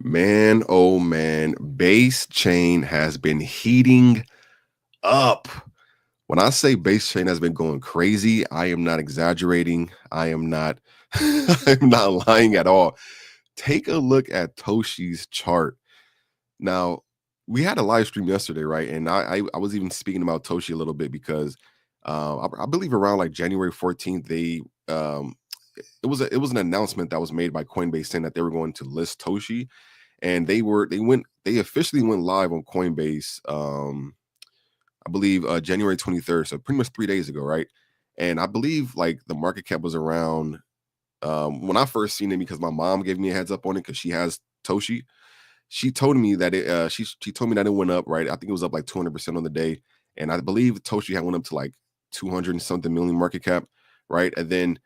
Man, oh man, base chain has been heating up. When I say base chain has been going crazy, I am not exaggerating. I am not I'm not lying at all. Take a look at Toshi's chart. Now, we had a live stream yesterday, right? And I was even speaking about Toshi a little bit because I believe around like January 14th, it was an announcement that was made by Coinbase saying that they were going to list Toshi, and they officially went live on Coinbase. I believe January 23rd, so pretty much 3 days ago, right? And I believe like the market cap was around when I first seen it because my mom gave me a heads up on it because she has Toshi. She told me that she told me that it went up, right? I think it was up like 200% on the day, and I believe Toshi had went up to like 200 and something million market cap, right? And then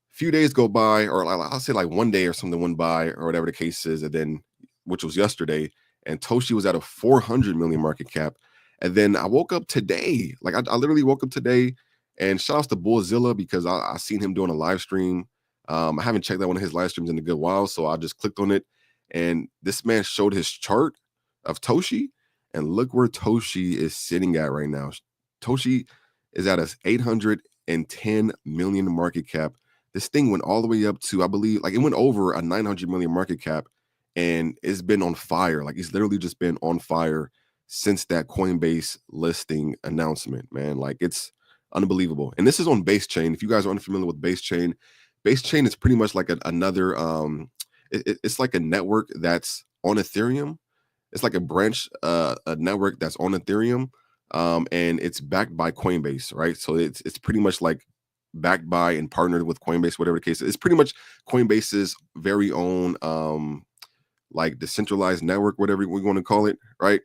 few days go by, or I'll say like one day or something went by, or whatever the case is, and then which was yesterday, and Toshi was at a 400 million market cap. And then I woke up today, like I literally woke up today, and shout outs to Bullzilla because I seen him doing a live stream. I haven't checked out one of his live streams in a good while, so I just clicked on it, and this man showed his chart of Toshi, and look where Toshi is sitting at right now. Toshi is at a 810 million market cap. This thing went all the way up to, I believe, like it went over a 900 million market cap, and it's been on fire. Like it's literally just been on fire since that Coinbase listing announcement, man. Like it's unbelievable. And this is on Base Chain. If you guys are unfamiliar with Base Chain is pretty much like another it's like a network that's on Ethereum. It's like a branch a network that's on Ethereum, and it's backed by Coinbase, right? So it's pretty much like backed by and partnered with Coinbase, whatever the case is. It's pretty much Coinbase's very own like decentralized network, whatever we want to call it, right?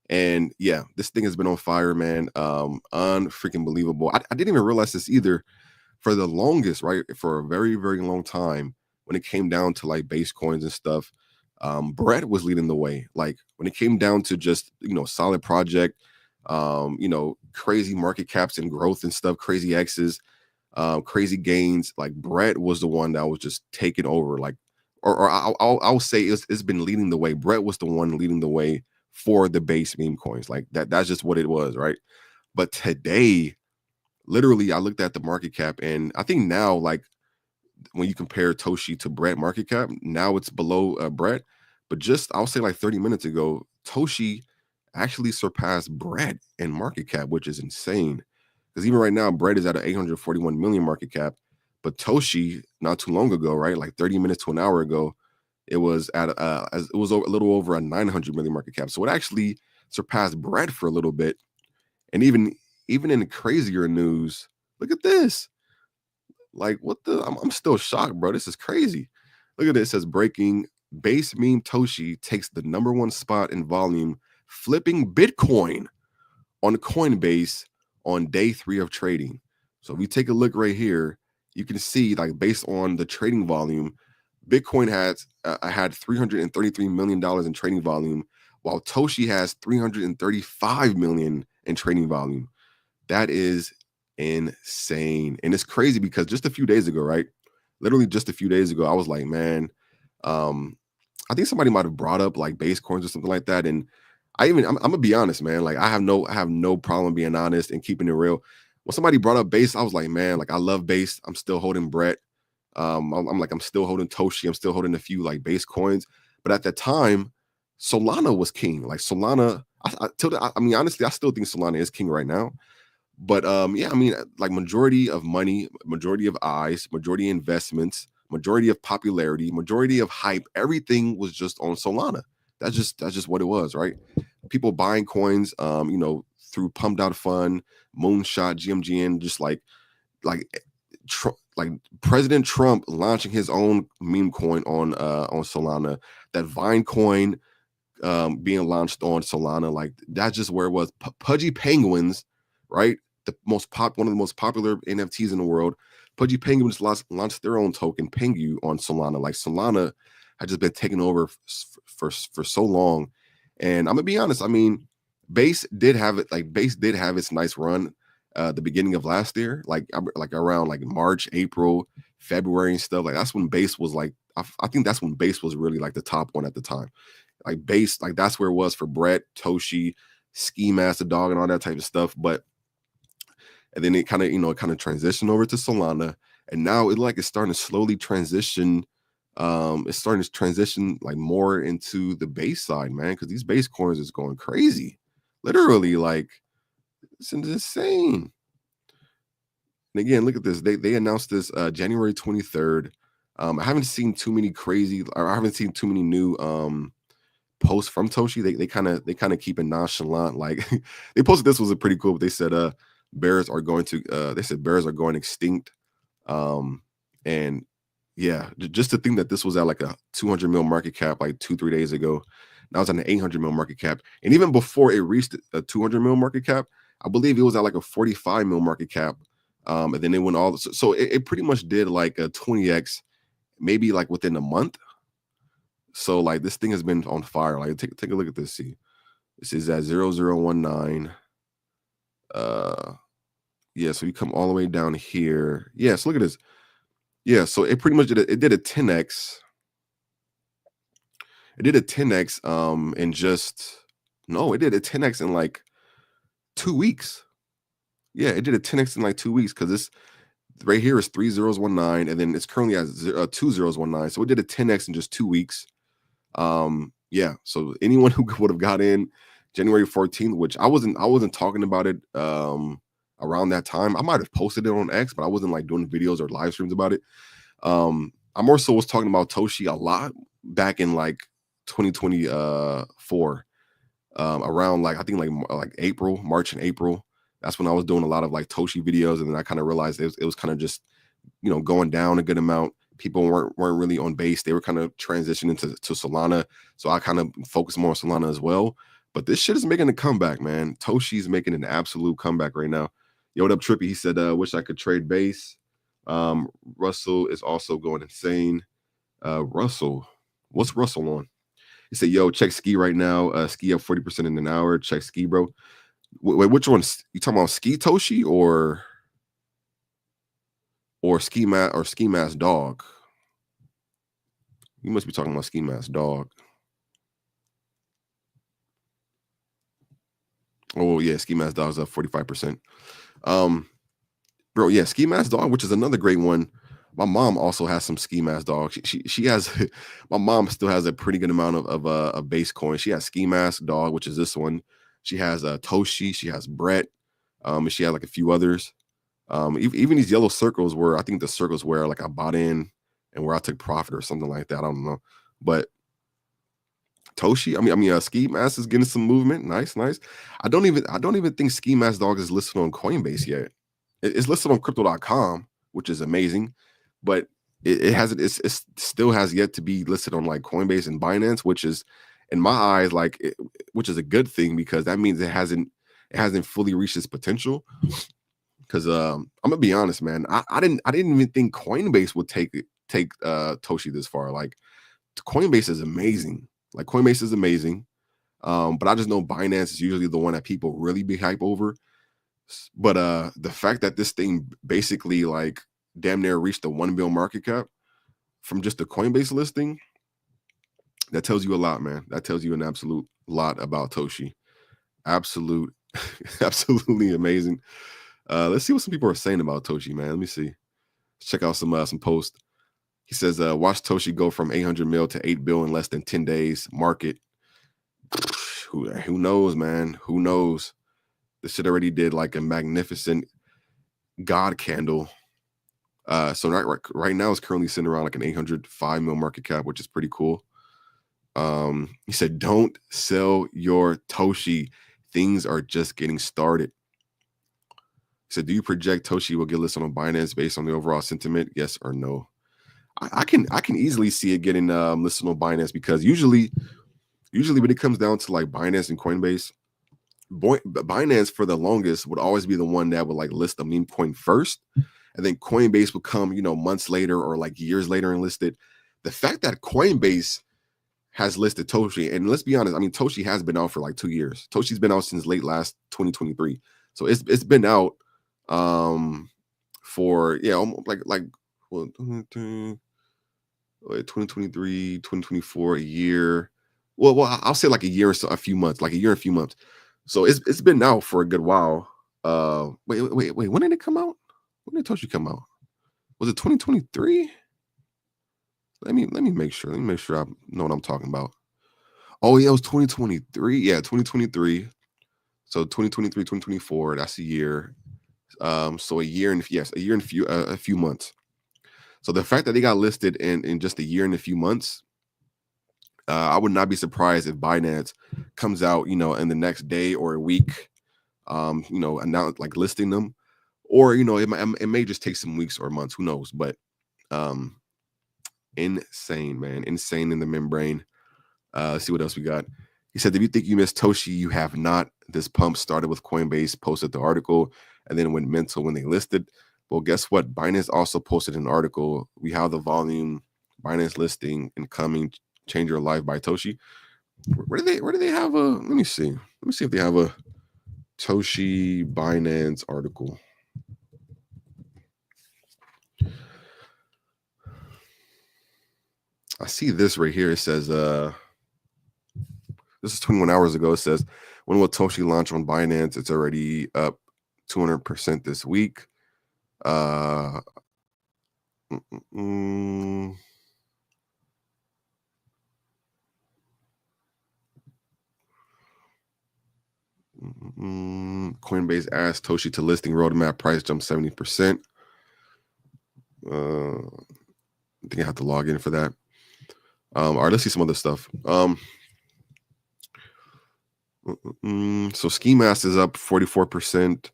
And yeah, this thing has been on fire, man. Unfreaking believable. I didn't even realize this either for the longest, right? For a very, very long time, when it came down to like base coins and stuff, Brett was leading the way. Like when it came down to just, solid project, crazy market caps and growth and stuff, crazy X's, crazy gains. Like Brett was the one that was just taking over. Like, or I'll say it's been leading the way. Brett was the one leading the way for the base meme coins. Like that's just what it was, right? But today, literally, I looked at the market cap, and I think now, like when you compare Toshi to Brett market cap, now it's below Brett. But just I'll say like 30 minutes ago, Toshi actually surpassed Brett in market cap, which is insane. Because even right now, Brett is at an 841 million market cap, but Toshi not too long ago, right, like 30 minutes to an hour ago, it was at it was a little over a 900 million market cap. So it actually surpassed Brett for a little bit. And even in crazier news, look at this. Like what the? I'm still shocked, bro. This is crazy. Look at this. It says breaking: base meme Toshi takes the #1 spot in volume, flipping Bitcoin on Coinbase on day 3 of trading. So if we take a look right here, you can see like based on the trading volume, Bitcoin had $333 million in trading volume, while Toshi has 335 million in trading volume. That is insane. And it's crazy because just a few days ago, right? Literally just a few days ago, I was like, man, I think somebody might have brought up like base coins or something like that. And I'm gonna be honest, man. Like I have no problem being honest and keeping it real. When somebody brought up base, I was like, man, like I love base. I'm still holding Brett. I'm still holding Toshi. I'm still holding a few like base coins. But at that time, Solana was king. Like Solana, I mean, honestly, I still think Solana is king right now. But yeah, I mean, like majority of money, majority of eyes, majority of investments, majority of popularity, majority of hype, everything was just on Solana. That's just what it was, right? People buying coins, through pumped out fun, moonshot, GMGN, just like like President Trump launching his own meme coin on Solana, that Vine coin being launched on Solana, like that's just where it was. Pudgy Penguins, right? One of the most popular NFTs in the world. Pudgy Penguins launched their own token, Pengu, on Solana. Like Solana had just been taken over for so long. And I'm gonna be honest. I mean, Base did have it. Like Base did have its nice run the beginning of last year, like around like March, April, February and stuff. Like that's when Base was like I think that's when Base was really like the top one at the time. Like Base, like that's where it was for Brett, Toshi, Ski Master Dog, and all that type of stuff. But and then it kind of, transitioned over to Solana, and now it's starting to slowly transition. It's starting to transition like more into the base side, man, because these base coins is going crazy, literally, like it's insane. And again, look at this. They announced this January 23rd. I haven't seen too many crazy, or I haven't seen too many new posts from Toshi. They kind of keep it nonchalant. Like they posted this was a pretty cool. But they said bears are going to bears are going extinct. And yeah, just to think that this was at like a 200 mil market cap like 2-3 days ago. Now it's at an 800 mil market cap, and even before it reached a 200 mil market cap, I believe it was at like a 45 mil market cap. And then it went all so it pretty much did like a 20x, maybe like within a month. So like this thing has been on fire. Like take a look at this. See, this is at 0019. Yeah, so you come all the way down here. Yeah, so look at this. Yeah, so it pretty much did a 10x. It did a 10x in just no, it did a 10x in like 2 weeks. Yeah, it did a 10x in like 2 weeks, because this right here is 3 zeros 19, and then it's currently at 2 zeros 19. So it did a 10x in just 2 weeks. Yeah, so anyone who would have got in January 14th, which I wasn't talking about it around that time. I might have posted it on X, but I wasn't like doing videos or live streams about it. I more so was talking about Toshi a lot back in like 2024, around like I think like April, March and April. That's when I was doing a lot of like Toshi videos, and then I kind of realized it was kind of just going down a good amount. People weren't really on base. They were kind of transitioning to Solana. So I kind of focused more on Solana as well. But this shit is making a comeback, man. Toshi's making an absolute comeback right now. Yo, what up, Trippy? He said, wish I could trade base. Russell is also going insane. Russell, what's Russell on? He said, yo, check Ski right now. Ski up 40% in an hour. Check Ski, bro. Wait, which one? You talking about Ski Toshi or Ski Mask Dog? You must be talking about Ski Mask Dog. Oh yeah, Ski Mask Dog's up 45%. Bro, yeah, Ski Mask Dog, which is another great one. My mom also has some Ski Mask Dog. She has my mom still has a pretty good amount of base coin. She has Ski Mask Dog, which is this one. She has Toshi, she has Brett, and she has like a few others. Even these yellow circles were, I think the circles where like I bought in and where I took profit or something like that. I don't know. But Toshi, Ski Mask is getting some movement. Nice. I don't even think Ski Mask Dog is listed on Coinbase yet. It's listed on crypto.com, which is amazing, but it hasn't. It still has yet to be listed on like Coinbase and Binance, which is, in my eyes, which is a good thing, because that means it hasn't fully reached its potential. Because I'm gonna be honest, man, I didn't even think Coinbase would take Toshi this far. Like Coinbase is amazing. Like Coinbase is amazing. But I just know Binance is usually the one that people really be hype over. But the fact that this thing basically like damn near reached the 1 billion market cap from just the Coinbase listing, that tells you a lot, man. That tells you an absolute lot about Toshi. Absolutely amazing. Let's see what some people are saying about Toshi, man. Let me see. Let's check out some posts. He says, watch Toshi go from 800 mil to 8 billion in less than 10 days. Market. Who knows, man? Who knows? This shit already did like a magnificent God candle. So right now it's currently sitting around like an 805 mil market cap, which is pretty cool. He said, don't sell your Toshi. Things are just getting started. He said, do you project Toshi will get listed on Binance based on the overall sentiment? Yes or no? I can easily see it getting listed on Binance, because usually when it comes down to like Binance and Coinbase, Binance for the longest would always be the one that would like list a meme coin first, and then Coinbase would come, months later or like years later and list it. The fact that Coinbase has listed Toshi, and let's be honest, Toshi has been out for like 2 years. Toshi's been out since late last 2023, so it's been out for like well, 2023, 2024, a year. Well, I'll say like a year or so, a few months, like a year and a few months. So it's been out for a good while. Wait. When did it come out? When did Toshi come out? Was it 2023? Let me make sure. Let me make sure I know what I'm talking about. Oh yeah, it was 2023. Yeah, 2023. So 2023, 2024. That's a year. So a year and a year and a few months. So the fact that they got listed in just a year and a few months, I would not be surprised if Binance comes out, in the next day or a week, announce like listing them, or it may just take some weeks or months. Who knows? But insane, man, insane in the membrane. Let's see what else we got. He said, if you think you missed Toshi, you have not. This pump started with Coinbase, posted the article, and then went mental when they listed. Well, guess what? Binance also posted an article. We have the volume, Binance listing incoming, change your life by Toshi. Where do they have a, let me see. Let me see if they have a Toshi Binance article. I see this right here. It says, this is 21 hours ago. It says, when will Toshi launch on Binance? It's already up 200% this week. Coinbase asked Toshi to listing roadmap, price jumped 70%. I think I have to log in for that. All right, let's see some other stuff. So Ski Mask is up 44%.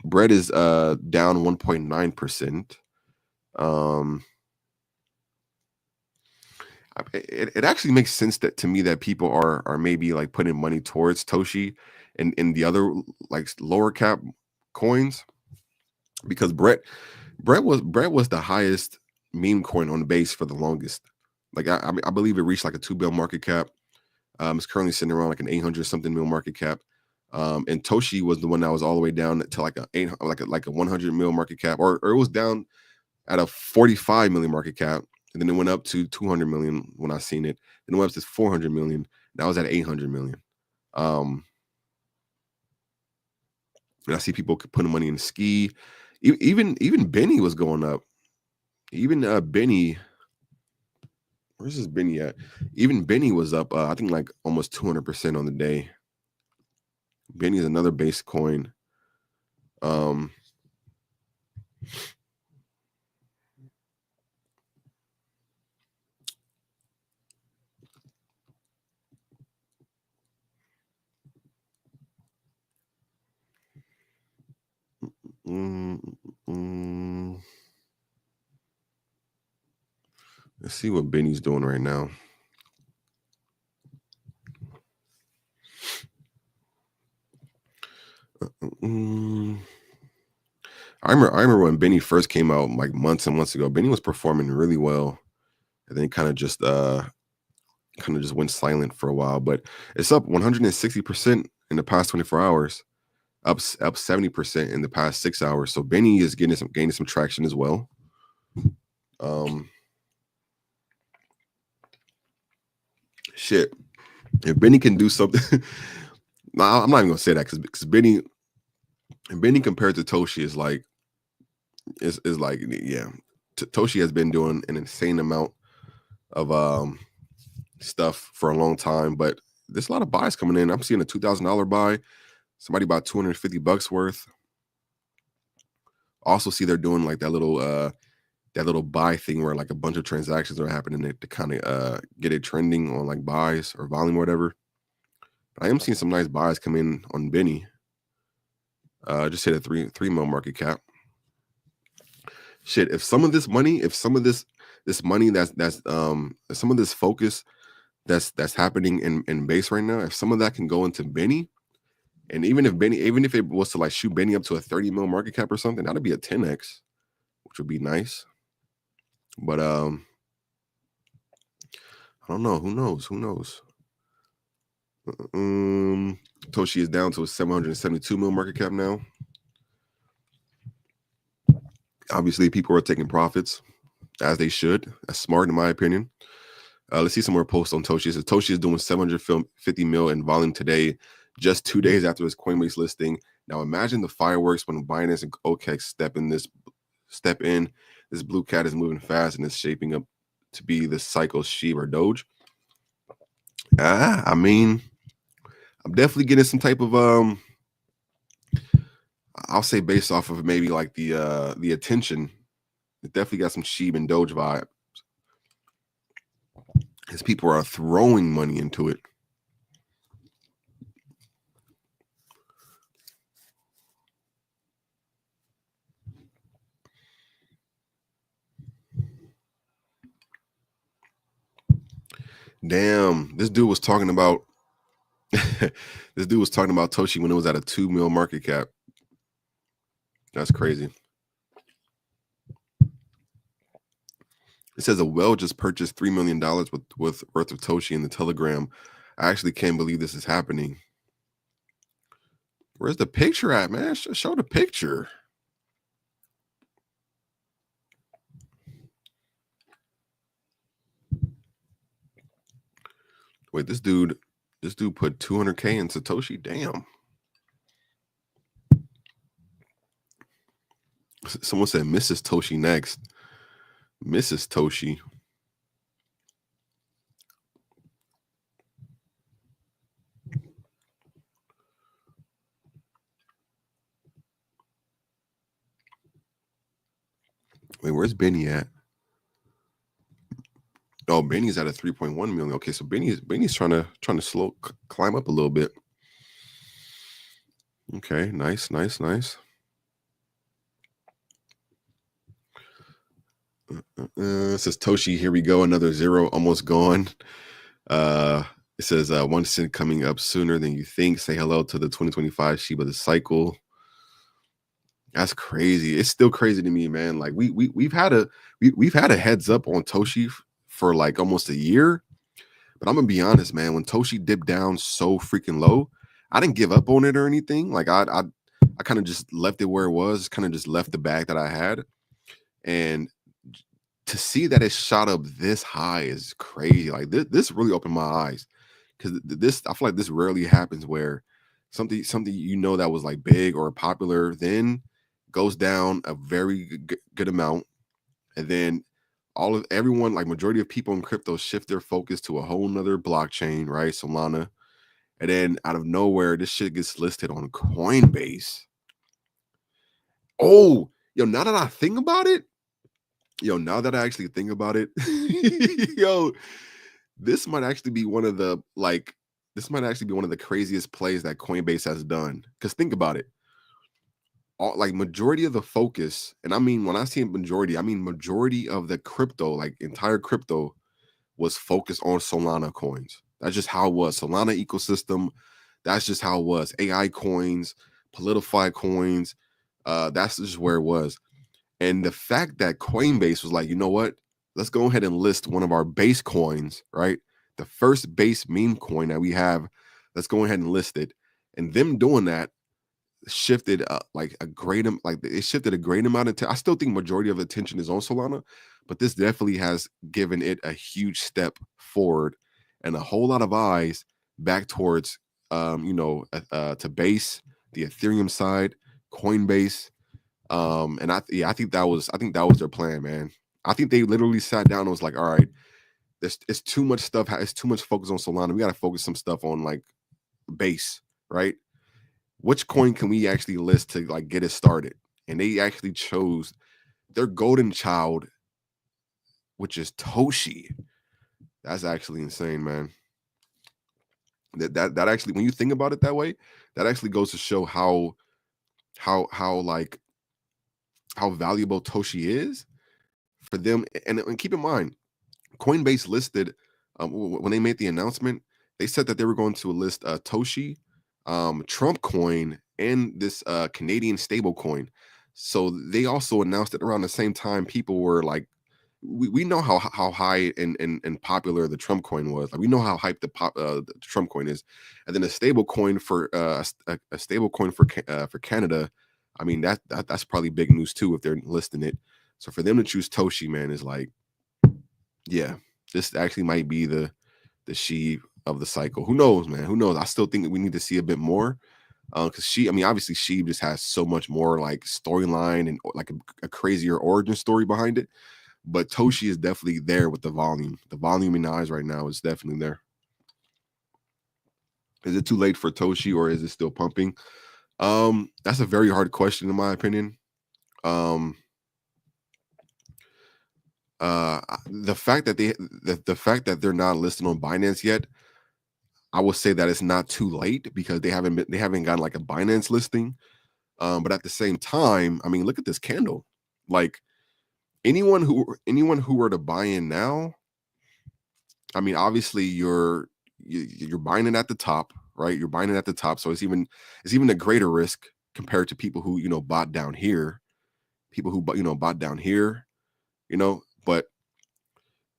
Brett is down 1.9%. It actually makes sense that to me that people are maybe like putting money towards Toshi and in the other like lower cap coins, because Brett was the highest meme coin on the base for the longest. Like I believe it reached like a 2 bill market cap. It's currently sitting around like an 800 something mil market cap. And Toshi was the one that was all the way down to like a 100 mil market cap, or it was down at a 45 million market cap, and then it went up to 200 million when I seen it. Then it went up to 400 million. Now it's at 800 million. And I see people putting money in ski. Even Beni was going up. Even Beni, where's this Beni at? Even Beni was up. I think like almost 200% on the day. Beni is another base coin. Let's see what Beni's doing right now. I remember when Beni first came out like months and months ago. Beni was performing really well, and then kind of just went silent for a while. But it's up 160% in the past 24 hours, up 70% in the past 6 hours. So Beni is gaining some traction as well. Shit, if Beni can do something, no, I'm not even gonna say that because Beni compared to Toshi is like yeah. Toshi has been doing an insane amount of stuff for a long time, but there's a lot of buys coming in. I'm seeing a $2,000 buy, somebody bought $250 worth. Also see they're doing like that little buy thing where like a bunch of transactions are happening to kind of get it trending on like buys or volume or whatever. But I am seeing some nice buys come in on Beni. Just hit a 3 mil market cap. Shit, if some of this money that's some of this focus that's happening in base right now, if some of that can go into Beni, and even if it was to like shoot Beni up to a 30 mil market cap or something, that'd be a 10x, which would be nice. But I don't know. Who knows? Toshi is down to a 772 mil market cap now. Obviously, people are taking profits. as they should. That's smart in my opinion. Let's see some more posts on Toshi. It says Toshi is doing 750 mil in volume today, just 2 days after his Coinbase listing. Now imagine the fireworks when Binance and OKEx step in. This blue cat is moving fast and it's shaping up to be the cycle Shiba or Doge. I mean, I'm definitely getting some type of I'll say based off of maybe like the attention. It definitely got some Shiba and Doge vibe. As people are throwing money into it. Damn, this dude was talking about Toshi when it was at a 2 mil market cap. That's crazy. It says a whale just purchased $3 million worth of Toshi in the Telegram. I actually can't believe this is happening. Where's the picture at, man? Show the picture. Wait, this dude put 200K in Satoshi. Damn. Someone said Mrs. Toshi next. Mrs. Toshi. Wait, where's Beni at? Oh, Beni's at a 3.1 million. Okay, so Beni's trying to climb up a little bit. Okay, nice. It says Toshi, here we go, another zero, almost gone. It says 1 cent coming up sooner than you think. Say hello to the 2025 Shiba the cycle. That's crazy. It's still crazy to me, man. Like we've had a heads up on Toshi for like almost a year. But I'm gonna be honest, man. When Toshi dipped down so freaking low, I didn't give up on it or anything. Like I kind of just left it where it was. Kind of just left the bag that I had, and to see that it shot up this high is crazy. Like this really opened my eyes, because I feel like this rarely happens where something that was like big or popular then goes down a very good amount, and then everyone, like majority of people in crypto, shift their focus to a whole nother blockchain, right? Solana. And then out of nowhere, this shit gets listed on Coinbase. Oh, now that I think about it, now that I actually think about it, this might actually be one of the craziest plays that Coinbase has done. Because think about it. Majority of the focus, and I mean, when I say majority, I mean majority of the crypto, like entire crypto, was focused on Solana coins. That's just how it was. Solana ecosystem, that's just how it was. AI coins, PolitiFi coins, that's just where it was. And the fact that Coinbase was like, you know what? Let's go ahead and list one of our base coins, right? The first base meme coin that we have. Let's go ahead and list it. And them doing that shifted it shifted a great amount of I still think majority of attention is on Solana, but this definitely has given it a huge step forward and a whole lot of eyes back towards to Base, the Ethereum side, Coinbase. And I think that was their plan, man. I think they literally sat down and was like, all right, it's too much stuff, it's too much focus on Solana. We got to focus some stuff on like Base, right? Which coin can we actually list to like get it started? And they actually chose their golden child, which is Toshi. That's actually insane, man. That actually, when you think about it that way, that actually goes to show how valuable Toshi is for them. And keep in mind, Coinbase listed when they made the announcement, they said that they were going to list Toshi, Trump coin, and this Canadian stable coin. So they also announced it around the same time. People were like, we know how high and popular the Trump coin was. Like, we know how hyped the Trump coin is, and then a stable coin for a stable coin for Canada. I mean, that's probably big news too if they're listing it. So for them to choose Toshi, man, is like, yeah, this actually might be the sheep of the cycle. Who knows, man? Who knows? I still think that we need to see a bit more. Because I mean, obviously, Sheeb just has so much more like storyline and like a crazier origin story behind it. But Toshi is definitely there with the volume. The volume in the eyes right now is definitely there. Is it too late for Toshi or is it still pumping? That's a very hard question in my opinion. The fact that the fact that they're not listed on Binance yet, I would say that it's not too late because they haven't gotten like a Binance listing. But at the same time, I mean, look at this candle. Like anyone who were to buy in now, I mean, obviously you're buying it at the top, right? You're buying it at the top, so it's even a greater risk compared to people who bought down here, people who bought down here, But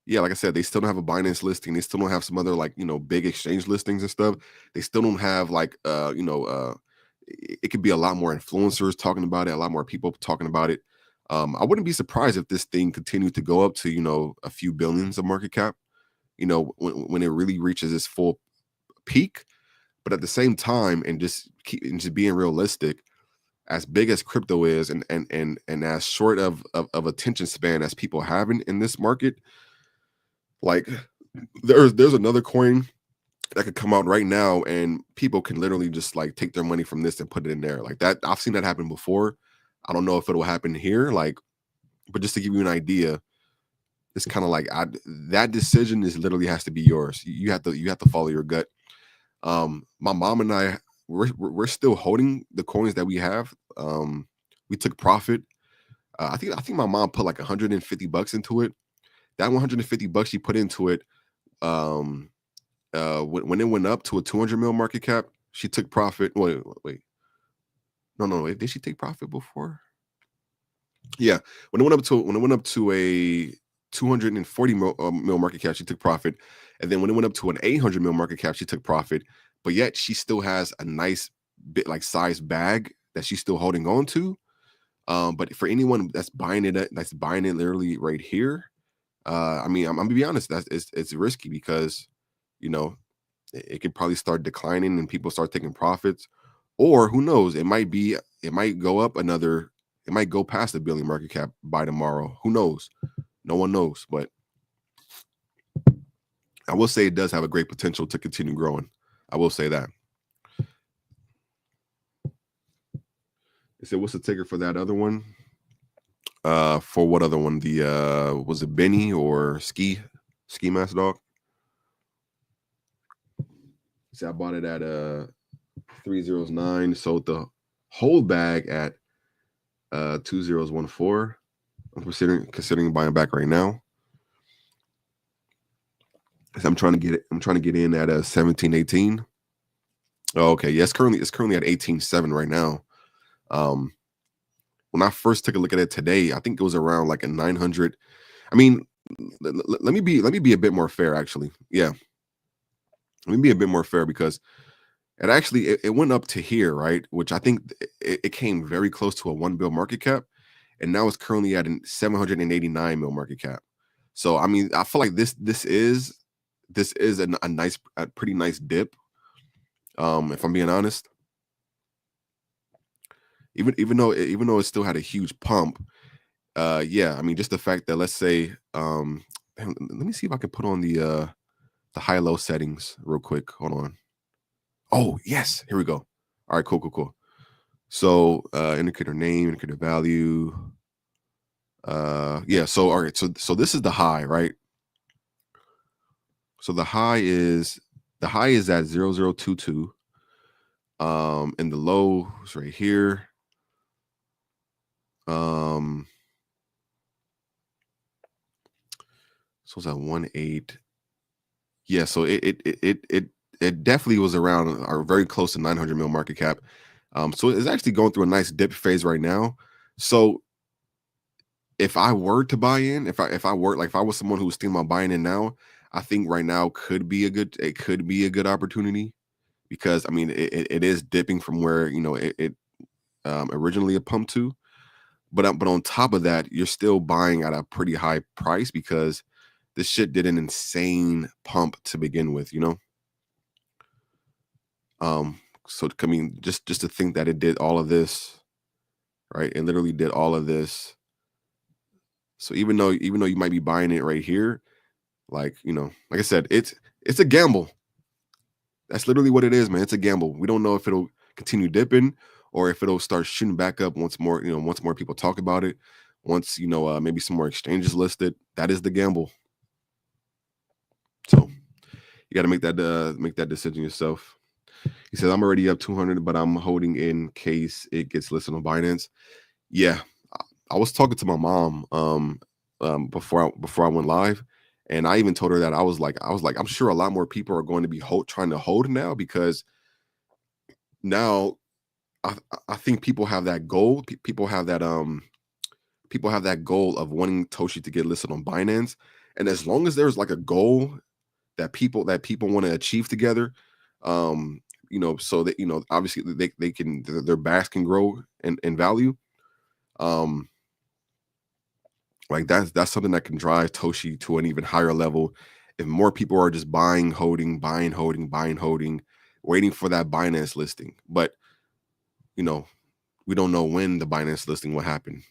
yeah, like I said, they still don't have a Binance listing. They still don't have some other like big exchange listings and stuff. They still don't have like it could be a lot more influencers talking about it, a lot more people talking about it. I wouldn't be surprised if this thing continued to go up to a few billions of market cap. When it really reaches its full peak. But at the same time, and just being realistic, as big as crypto is, and as short of attention span as people have in this market, like there's another coin that could come out right now and people can literally just like take their money from this and put it in there. Like that, I've seen that happen before. I don't know if it'll happen here, like, but just to give you an idea, it's kind of like that decision is literally has to be yours. You have to follow your gut. My mom and I, we're still holding the coins that we have. We took profit. I think my mom put like $150 into it. That $150 she put into it, when it went up to a 200 mil market cap, she took profit. Wait, no. Did she take profit before? Yeah, when it went up to a 240 mil market cap, she took profit, and then when it went up to an 800 mil market cap, she took profit. But yet she still has a nice bit like size bag that she's still holding on to. But for anyone that's buying it literally right here, I mean, I'm gonna be honest, it's risky because it could probably start declining and people start taking profits, or who knows, it might go up another, it might go past the billion market cap by tomorrow. Who knows? No one knows, but I will say it does have a great potential to continue growing. I will say that. They said, what's the ticker for that other one? For what other one? The was it Beni or Ski Master Dog? See, I bought it at 309, sold the whole bag at 2014. I'm considering buying back right now. So I'm trying to get in at 1718. Oh, okay. Yeah, it's currently at 18.7 right now. When I first took a look at it today, I think it was around like a 900. I mean, let me be a bit more fair, actually. Yeah, let me be a bit more fair because it went up to here, right? Which I think it came very close to a 1 bill market cap, and now it's currently at a 789 mil market cap. So I mean, I feel like this is a pretty nice dip. If I'm being honest, even though it still had a huge pump, yeah, I mean, just the fact that, let's say, let me see if I can put on the high low settings real quick. Hold on. Oh yes, here we go. All right, cool. So indicator name, indicator value. Yeah. So all right. So this is the high, right? So the high is at 0022. And the low is right here. So it's at 1.8. Yeah, so it definitely was around or very close to 900 mil market cap. So it's actually going through a nice dip phase right now. So if I were to buy in, if I was someone who was thinking about buying in now, I think right now could be a good opportunity because I mean it is dipping from where it originally a pump to. but on top of that, you're still buying at a pretty high price because this shit did an insane pump to begin with, you know? So I mean, just to think that it did all of this, right? It literally did all of this. So even though you might be buying it right here, like, you know, like I said, it's a gamble. That's literally what it is, man. It's a gamble. We don't know if it'll continue dipping or if it'll start shooting back up once more, you know, once more people talk about it, once, you know, maybe some more exchanges listed. That is the gamble. So you got to make that decision yourself. He says, I'm already up 200, but I'm holding in case it gets listed on Binance. Yeah, I was talking to my mom before I went live, and I even told her that I was like, I'm sure a lot more people are going to be trying to hold now because now I I think people have that goal. People have that goal of wanting Toshi to get listed on Binance, and as long as there's like a goal that people want to achieve together, um, you know, so that, you know, obviously they can their backs can grow in value. Um, like that's something that can drive Toshi to an even higher level. If more people are just buying, holding, buying, holding, buying, holding, waiting for that Binance listing. But you know, we don't know when the Binance listing will happen.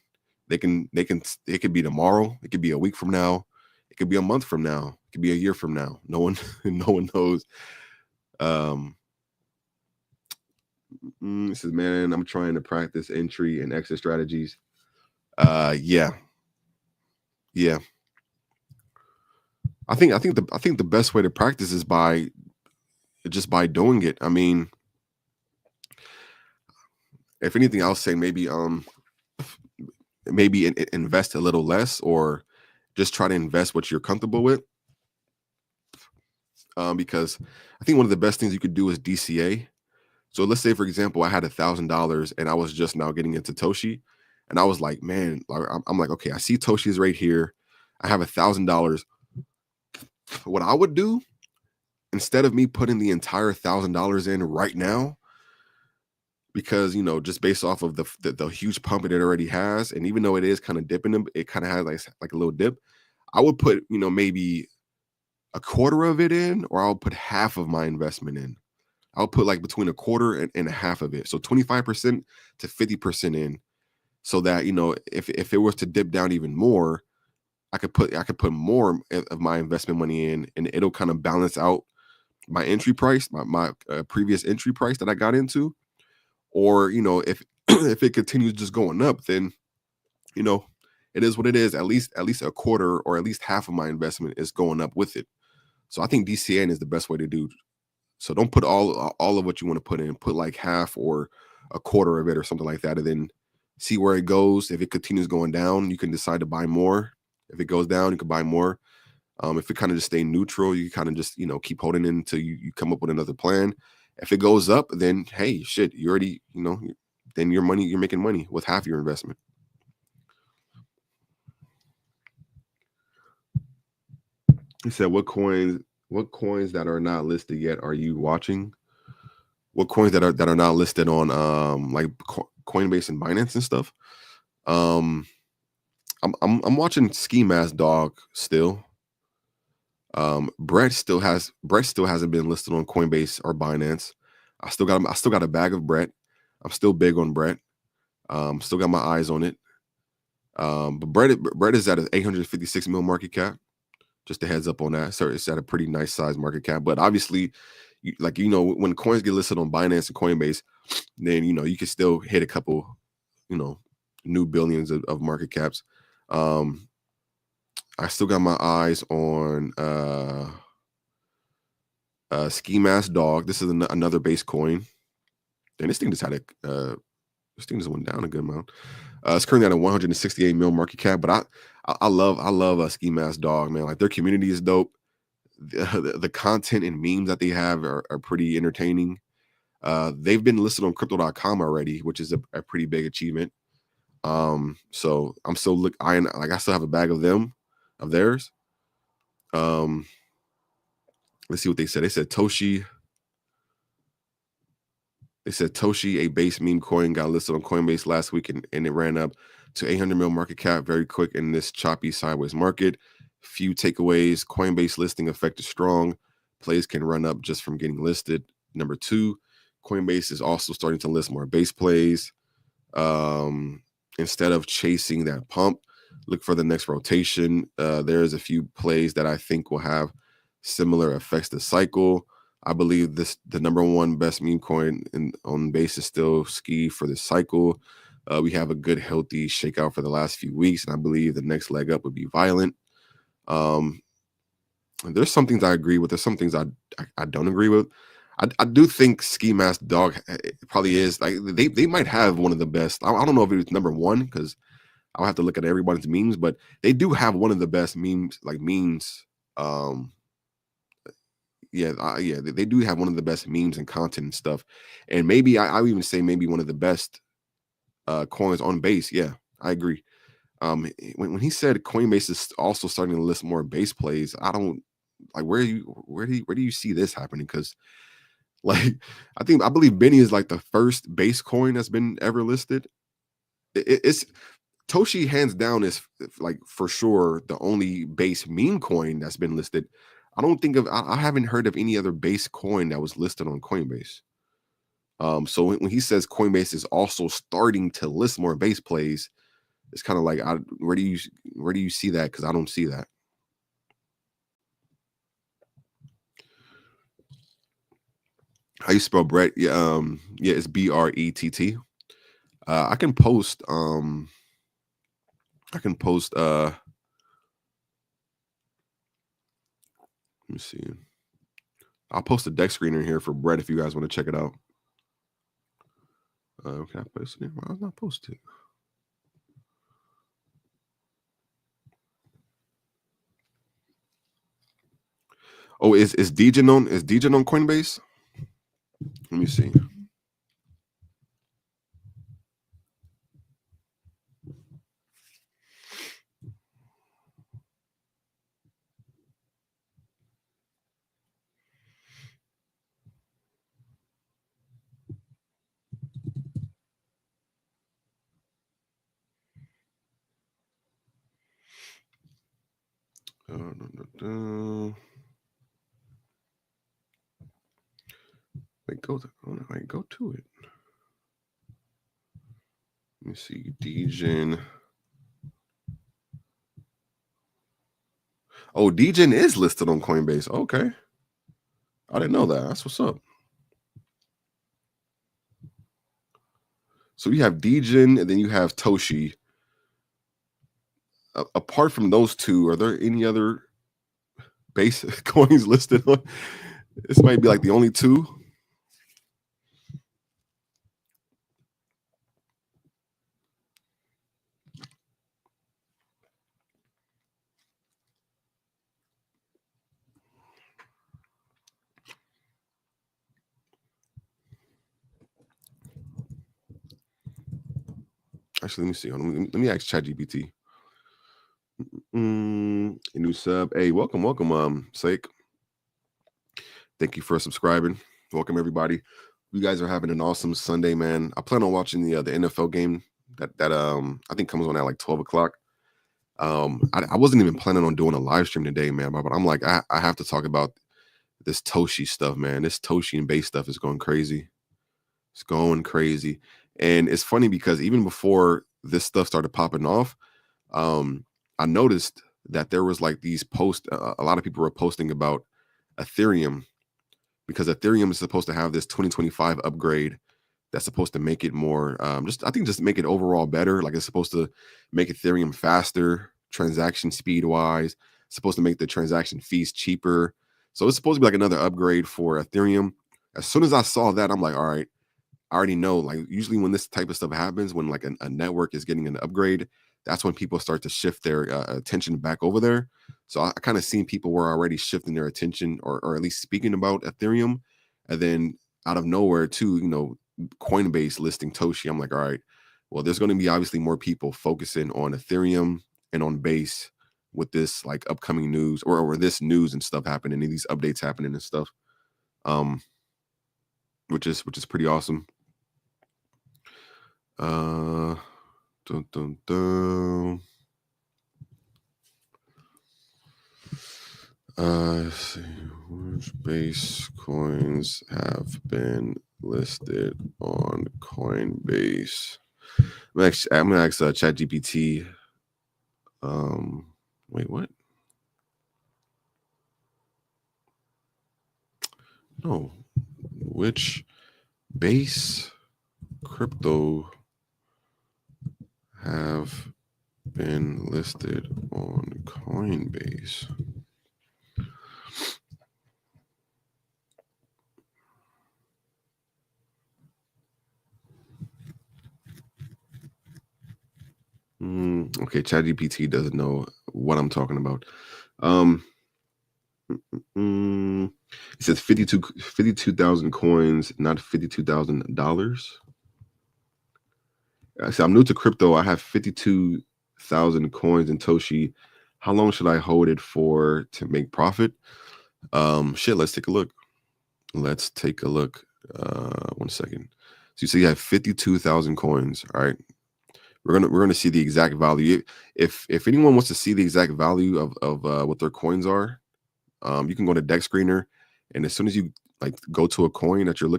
It could be tomorrow, it could be a week from now, it could be a month from now, it could be a year from now. No one no one knows. Um it says, man, I'm trying to practice entry and exit strategies. Yeah, yeah. I think the best way to practice is by doing it. I mean, if anything, I'll say maybe invest a little less, or just try to invest what you're comfortable with. Because I think one of the best things you could do is DCA. So let's say, for example, I had $1,000 and I was just now getting into Toshi, and I was like, man, like, I'm like, okay, I see Toshi's right here. I have $1,000. What I would do, instead of me putting the entire $1,000 in right now, because, you know, just based off of the huge pump it already has, and even though it is kind of dipping them, it kind of has like a little dip. I would put, you know, maybe a quarter of it in, or I'll put half of my investment in. I'll put like between a quarter and a half of it. So 25% to 50% in, so that, you know, if it was to dip down even more, I could put more of my investment money in, and it'll kind of balance out my entry price, my previous entry price that I got into. Or, you know, if if it continues just going up, then, you know, it is what it is. At least a quarter or at least half of my investment is going up with it. So I think DCN is the best way to do. So don't put all of what you want to put in. Put like half or a quarter of it or something like that, and then see where it goes. If it continues going down, you can decide to buy more. If it goes down, you can buy more. If it kind of just stay neutral, you kind of just, you know, keep holding it until you come up with another plan. If it goes up, then hey, shit, you already, you know, then you're making money with half your investment. He said, what coins that are not listed yet are you watching? What coins that are not listed on like Coinbase and Binance and stuff? Um, I'm watching Ski Mask Dog still. Brett still hasn't been listed on Coinbase or Binance. I still got a bag of Brett. I'm still big on Brett. Still got my eyes on it. But Brett is at an 856 mil market cap. Just a heads up on that. So it's at a pretty nice size market cap. But obviously, like, you know, when coins get listed on Binance and Coinbase, then, you know, you can still hit a couple, you know, new billions of market caps. Um, I still got my eyes on Ski Mask Dog. This is another base coin. And this thing just had this thing just went down a good amount. It's currently at a 168 mil market cap, but I love a Ski Mask Dog, man. Like, their community is dope. The content and memes that they have are pretty entertaining. They've been listed on crypto.com already, which is a pretty big achievement. So I'm still I still have a bag of theirs. Um, let's see what they said. They said Toshi. They said Toshi, a base meme coin, got listed on Coinbase last week, and it ran up to 800 mil market cap very quick in this choppy sideways market. Few takeaways. Coinbase listing effect is strong. Plays can run up just from getting listed. Number 2, Coinbase is also starting to list more base plays. Instead of chasing that pump, look for the next rotation. There's a few plays that I think will have similar effects this cycle. I believe the number one best meme coin on base is still ski for this cycle. We have a good, healthy shakeout for the last few weeks, and I believe the next leg up would be violent. There's some things I agree with. There's some things I don't agree with. I do think Ski Mask Dog probably is like they might have one of the best. I don't know if it's number one because I'll have to look at everybody's memes, but they do have one of the best memes. They do have one of the best memes and content and stuff. And maybe I would even say maybe one of the best coins on base. Yeah, I agree. When he said Coinbase is also starting to list more base plays, I don't like where do you see this happening? Because like I believe Beni is like the first base coin that's been ever listed. It's Toshi hands down is like for sure the only base meme coin that's been listed. I haven't heard of any other base coin that was listed on Coinbase. So when he says Coinbase is also starting to list more base plays, it's kind of like where do you see that? Because I don't see that. How you spell Brett? Yeah, it's BRETT. I can post. Let me see. I'll post a deck screener here for Brett if you guys want to check it out. Can I post it? Why was not posted? Oh, is Degen on Coinbase? Let me see. Go to it. Let me see. Degen. Oh, Degen is listed on Coinbase. Okay. I didn't know that. That's what's up. So you have Degen and then you have Toshi. Apart from those two, are there any other base coins listed on? This might be like the only two. Actually, let me see. Let me ask ChatGPT. A new sub. Hey, welcome, Sake. Thank you for subscribing. Welcome everybody. You guys are having an awesome Sunday, man. I plan on watching the NFL game that I think comes on at like 12 o'clock. I wasn't even planning on doing a live stream today, man, but I'm like, I have to talk about this Toshi stuff, man. This Toshi and base stuff is going crazy. It's going crazy. And it's funny because even before this stuff started popping off, I noticed that there was like these posts. A lot of people were posting about Ethereum because Ethereum is supposed to have this 2025 upgrade that's supposed to make it more, just make it overall better. Like it's supposed to make Ethereum faster, transaction speed wise. It's supposed to make the transaction fees cheaper. So it's supposed to be like another upgrade for Ethereum. As soon as I saw that, I'm like, all right, I already know. Like usually when this type of stuff happens, when like a network is getting an upgrade, that's when people start to shift their attention back over there. So I kind of seen people were already shifting their attention or at least speaking about Ethereum. And then out of nowhere too, Coinbase listing Toshi. I'm like, all right, well, there's going to be obviously more people focusing on Ethereum and on base with this like upcoming news or this news and stuff happening and these updates happening and stuff. Which is pretty awesome. Dun, dun, dun. Let's see, which base coins have been listed on Coinbase? I'm gonna ask ChatGPT. Wait, what? No, which base crypto have been listed on Coinbase? Okay, ChatGPT doesn't know what I'm talking about. It says 52,000 coins, not $52,000. So I'm new to crypto. I have 52,000 coins in Toshi. How long should I hold it for to make profit? Let's take a look. Let's take a look. 1 second. So you see, you have 52,000 coins. All right. We're gonna see the exact value. If anyone wants to see the exact value of what their coins are, you can go to Deck Screener, and as soon as you like go to a coin that you're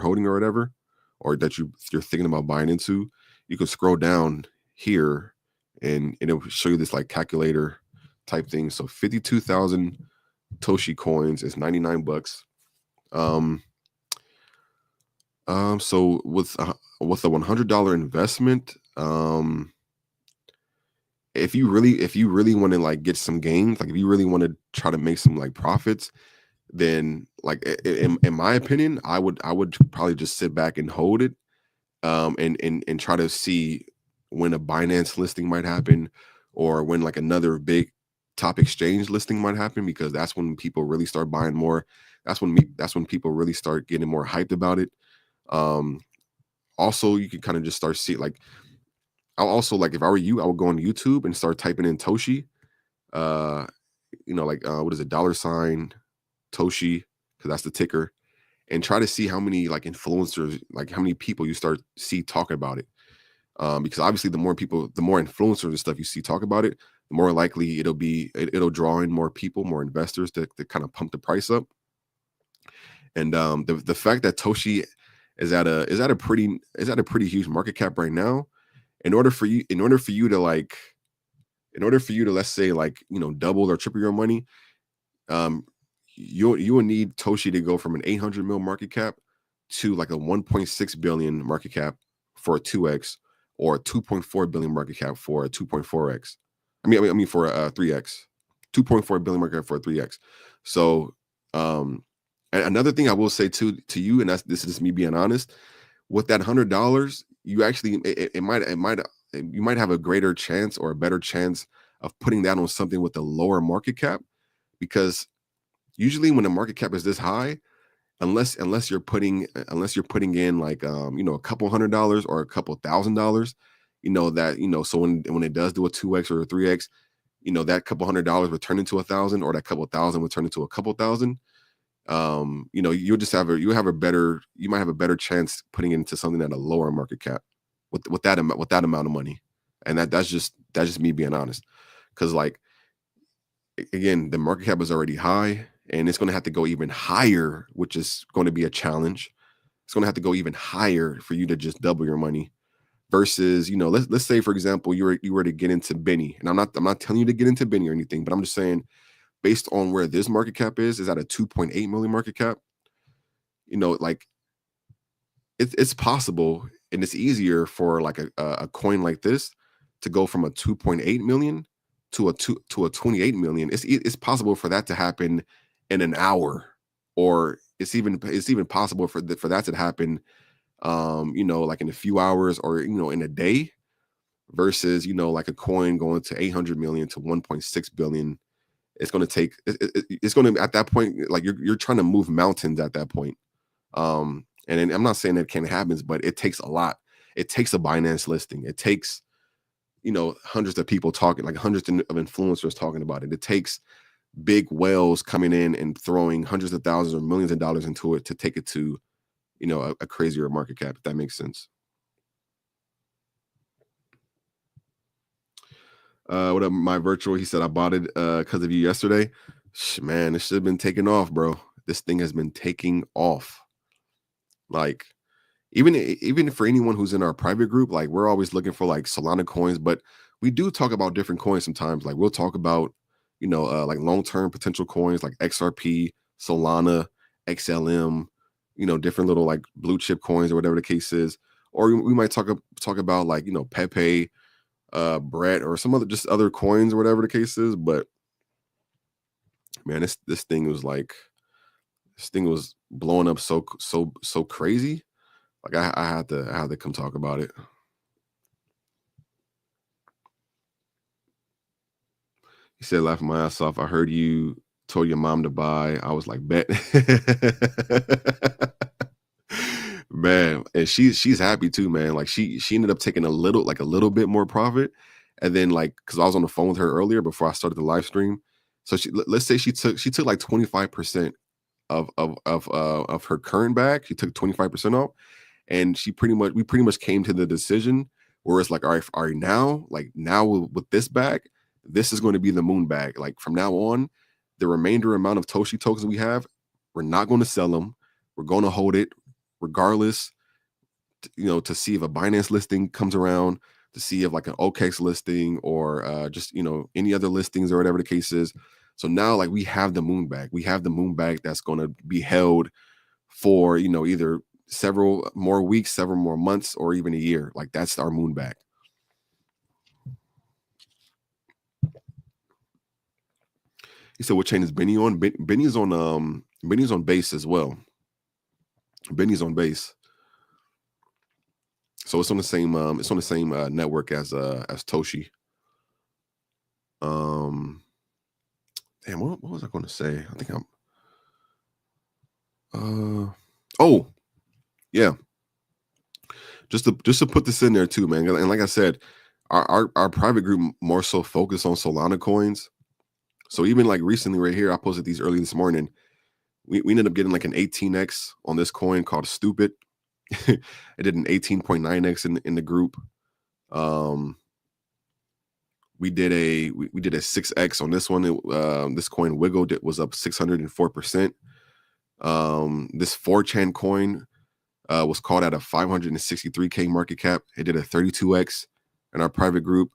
holding or whatever, or that you're thinking about buying into, you can scroll down here, and it'll show you this like calculator type thing. So 52,000 Toshi coins is $99. Um, so with a $100 investment, if you really want to like get some gains, like if you really want to try to make some like profits, then like in my opinion, I would probably just sit back and hold it, and try to see when a Binance listing might happen, or when like another big top exchange listing might happen, because that's when people really start buying more. That's when people really start getting more hyped about it. Um, Also, you can kind of just start see like, I'll also like, if I were you, I would go on YouTube and start typing in Toshi. Uh, what is it, $ Toshi, because that's the ticker, and try to see how many like influencers, like how many people you start see talk about it. Because obviously, the more influencers and stuff you see talk about it, the more likely it'll draw in more people, more investors to kind of pump the price up. And the fact that Toshi is at a pretty huge market cap right now. In order for you to let's say like double or triple your money, um you will need Toshi to go from an 800 mil market cap to like a 1.6 billion market cap for a 2x, or a 2.4 billion market cap for a 2.4x. I mean for a 3x. 2.4 billion market cap for a 3x. So another thing I will say to you, and this is me being honest, with that $100, you actually you might have a greater chance or a better chance of putting that on something with a lower market cap, because usually when the market cap is this high, unless you're putting in like a couple $100 or a couple $1,000, so when it does do a 2x or a 3x, that couple $100 would turn into 1,000, or that couple thousand would turn into a couple thousand. You might have a better chance putting it into something at a lower market cap with that amount of money. And that's just me being honest, because like, again, the market cap is already high, and it's going to have to go even higher, which is going to be a challenge. It's going to have to go even higher for you to just double your money, versus let's say, for example, you were to get into Beni. And I'm not telling you to get into Beni or anything, but I'm just saying, based on where this market cap is at a 2.8 million market cap, like, it's possible, and it's easier for like a coin like this to go from a 2.8 million to a 28 million. It's possible for that to happen in an hour, or it's even possible for that to happen, like in a few hours, or in a day, versus like a coin going to 800 million to 1.6 billion. It's going to take it's going to, at that point, like, you're trying to move mountains at that point. And then I'm not saying that can't happen, but it takes a lot. It takes a Binance listing. It takes hundreds of people talking, like hundreds of influencers talking about it. It takes big whales coming in and throwing hundreds of thousands or millions of dollars into it to take it to a crazier market cap, if that makes sense. What up, my virtual? He said I bought it because of you yesterday. Man, this should have been taking off, bro. This thing has been taking off. Like, even for anyone who's in our private group, like we're always looking for like Solana coins, but we do talk about different coins sometimes. Like we'll talk about, like long-term potential coins like XRP, Solana, XLM, different little like blue chip coins or whatever the case is. Or we might talk about like, Pepe, Brett, or some other just other coins or whatever the case is. But man, this thing was blowing up so crazy. Like I had to come talk about it. He said, laughing my ass off. I heard you told your mom to buy. I was like, bet. Man, and she's happy too, man. Like she ended up taking a little bit more profit. And then like because I was on the phone with her earlier before I started the live stream. So let's say she took like 25% of her current bag. She took 25% off. And we pretty much came to the decision where it's like, all right, now with this bag, this is going to be the moon bag. Like from now on, the remainder amount of Toshi tokens we have, we're not going to sell them. We're going to hold it regardless, to see if a Binance listing comes around, to see if like an OKEx listing or just, any other listings or whatever the case is. So now like we have the moon bag. We have the moon bag that's going to be held for, either several more weeks, several more months, or even a year. Like that's our moon bag. He said, "What chain is Beni on? Benny's on Base as well. Benny's on Base, so it's on the same network as Toshi. Damn, what was I going to say? I think oh yeah, just to put this in there too, man. And like I said, our private group more so focused on Solana coins. So even like recently, right here, I posted these early this morning. We ended up getting like an 18x on this coin called Stupid. It did an 18.9x in the group. We did a 6x on this one. This coin Wiggle was up 604%. This 4chan coin was called at a 563K market cap. It did a 32x in our private group.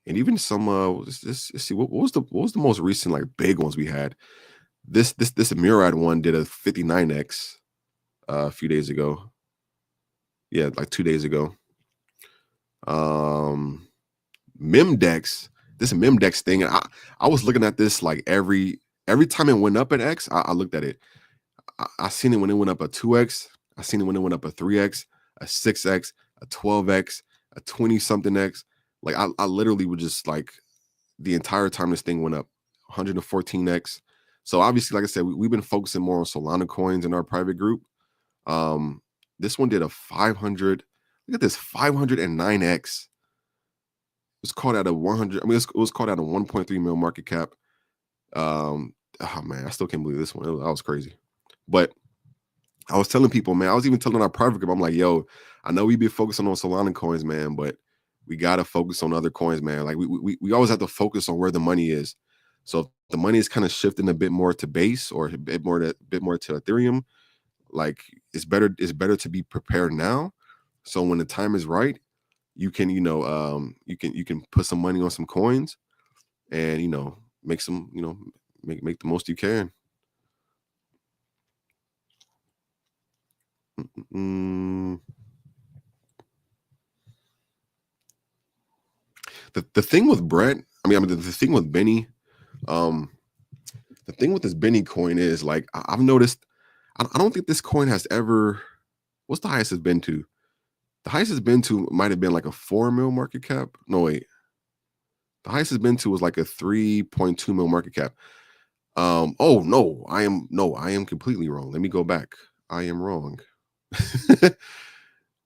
And even some let's see what was the most recent like big ones we had. This Murad one did a 59x a few days ago. Yeah, like 2 days ago. Mimdex, this Mimdex thing, and I was looking at this like every time it went up at X, I looked at it. I seen it when it went up a 2x. I seen it when it went up a 3x, a 6x, a 12x, a 20 something x. Like I literally would just like the entire time this thing went up 114x. So obviously, like I said, we've been focusing more on Solana coins in our private group. This one did a 500. Look at this 509x. It's called at a 100. I mean, it was called at a 1.3 mil market cap. Oh man, I still can't believe this one. That was crazy. But I was telling people, man, I was even telling our private group, I'm like, yo, I know we be focusing on Solana coins, man, but we gotta focus on other coins, man. Like we always have to focus on where the money is. So if the money is kind of shifting a bit more to Base or a bit more to Ethereum, like it's better to be prepared now. So when the time is right, you can you can put some money on some coins and make some make the most you can. The thing with Brett, the thing with Beni, the thing with this Beni coin is like I've noticed. I don't think this coin has ever. What's the highest it's been to? The highest it's been to might have been like a 4 mil market cap. No wait, the highest it's been to was like a 3.2 mil market cap. Oh no, I am completely wrong. Let me go back. I am wrong.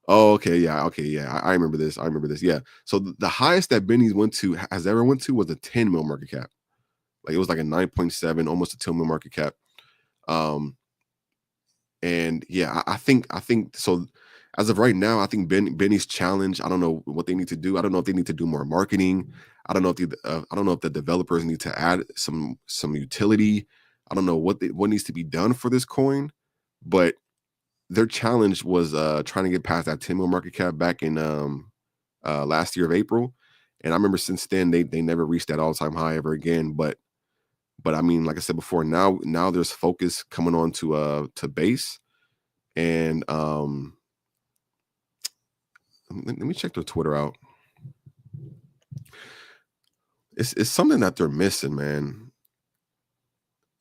Oh, okay, yeah, I remember this. Yeah. So the highest that Benny's has ever went to was a 10 mil market cap. Like it was like a 9.7, almost a 2 mil market cap. And yeah, I think so. as of right now, I think Beni's challenge. I don't know what they need to do. I don't know if they need to do more marketing. I don't know if I don't know if the developers need to add some utility. I don't know what needs to be done for this coin, but their challenge was trying to get past that 10 mil market cap back in last year of April. And I remember since then they never reached that all-time high ever again. But I mean, like I said before, now there's focus coming on to base. And let me check their Twitter out. It's something that they're missing, man.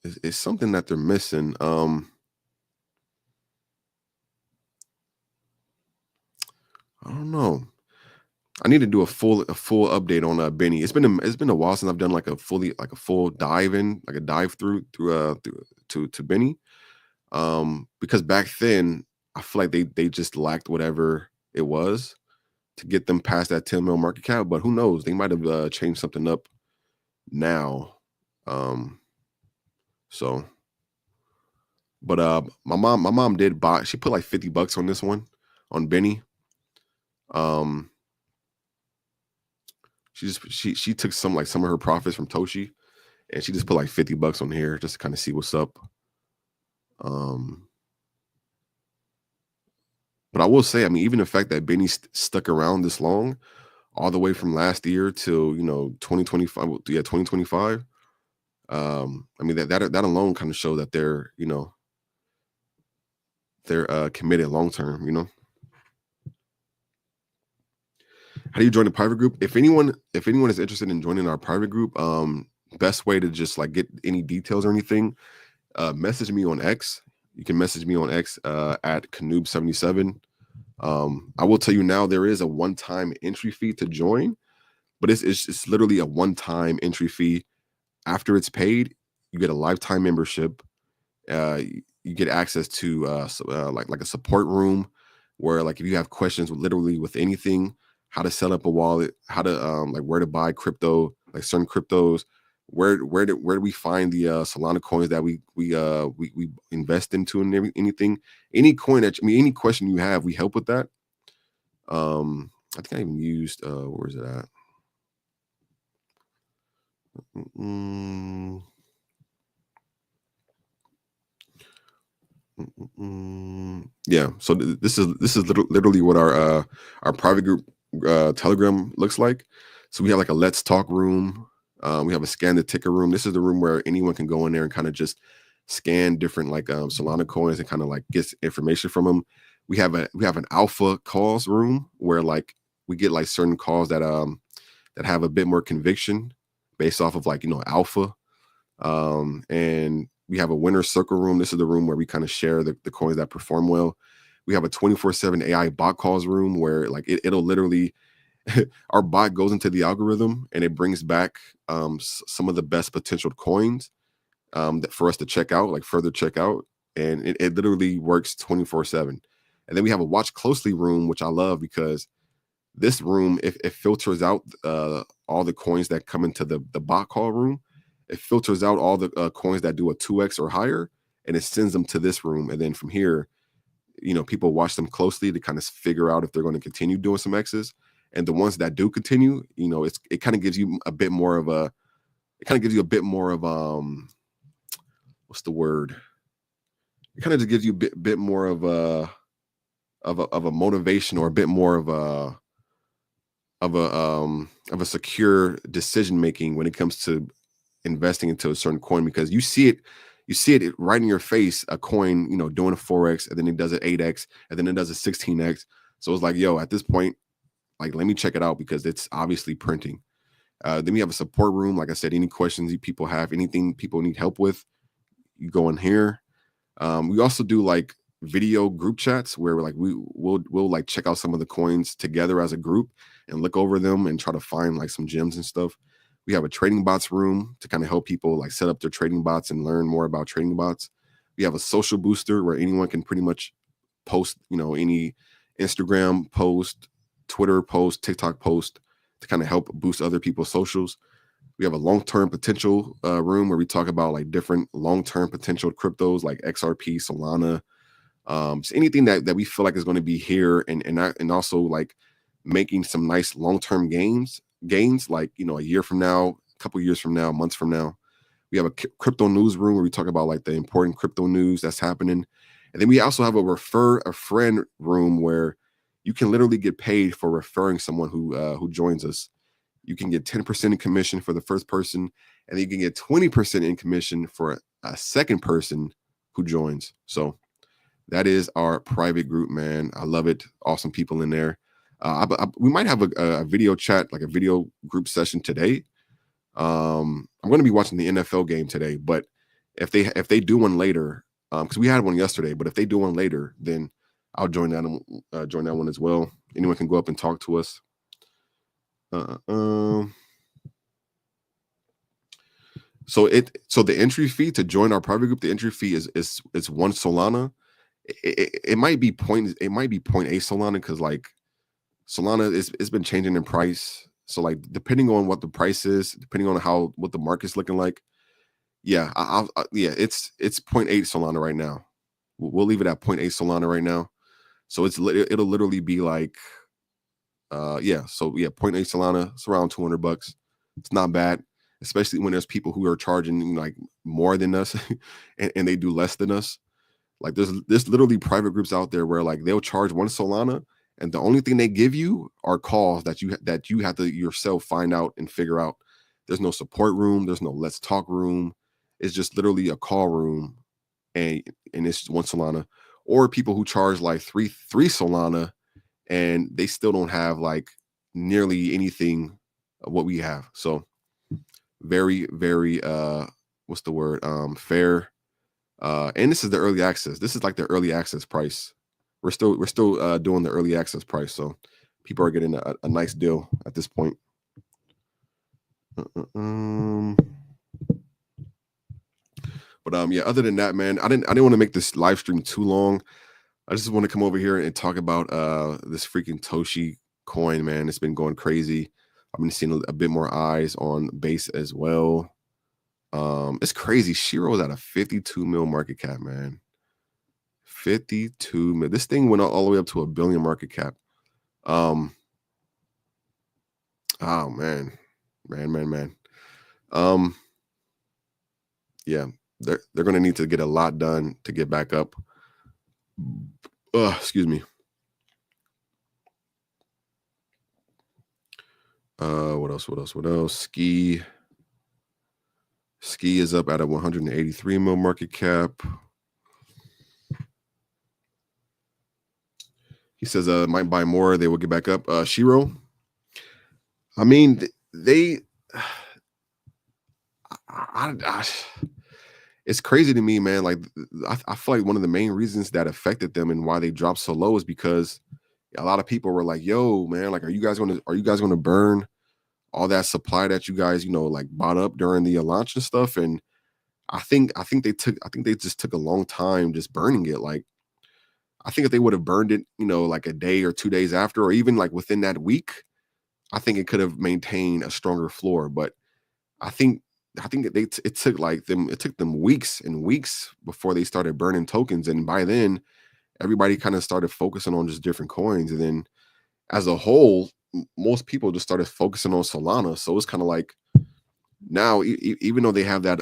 It's something that they're missing. I don't know. I need to do a full update on Beni. It's been a while since I've done like a full dive in, like a dive through to Beni. Because back then I feel like they just lacked whatever it was to get them past that 10 mil market cap. But who knows? They might have changed something up now. So, but my mom did buy. She put like $50 on this one on Beni. She took some of her profits from Toshi, and she just put like $50 on here just to kind of see what's up. But I will say, I mean, even the fact that Beni stuck around this long, all the way from last year till 2025, yeah, 2025. I mean that alone kind of show that they're they're committed long term. How do you join the private group? If anyone is interested in joining our private group, best way to just like get any details or anything, message me on X. You can message me on X at Canoob77. I will tell you now, there is a one-time entry fee to join, but it's literally a one-time entry fee. After it's paid, you get a lifetime membership. You get access to like a support room where, like, if you have questions with anything, how to set up a wallet, how to like where to buy crypto, like certain cryptos, where do we find the Solana coins that we invest into, and anything, any coin any question you have, we help with that. I think I even used where is it at? Yeah, so this is literally what our private group Telegram looks like. So we have like a let's talk room. We have a scan the ticker room. This is the room where anyone can go in there and kind of just scan different like Solana coins and kind of like get information from them. We have an alpha calls room where like we get like certain calls that have a bit more conviction based off of like alpha. And we have a winner circle room. This is the room where we kind of share the coins that perform well. We have a 24/7 AI bot calls room where like it'll literally our bot goes into the algorithm and it brings back some of the best potential coins that for us to check out, like further check out. And it literally works 24/7. And then we have a watch closely room, which I love because this room, it filters out all the coins that come into the bot call room. It filters out all the coins that do a 2x or higher, and it sends them to this room. And then from here, people watch them closely to kind of figure out if they're going to continue doing some X's. And the ones that do continue, it kind of gives you a bit more of what's the word? It kind of just gives you a bit more of a motivation, or a bit more of a secure decision making when it comes to investing into a certain coin, because you see it right in your face, a coin doing a 4x, and then it does an 8x, and then it does a 16x. So it's like, yo, at this point, like, let me check it out because it's obviously printing. Then we have a support room. Like I said, any questions people have, anything people need help with, you go in here. We also do like video group chats where like we'll like check out some of the coins together as a group and look over them and try to find like some gems and stuff. We have a trading bots room to kind of help people like set up their trading bots and learn more about trading bots. We have a social booster where anyone can pretty much post, any Instagram post, Twitter post, TikTok post to kind of help boost other people's socials. We have a long-term potential room where we talk about like different long-term potential cryptos like XRP, Solana, So anything that we feel like is going to be here, and also like making some nice long-term gains, like, a year from now, a couple years from now, months from now. We have a crypto newsroom where we talk about like the important crypto news that's happening. And then we also have a refer a friend room where you can literally get paid for referring someone who joins us. You can get 10% in commission for the first person, and then you can get 20% in commission for a second person who joins. So that is our private group, man. I love it. Awesome people in there. We might have a video chat, like a video group session today. I'm going to be watching the NFL game today, but if they do one later, because we had one yesterday, but if they do one later, then I'll join that one as well. Anyone can go up and talk to us. So the entry fee to join our private group, the entry fee is 1 Solana. It might be 0.8 Solana, because like Solana it's been changing in price. So like depending on what the price is, depending on what the market's looking like, yeah, it's 0.8 Solana right now. We'll leave it at 0.8 Solana right now. So it'll literally be like, so 0.8 Solana. It's around $200. It's not bad, especially when there's people who are charging like more than us and they do less than us. Like there's literally private groups out there where like they'll charge 1 Solana, and the only thing they give you are calls that you have to yourself find out and figure out. There's no support room. There's no let's talk room. It's just literally a call room, and it's 1 Solana. Or people who charge like three Solana, and they still don't have like nearly anything of what we have. So very, very what's the word? Fair. And this is the early access. This is like the early access price. We're still doing the early access price, so people are getting a nice deal at this point. But yeah, other than that, man, I didn't want to make this live stream too long. I just want to come over here and talk about this freaking Toshi coin, man. It's been going crazy. I've been seeing a bit more eyes on Base as well. It's crazy. Shiro is at a 52 mil market cap, man. 52 mil. This thing went all the way up to $1 billion market cap. Oh man. Yeah, they're gonna need to get a lot done to get back up. Excuse me. What else? Ski is up at a 183 mil market cap. He says might buy more, they will get back up. Shiro, I mean, it's crazy to me, man. Like I feel like one of the main reasons that affected them and why they dropped so low is because a lot of people were like, yo, man, like, are you guys gonna burn all that supply that you guys, like bought up during the launch and stuff? And I think they just took a long time just burning it. Like, I think if they would have burned it, like a day or 2 days after, or even like within that week, I think it could have maintained a stronger floor. But I think it took them weeks and weeks before they started burning tokens, and by then everybody kind of started focusing on just different coins, and then as a whole, most people just started focusing on Solana. So it's kind of like now, even though they have that,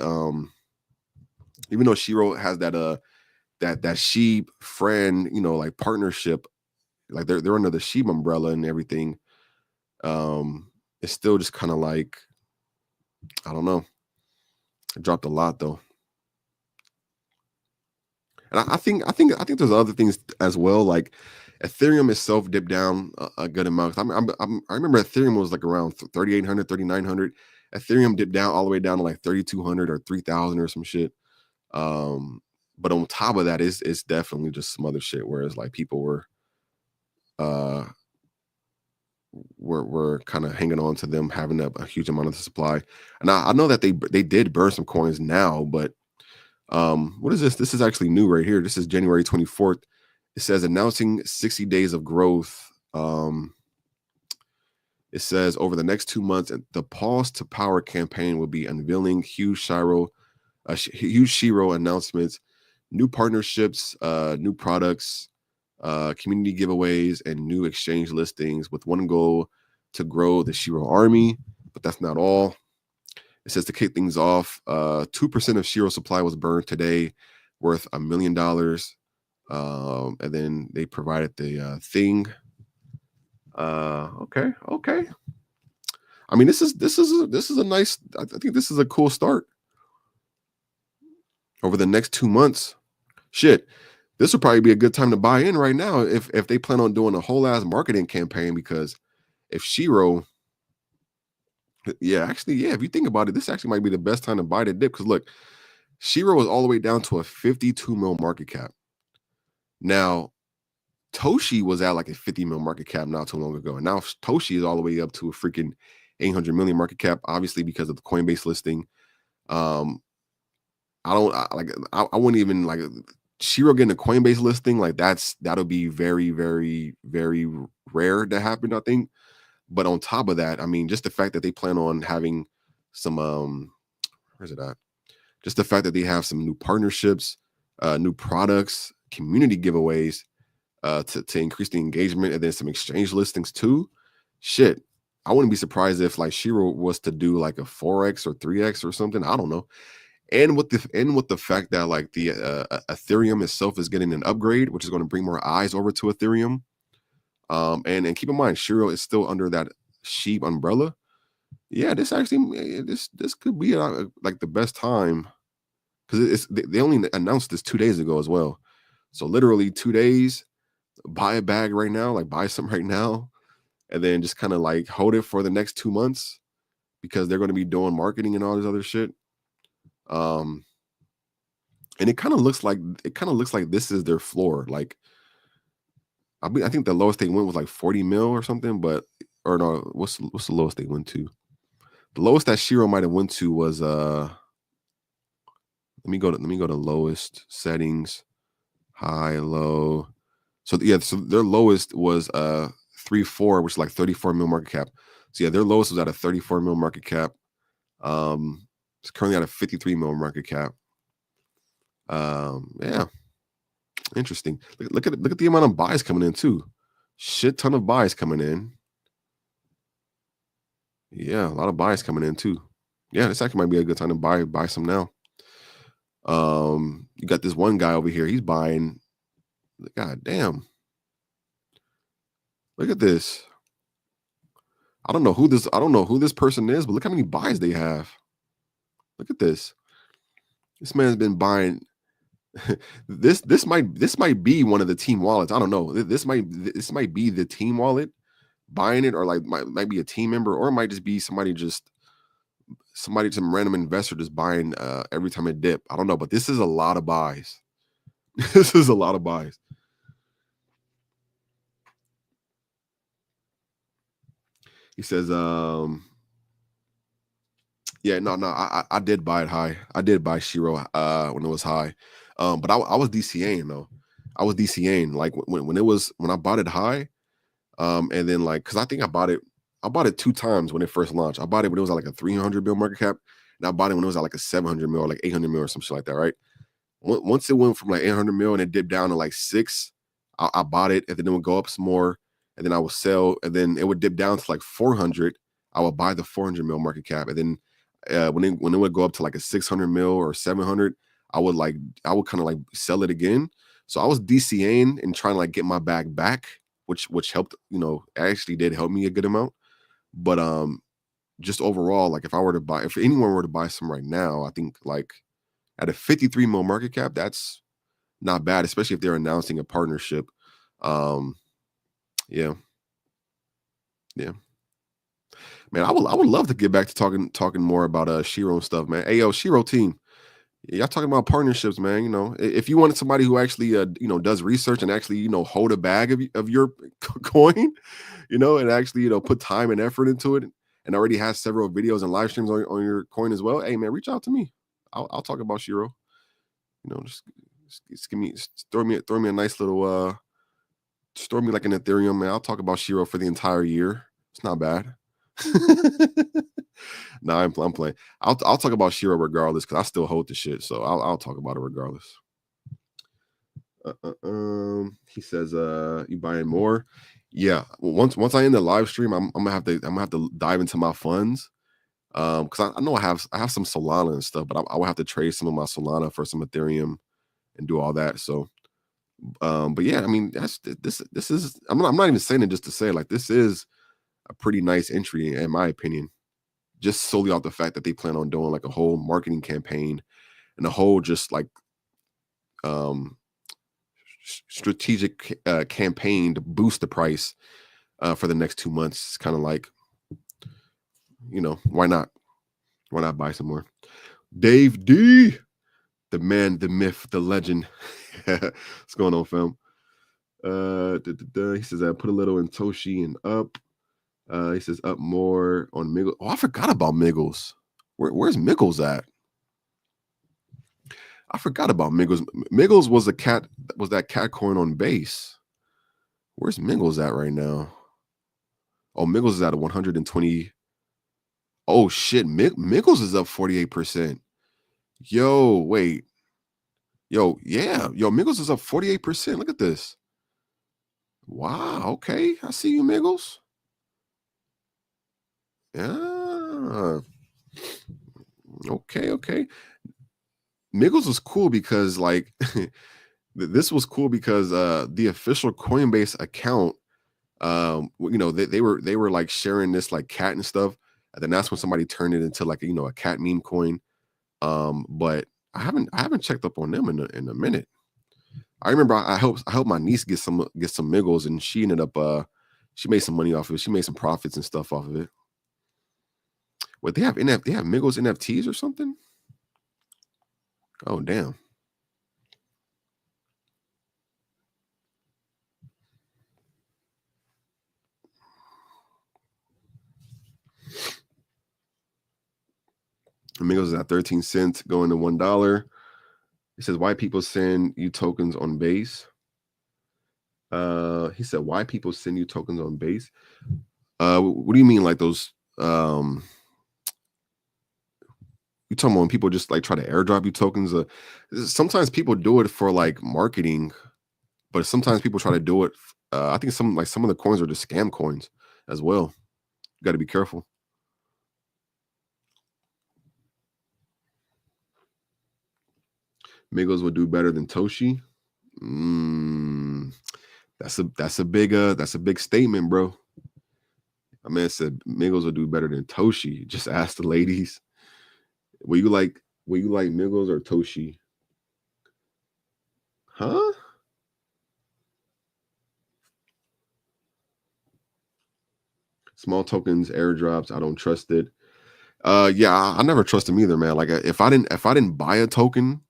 even though Shiro has that that SHIB friend, like partnership, like they're under the SHIB umbrella and everything. It's still just kind of like, I don't know. It dropped a lot though. And I think there's other things as well. Like Ethereum itself dipped down a good amount. I remember Ethereum was like around 3,800, 3,900. Ethereum dipped down all the way down to like 3,200 or 3,000 or some shit. But on top of that, it's definitely just some other shit. Whereas like people were kind of hanging on to them having a huge amount of the supply. And I know that they did burn some coins now, but what is this? This is actually new right here. This is January 24th. It says announcing 60 days of growth. It says over the next 2 months, the Pause to Power campaign will be unveiling huge Shiro announcements, new partnerships, new products, community giveaways, and new exchange listings with one goal to grow the Shiro army. But that's not all. It says to kick things off, 2% of Shiro supply was burned today, worth $1 million. And then they provided the thing. Okay. I mean, this is a nice. I think this is a cool start. Over the next 2 months, shit, this would probably be a good time to buy in right now if they plan on doing a whole ass marketing campaign. Because if Shiro, yeah, if you think about it, this actually might be the best time to buy the dip. Because look, Shiro is all the way down to a 52 mil market cap. Now, Toshi was at like a 50 mil market cap not too long ago. And now Toshi is all the way up to a freaking 800 million market cap, obviously because of the Coinbase listing. I wouldn't even like Shiro getting a Coinbase listing. Like that'll be very, very, very rare to happen, I think. But on top of that, I mean, just the fact that they plan on having some, where's it at? Just the fact that they have some new partnerships, new products, community giveaways, to increase the engagement, and then some exchange listings too. Shit, I wouldn't be surprised if like Shiro was to do like a 4x or 3x or something. I don't know. And with the fact that like the Ethereum itself is getting an upgrade, which is going to bring more eyes over to Ethereum. And keep in mind, Shiro is still under that SHIB umbrella. Yeah, this actually this could be like the best time, because they only announced this 2 days ago as well. So literally 2 days, buy a bag right now, like buy some right now, and then just kind of like hold it for the next 2 months because they're going to be doing marketing and all this other shit. And it kind of looks like this is their floor. Like, I mean, I think the lowest they went was like 40 mil or something, or no, what's the lowest they went to? The lowest that Shiro might have went to was let me go to lowest settings, high, low. So yeah, so their lowest was 3.4, which is like 34 mil market cap. So yeah, their lowest was at a 34 mil market cap. It's currently at a 53 mil market cap. Yeah, interesting. Look at the amount of buys coming in too. Shit ton of buys coming in. Yeah, a lot of buys coming in too. Yeah, this actually might be a good time to buy some now. You got this one guy over here. He's buying. God damn. Look at this. I don't know who this person is, but look how many buys they have. Look at this. This man's been buying. this might be one of the team wallets. I don't know. This might be the team wallet buying it, or like might be a team member, or it might just be some random investor just buying every time it dip. I don't know, but this is a lot of buys. This is a lot of buys. He says, yeah, no, I did buy it high. I did buy Shiro when it was high. But I was DCAing though. I was DCAing like when I bought it high. And then like, cause I think I bought it 2 times when it first launched. I bought it when it was at like a 300 mil market cap, and I bought it when it was at like a 700 mil or like 800 mil or some shit like that, right? Once it went from like 800 mil and it dipped down to like 6, I bought it, and then it would go up some more, and then I would sell, and then it would dip down to like 400. I would buy the 400 mil market cap, and then when it would go up to like a 600 mil or 700, I would kind of like sell it again. So I was DCAing and trying to like get my bag back, which helped, actually did help me a good amount. But just overall, like if anyone were to buy some right now, I think like at a 53 mil market cap, that's not bad, especially if they're announcing a partnership. Yeah. Man, I would love to get back to talking more about Shiro and stuff, man. Hey, yo, Shiro team, y'all talking about partnerships, man. If you wanted somebody who actually does research and actually hold a bag of your coin, and actually put time and effort into it, and already has several videos and live streams on your coin as well, hey man, reach out to me. I'll talk about Shiro. Just throw me a nice little throw me like an Ethereum, man. I'll talk about Shiro for the entire year. It's not bad. No, I'm playing. I'll talk about Shiro regardless, because I still hold the shit, so I'll talk about it regardless. He says, you buying more? Yeah. Once I end the live stream, I'm gonna have to dive into my funds. Because I know I have some Solana and stuff, but I will have to trade some of my Solana for some Ethereum and do all that. So, but yeah, I mean, this is I'm not even saying it just to say, like, this is a pretty nice entry in my opinion, just solely off the fact that they plan on doing like a whole marketing campaign and a whole just like um strategic campaign to boost the price for the next 2 months. It's kind of like, why not? Why not buy some more? Dave D, the man, the myth, the legend. What's going on, fam? He says I put a little in Toshi and up. He says up more on Miggles. Oh, I forgot about Miggles. Where's Miggles at? I forgot about Miggles. Miggles was that cat coin on base. Where's Miggles at right now? Oh, Miggles is at a 120. Oh shit, Miggles is up 48%. Yo, wait. Yo, yeah. Yo, Miggles is up 48%. Look at this. Wow, okay. I see you, Miggles. Yeah. Okay. Miggles was cool because like this was cool because the official Coinbase account, they were like sharing this like cat and stuff, and then that's when somebody turned it into like a cat meme coin. But I haven't checked up on them in a minute. I remember I helped my niece get some Miggles, and she ended up she made some money off of it. She made some profits and stuff off of it. What they have they have Miggles NFTs or something? Oh damn. Miggles is at 13 cents, going to $1. It says why people send you tokens on base. He said why people send you tokens on base. What do you mean, like those? You talking about when people just like try to airdrop you tokens? Sometimes people do it for like marketing, but sometimes people try to do it. I think some of the coins are just scam coins as well. You got to be careful. Migos will do better than Toshi. That's a big statement, bro. My man said Migos will do better than Toshi. Just ask the ladies. Will you like Migos or Toshi? Huh? Small tokens, airdrops. I don't trust it. Yeah, I never trust them either, man. Like if I didn't buy a token,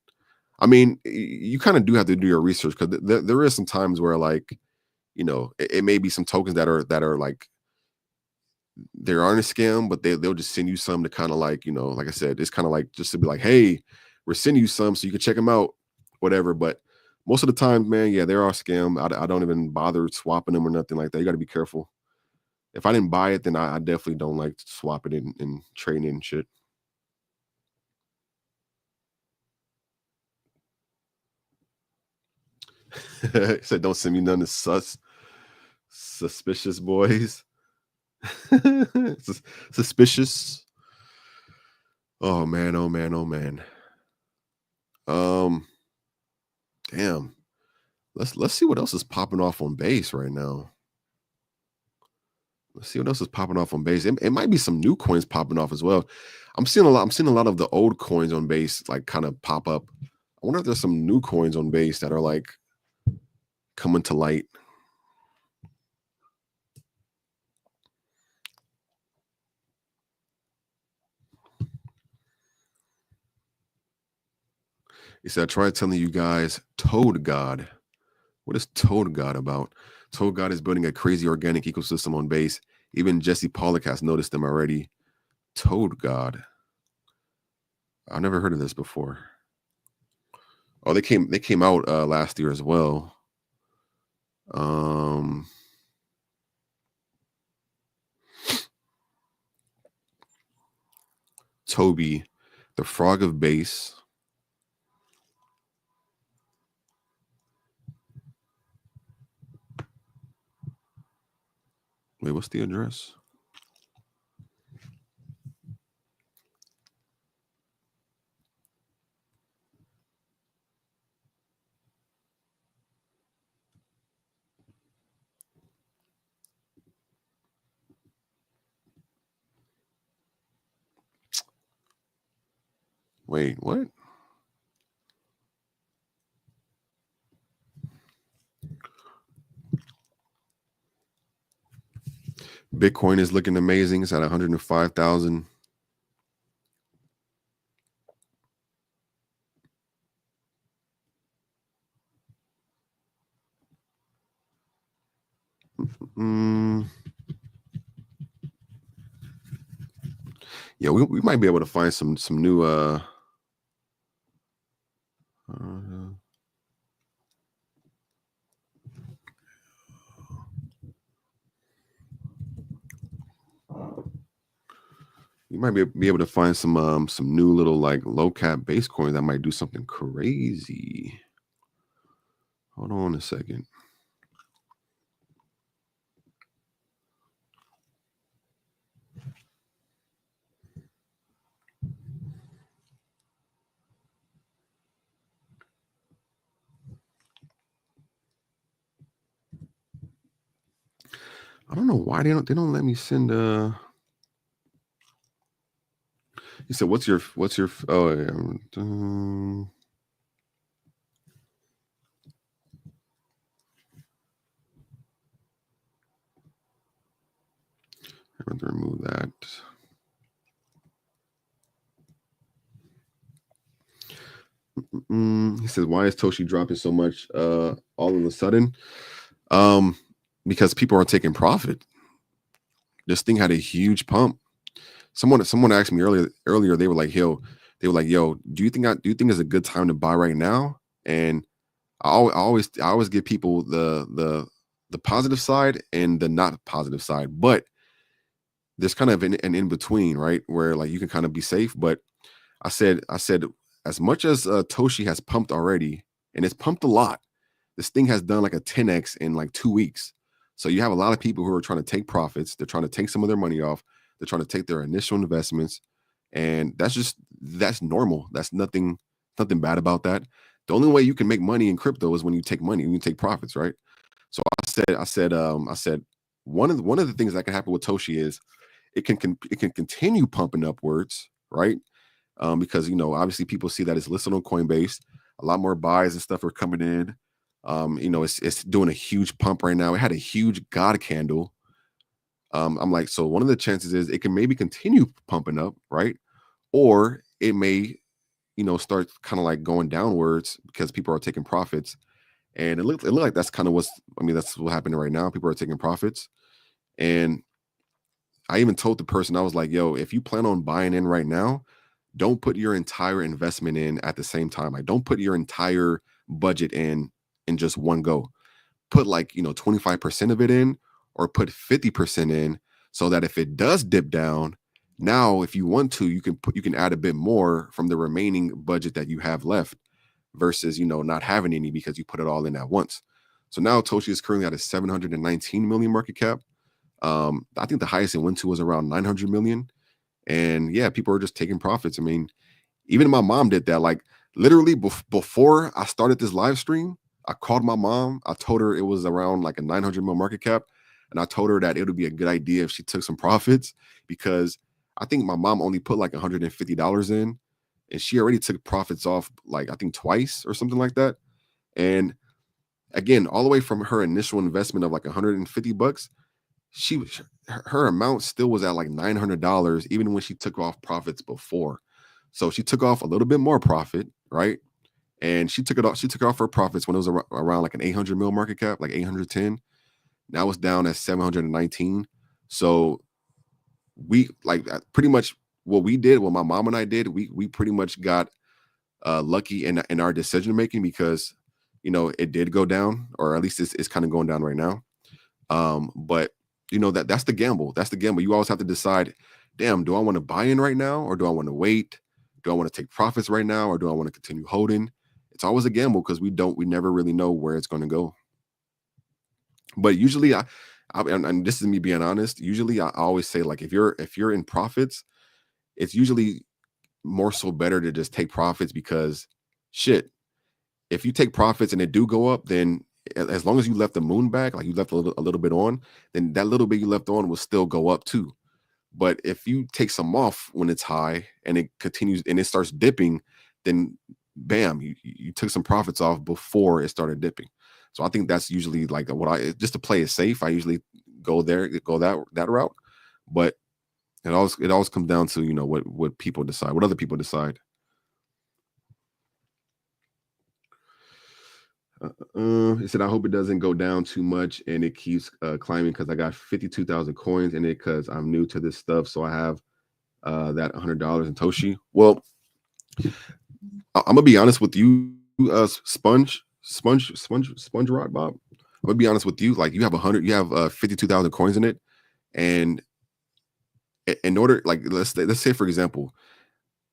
I mean, you kind of do have to do your research because there is some times where like, it may be some tokens that are like they aren't a scam, but they'll just send you some to kind of like, like I said, it's kind of like just to be like, hey, we're sending you some so you can check them out, whatever. But most of the time, man, yeah, they're all scam. I don't even bother swapping them or nothing like that. You got to be careful. If I didn't buy it, then I definitely don't like swapping it and trading it and shit. He said, "Don't send me none of suspicious boys." Suspicious. Oh man, oh man, oh man. Um, damn. Let's see what else is popping off on base right now. Let's see what else is popping off on base. It might be some new coins popping off as well. I'm seeing a lot of the old coins on base like kind of pop up. I wonder if there's some new coins on base that are like coming to light. He said, I tried telling you guys Toad God. What is Toad God about? Toad God is building a crazy organic ecosystem on base. Even Jesse Pollock has noticed them already. Toad God. I've never heard of this before. Oh, they came out last year as well. Toby, the frog of base. Wait, what's the address? Wait, what? Bitcoin is looking amazing. It's at 105,000. Yeah, we might be able to find some new you might be able to find some new little like low cap base coins that might do something crazy. Hold on a second. I don't know why they don't let me send you said what's your oh yeah. I have to remove that. He says, why is Toshi dropping so much all of a sudden? Because people are taking profit. This thing had a huge pump. Someone asked me earlier, they were like, yo, do you think it's a good time to buy right now? And I always give people the positive side and the not positive side, but there's kind of an in between, right? Where like you can kind of be safe. But I said as much as Toshi has pumped already, and it's pumped a lot, this thing has done like a 10x in like 2 weeks. So you have a lot of people who are trying to take profits. They're trying to take some of their money off. They're trying to take their initial investments, and that's normal. That's nothing bad about that. The only way you can make money in crypto is when you take money, when you take profits, right? So I said one of the things that can happen with Toshi is it can continue pumping upwards, right? Because obviously people see that it's listed on Coinbase. A lot more buys and stuff are coming in. It's doing a huge pump right now. It had a huge God candle. I'm like, so one of the chances is it can maybe continue pumping up, right? Or it may, start kind of like going downwards because people are taking profits. And it looked like that's kind of that's what's happening right now. People are taking profits. And I even told the person, I was like, yo, if you plan on buying in right now, don't put your entire investment in at the same time. Like, don't put your entire budget in just one go. Put like, 25% of it in, or put 50% in, so that if it does dip down, now if you want to, you can add a bit more from the remaining budget that you have left versus, not having any because you put it all in at once. So now Toshi is currently at a 719 million market cap. I think the highest it went to was around 900 million. And yeah, people are just taking profits. I mean, even my mom did that. Like literally before I started this live stream, I called my mom. I told her it was around like a 900 mil market cap. And I told her that it would be a good idea if she took some profits, because I think my mom only put like $150 in, and she already took profits off like I think twice or something like that. And again, all the way from her initial investment of like 150 bucks, her amount still was at like $900 even when she took off profits before. So she took off a little bit more profit, right? And she took off her profits when it was around like an 800 mil market cap, like 810. Now it's down at 719. So we like pretty much what my mom and I did, we pretty much got lucky in our decision making, because it did go down, or at least it's kind of going down right now. But that's the gamble. That's the gamble. You always have to decide, damn, do I want to buy in right now, or do I want to wait? Do I want to take profits right now, or do I want to continue holding? It's always a gamble because we never really know where it's going to go. But usually I and this is me being honest. Usually, I always say like if you're in profits, it's usually more so better to just take profits because shit. If you take profits and they do go up, then as long as you left the moon back, like you left a little bit on, then that little bit you left on will still go up too. But if you take some off when it's high and it continues and it starts dipping, then bam, you took some profits off before it started dipping. So I think that's usually like what I just to play it safe. I usually go that route. But it always comes down to what people decide, what other people decide. He said, I hope it doesn't go down too much and it keeps climbing because I got 52,000 coins in it because I'm new to this stuff. So I have that $100 in Toshi. Well, I'm gonna be honest with you, Sponge Rock Bob. I'm gonna be honest with you. Like you have 52,000 coins in it, and in order, like let's say for example,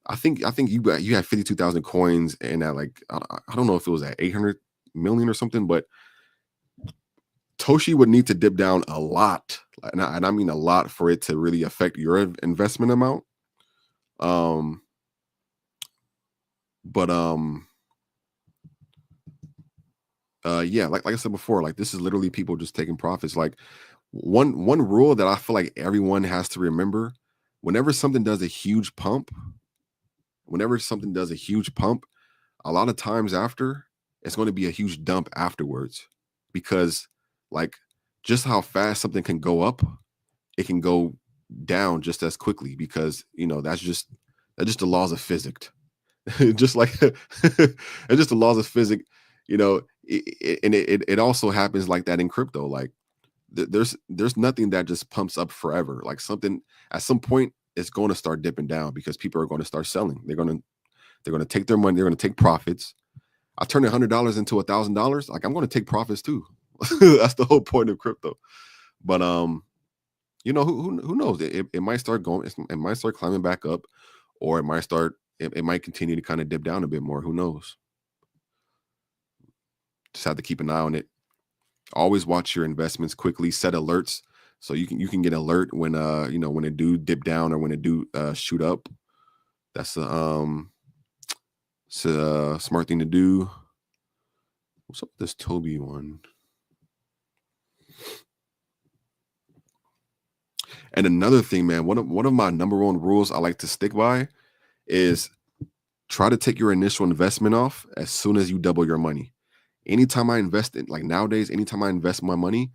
I think you had 52,000 coins and at like I don't know if it was at 800 million or something, but Toshi would need to dip down a lot, and I mean a lot for it to really affect your investment amount. Um, but yeah, like I said before, like this is literally people just taking profits. Like one rule that I feel like everyone has to remember: whenever something does a huge pump, whenever something does a huge pump, a lot of times after it's going to be a huge dump afterwards, because like just how fast something can go up, it can go down just as quickly because that's just the laws of physics. Just like and just the laws of physics, and it also happens like that in crypto. Like there's nothing that just pumps up forever. Like something at some point it's going to start dipping down because people are going to start selling. They're going to take their money. They're going to take profits. I turn $100 into $1,000. Like I'm going to take profits too. That's the whole point of crypto. But who knows? It might start going. It might start climbing back up, or it might continue to kind of dip down a bit more. Who knows? Just have to keep an eye on it. Always watch your investments quickly. Set alerts so you can get alert when when it do dip down or when it do shoot up. That's it's a smart thing to do. What's up with this Toby one? And another thing, man, one of my number one rules I like to stick by is try to take your initial investment off as soon as you double your money. Anytime I invest in, like nowadays, anytime I invest my money,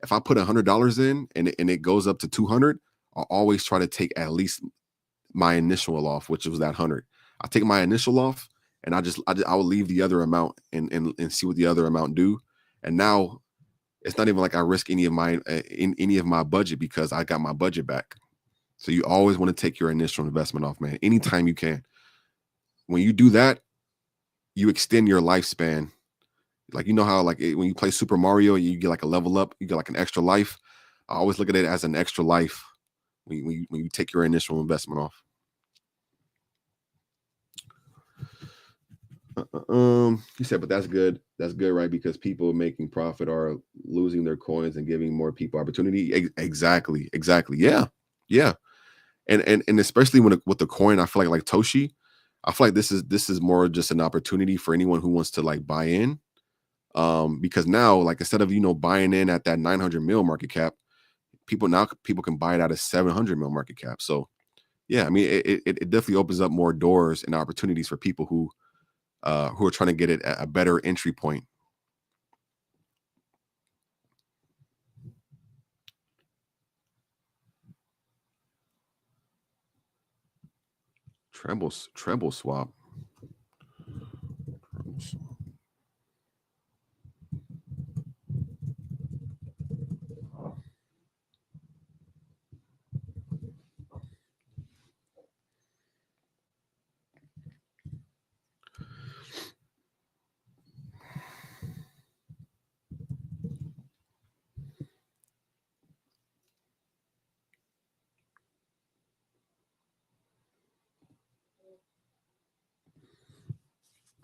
if I put $100 in and it goes up to 200, I'll always try to take at least my initial off, which was that 100. I take my initial off and I will leave the other amount and see what the other amount do. And now it's not even like I risk any of my in any of my budget because I got my budget back. So you always want to take your initial investment off, man, anytime you can. When you do that, you extend your lifespan. Like how like when you play Super Mario, you get like a level up, you get like an extra life. I always look at it as an extra life when you take your initial investment off. He said, but that's good. That's good, right? Because people making profit are losing their coins and giving more people opportunity. Exactly, exactly. Yeah, yeah. And especially with the coin, I feel like Toshi, I feel like this is more just an opportunity for anyone who wants to like buy in. Because now, like instead of buying in at that 900 mil market cap, people can buy it at a 700 mil market cap. So yeah, I mean, it definitely opens up more doors and opportunities for people who are trying to get it at a better entry point. Treble swap.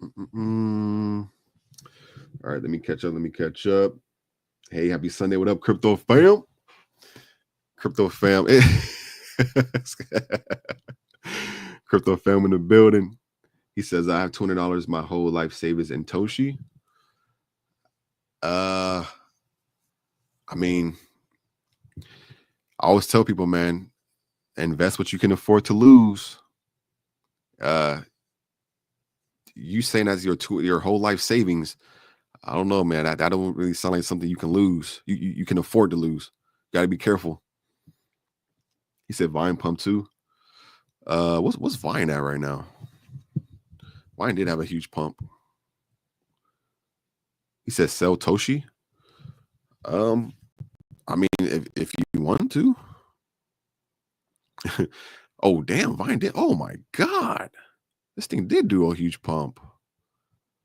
Mm-mm. All right, let me catch up. Hey, happy Sunday. What up, crypto fam? Crypto fam. Crypto fam in the building. He says, I have $200 my whole life savings in Toshi. I mean, I always tell people, man, invest what you can afford to lose. You saying that's your whole life savings. I don't know, man. That don't really sound like something you can lose. You can afford to lose. Got to be careful. He said Vine pump too. What's Vine at right now? Vine did have a huge pump. He said sell Toshi. I mean, if you want to. Oh damn, Vine did. Oh my god, this thing did do a huge pump.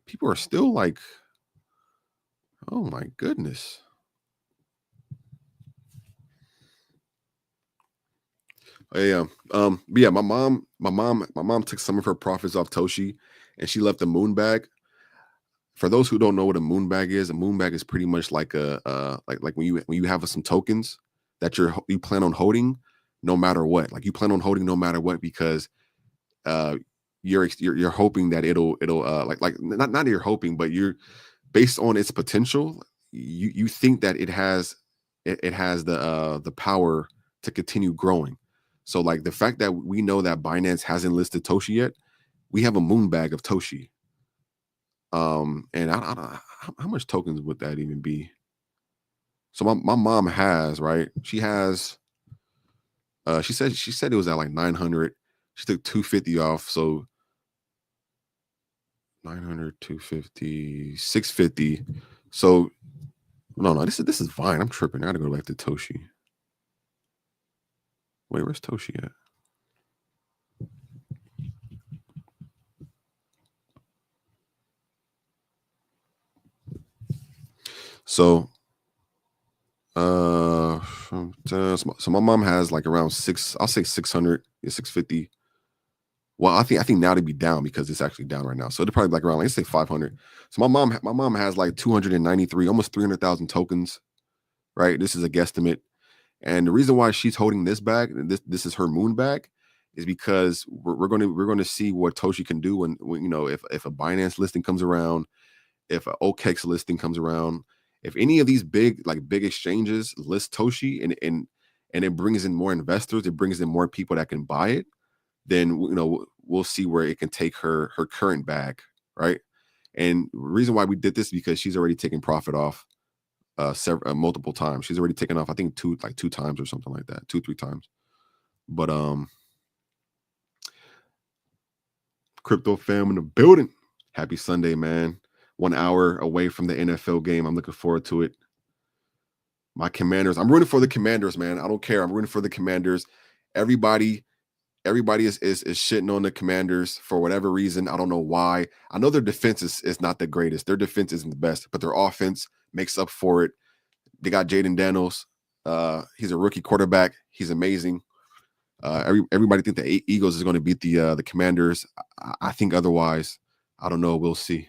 People are still like, oh my goodness. Yeah. But yeah, my mom took some of her profits off Toshi, and she left a moon bag. For those who don't know what a moon bag is, a moon bag is pretty much like like when you have some tokens that you plan on holding, no matter what. Like you plan on holding no matter what, because you're hoping that it'll like not that you're hoping, but you're based on its potential. You think that it has the power to continue growing. So like the fact that we know that Binance hasn't listed Toshi yet, we have a moon bag of Toshi. And I don't know how much tokens would that even be. So my mom has, right? She has. She said it was at like 900. She took 250 off, so 900, 250, 650. So no, this is Vine. I'm tripping. I gotta go back to Toshi. Wait, where's Toshi at? So so my mom has like around I'll say 600, 650. Well, I think now to be down because it's actually down right now. So it'll probably be like around, let's say 500. So my mom has like 293, almost 300,000 tokens, right? This is a guesstimate. And the reason why she's holding this bag, this is her moon bag, is because we're going to see what Toshi can do when if a Binance listing comes around, if an OKEX listing comes around, if any of these big exchanges list Toshi and it brings in more investors, it brings in more people that can buy it, then we'll see where it can take her current bag, right? And the reason why we did this is because she's already taken profit off multiple times. She's already taken off, I think two times or something like that, 2-3 times. But crypto fam in the building. Happy Sunday, man. 1 hour away from the NFL game. I'm looking forward to it. My Commanders. I'm rooting for the Commanders, man. I don't care. I'm rooting for the Commanders. Everybody is shitting on the Commanders for whatever reason. I don't know why. I know their defense is not the greatest. Their defense isn't the best, but their offense makes up for it. They got Jaden Daniels. He's a rookie quarterback. He's amazing. Everybody think the Eagles is going to beat the Commanders. I think otherwise. I don't know. We'll see.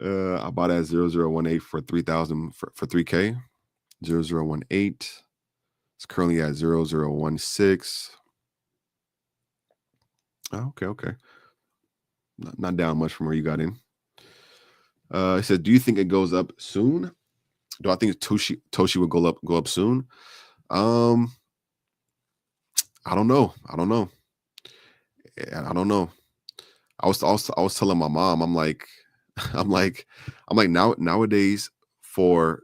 I bought at 0018 for 3,000 for 3K. 0018. It's currently at 0016. Oh, okay. Not down much from where you got in. It says, do you think it goes up soon? Do I think Toshi will go up soon? I don't know. I don't know. I was telling my mom, I'm like nowadays for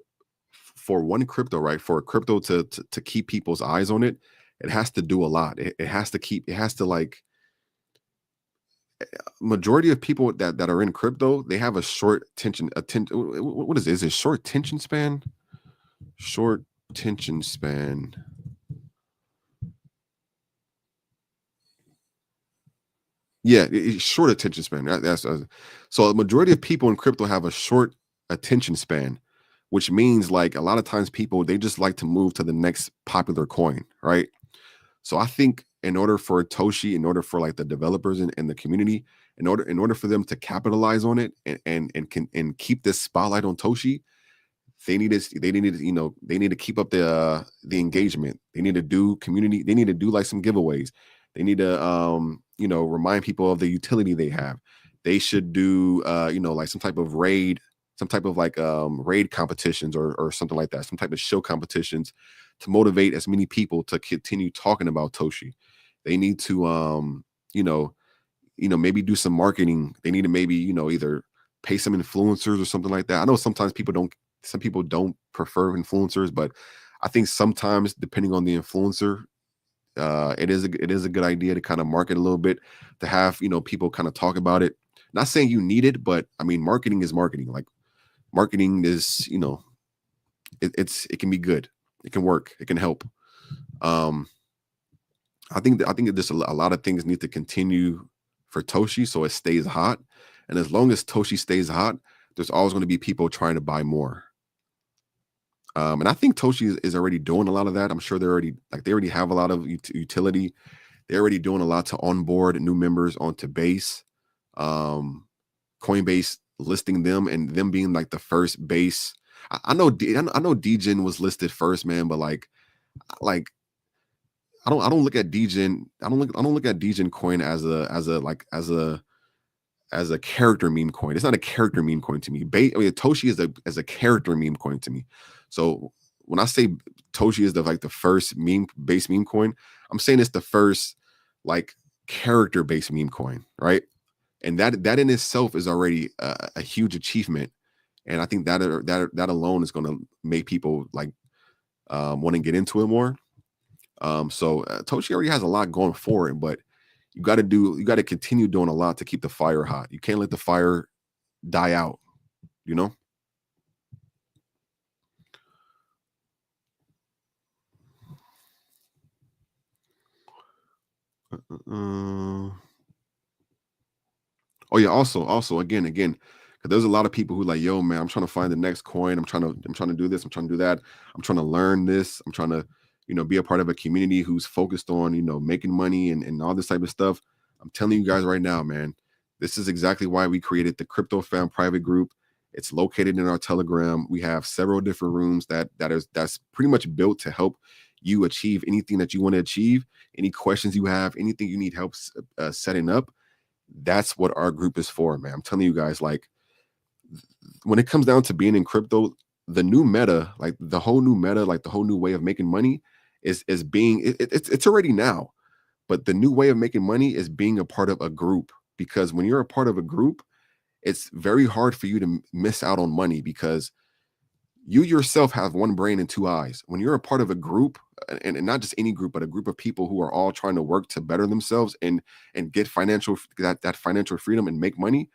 one crypto, right? For a crypto to keep people's eyes on it, it has to do a lot. It has to like, majority of people that are in crypto, they have a short attention. What is it? Is it short attention span? Short attention span. Yeah, it's short attention span. So a majority of people in crypto have a short attention span, which means like a lot of times people, they just like to move to the next popular coin, right? So I think in order for Toshi, in order for like the developers and the community, in order for them to capitalize on it and keep this spotlight on Toshi, they need to keep up the engagement. They need to do community. They need to do like some giveaways. They need to remind people of the utility they have. They should do like some type of raid, some type of like raid competitions or something like that, some type of show competitions to motivate as many people to continue talking about Toshi. They need to maybe do some marketing. They need to maybe either pay some influencers or something like that. I know sometimes some people don't prefer influencers, but I think sometimes depending on the influencer, it is a good idea to kind of market a little bit, to have people kind of talk about it. Not saying you need it, but I mean marketing is marketing. Like marketing is it can be good, it can work, it can help. I think that there's a lot of things need to continue for Toshi so it stays hot, and as long as Toshi stays hot, there's always going to be people trying to buy more. And I think Toshi is already doing a lot of that. I'm sure they already have a lot of utility. They're already doing a lot to onboard new members onto Base. Coinbase listing them and them being like the first base. I know Degen was listed first, man, but like I don't look at Degen. I don't look at Degen coin as a character meme coin. It's not a character meme coin to me. Toshi is a character meme coin to me. So when I say Toshi is the first base meme coin, I'm saying it's the first like character based meme coin, right? And that in itself is already a huge achievement. And I think that alone is going to make people like want to get into it more. So Toshi already has a lot going for it, but you got to continue doing a lot to keep the fire hot. You can't let the fire die out, you know? Oh yeah, also again, because there's a lot of people who like, yo, man, I'm trying to find the next coin. I'm trying to do this. I'm trying to do that. I'm trying to learn this. I'm trying to, be a part of a community who's focused on, making money and all this type of stuff. I'm telling you guys right now, man, this is exactly why we created the Crypto Fam private group. It's located in our Telegram. We have several different rooms that's pretty much built to help you achieve anything that you want to achieve. Any questions you have, anything you need help setting up, that's what our group is for, man. I'm telling you guys, like, when it comes down to being in crypto, the new meta, like the whole new meta, like the whole new way of making money is it's already now. But the new way of making money is being a part of a group, because when you're a part of a group, it's very hard for you to miss out on money, because you yourself have one brain and two eyes. When you're a part of a group, and not just any group, but a group of people who are all trying to work to better themselves and get that financial freedom and make money.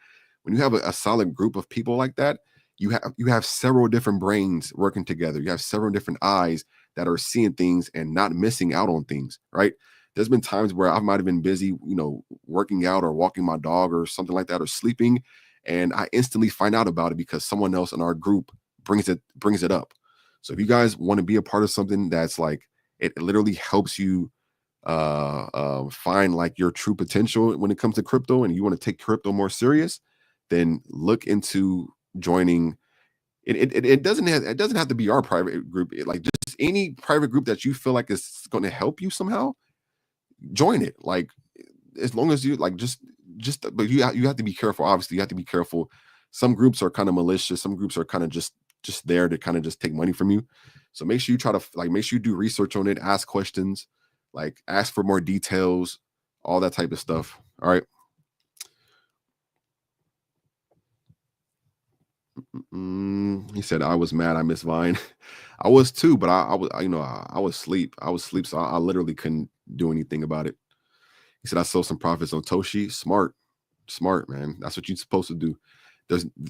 When you have a solid group of people like that, you have several different brains working together. You have several different eyes that are seeing things and not missing out on things, right? There's been times where I might have been busy, working out or walking my dog or something like that, or sleeping, and I instantly find out about it because someone else in our group brings it up. So if you guys want to be a part of something that's like, it literally helps you find like your true potential when it comes to crypto, and you want to take crypto more serious, then look into joining. It doesn't have to be our private group. Like just any private group that you feel like is going to help you somehow, join it. Like as long as you like, but you have to be careful. Obviously, you have to be careful. Some groups are kind of malicious. Some groups are kind of just there to kind of just take money from you. So make sure you try to make sure you do research on it, ask questions, like ask for more details, all that type of stuff. All right. He said, I was mad I missed Vine. I was too, but I was asleep. So I literally couldn't do anything about it. He said, I sold some profits on Toshi. Smart, man. That's what you're supposed to do.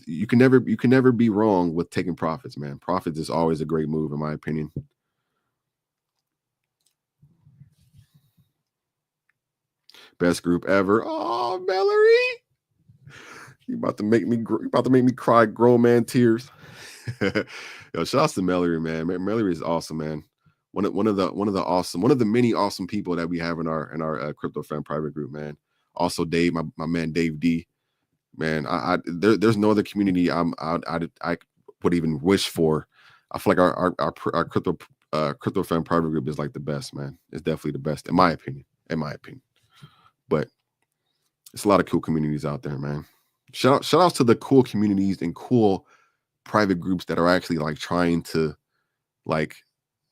You can never be wrong with taking profits, man. Profits is always a great move, in my opinion. Best group ever. Oh, Mallory, you about to make me cry grown man tears. Yo, shout out to Mallory, man. Mallory is awesome, man. one of the many awesome people that we have in our crypto fan private group, man. Also, Dave, my man Dave D, man. There's no other community I would even wish for. I feel like our crypto fan private group is like the best, man. It's definitely the best in my opinion. But it's a lot of cool communities out there, man. Shout outs to the cool communities and cool private groups that are actually like trying to like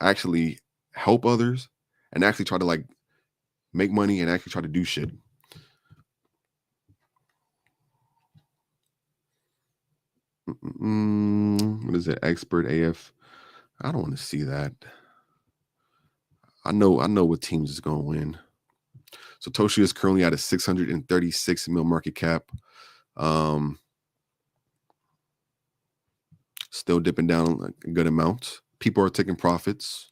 actually help others and actually try to like make money and actually try to do shit. What is it? Expert AF. I don't want to see that. I know what teams is going to win. So Toshi is currently at a 636 mil market cap. Still dipping down a good amount. People are taking profits.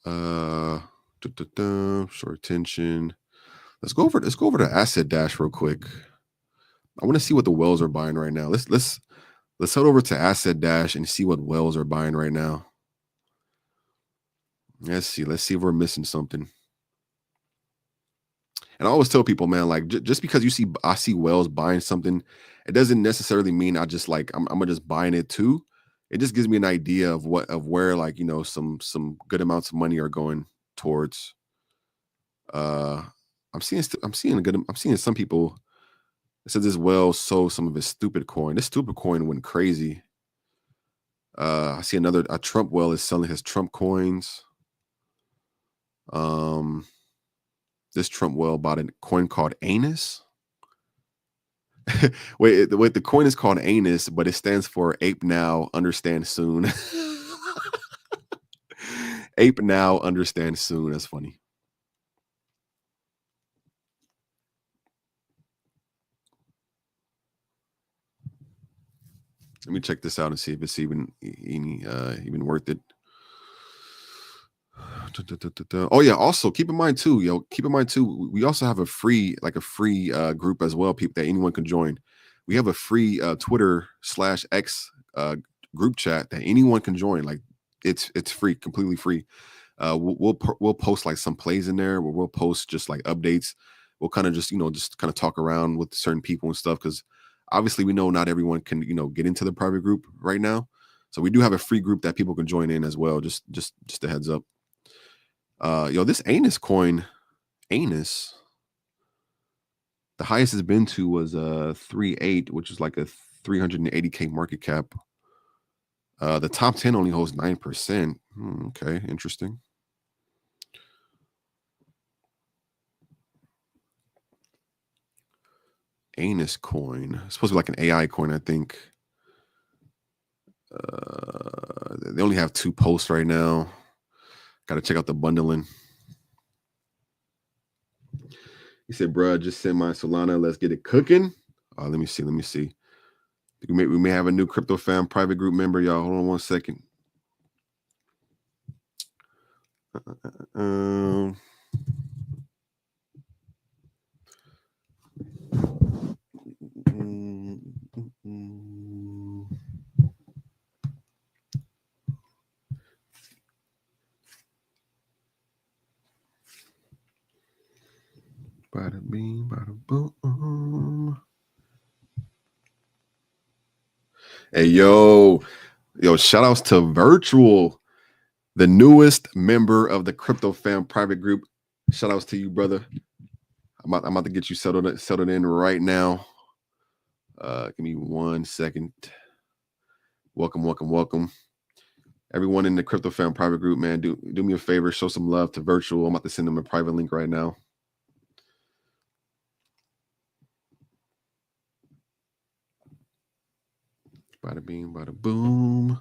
Short attention. Let's go over to Asset Dash real quick. I want to see what the whales are buying right now. Let's head over to Asset Dash and see what whales are buying right now. Let's see if we're missing something. And I always tell people, man, like just because I see whales buying something, it doesn't necessarily mean I just like I'm just buying it too. It just gives me an idea of where like, you know, some good amounts of money are going towards. I'm seeing some people. It says this whale sold some of his stupid coin. This stupid coin went crazy. I see a Trump whale is selling his Trump coins. This Trump whale bought a coin called Anus. wait, the coin is called Anus, but it stands for Ape Now, Understand Soon. Ape Now, Understand Soon. That's funny. Let me check this out and see if it's even worth it. Oh yeah. Also, keep in mind too, we also have a free group as well, people that anyone can join. We have a free Twitter/X group chat that anyone can join. Like it's free, completely free. We'll post like some plays in there where we'll post just like updates. We'll kind of just kind of talk around with certain people and stuff, because obviously we know not everyone can get into the private group right now. So we do have a free group that people can join in as well. Just a heads up. This Anus coin, the highest it's been to was 3.8, which is like a 380K market cap. The top 10 only holds 9%. Okay, interesting. Anus coin. It's supposed to be like an AI coin, I think. They only have 2 posts right now. Got to check out the bundling. He said, "Bruh, just send my Solana. Let's get it cooking." Let me see. We may have a new crypto fam private group member, y'all. Hold on 1 second. Bada bing, bada boom. Hey, yo, shout outs to Virtual, the newest member of the Crypto Fam private group. Shout outs to you, brother. I'm about to get you settled in right now. Give me 1 second. Welcome. Everyone in the Crypto Fam private group, man, do me a favor, show some love to Virtual. I'm about to send them a private link right now. Bada bing, bada boom.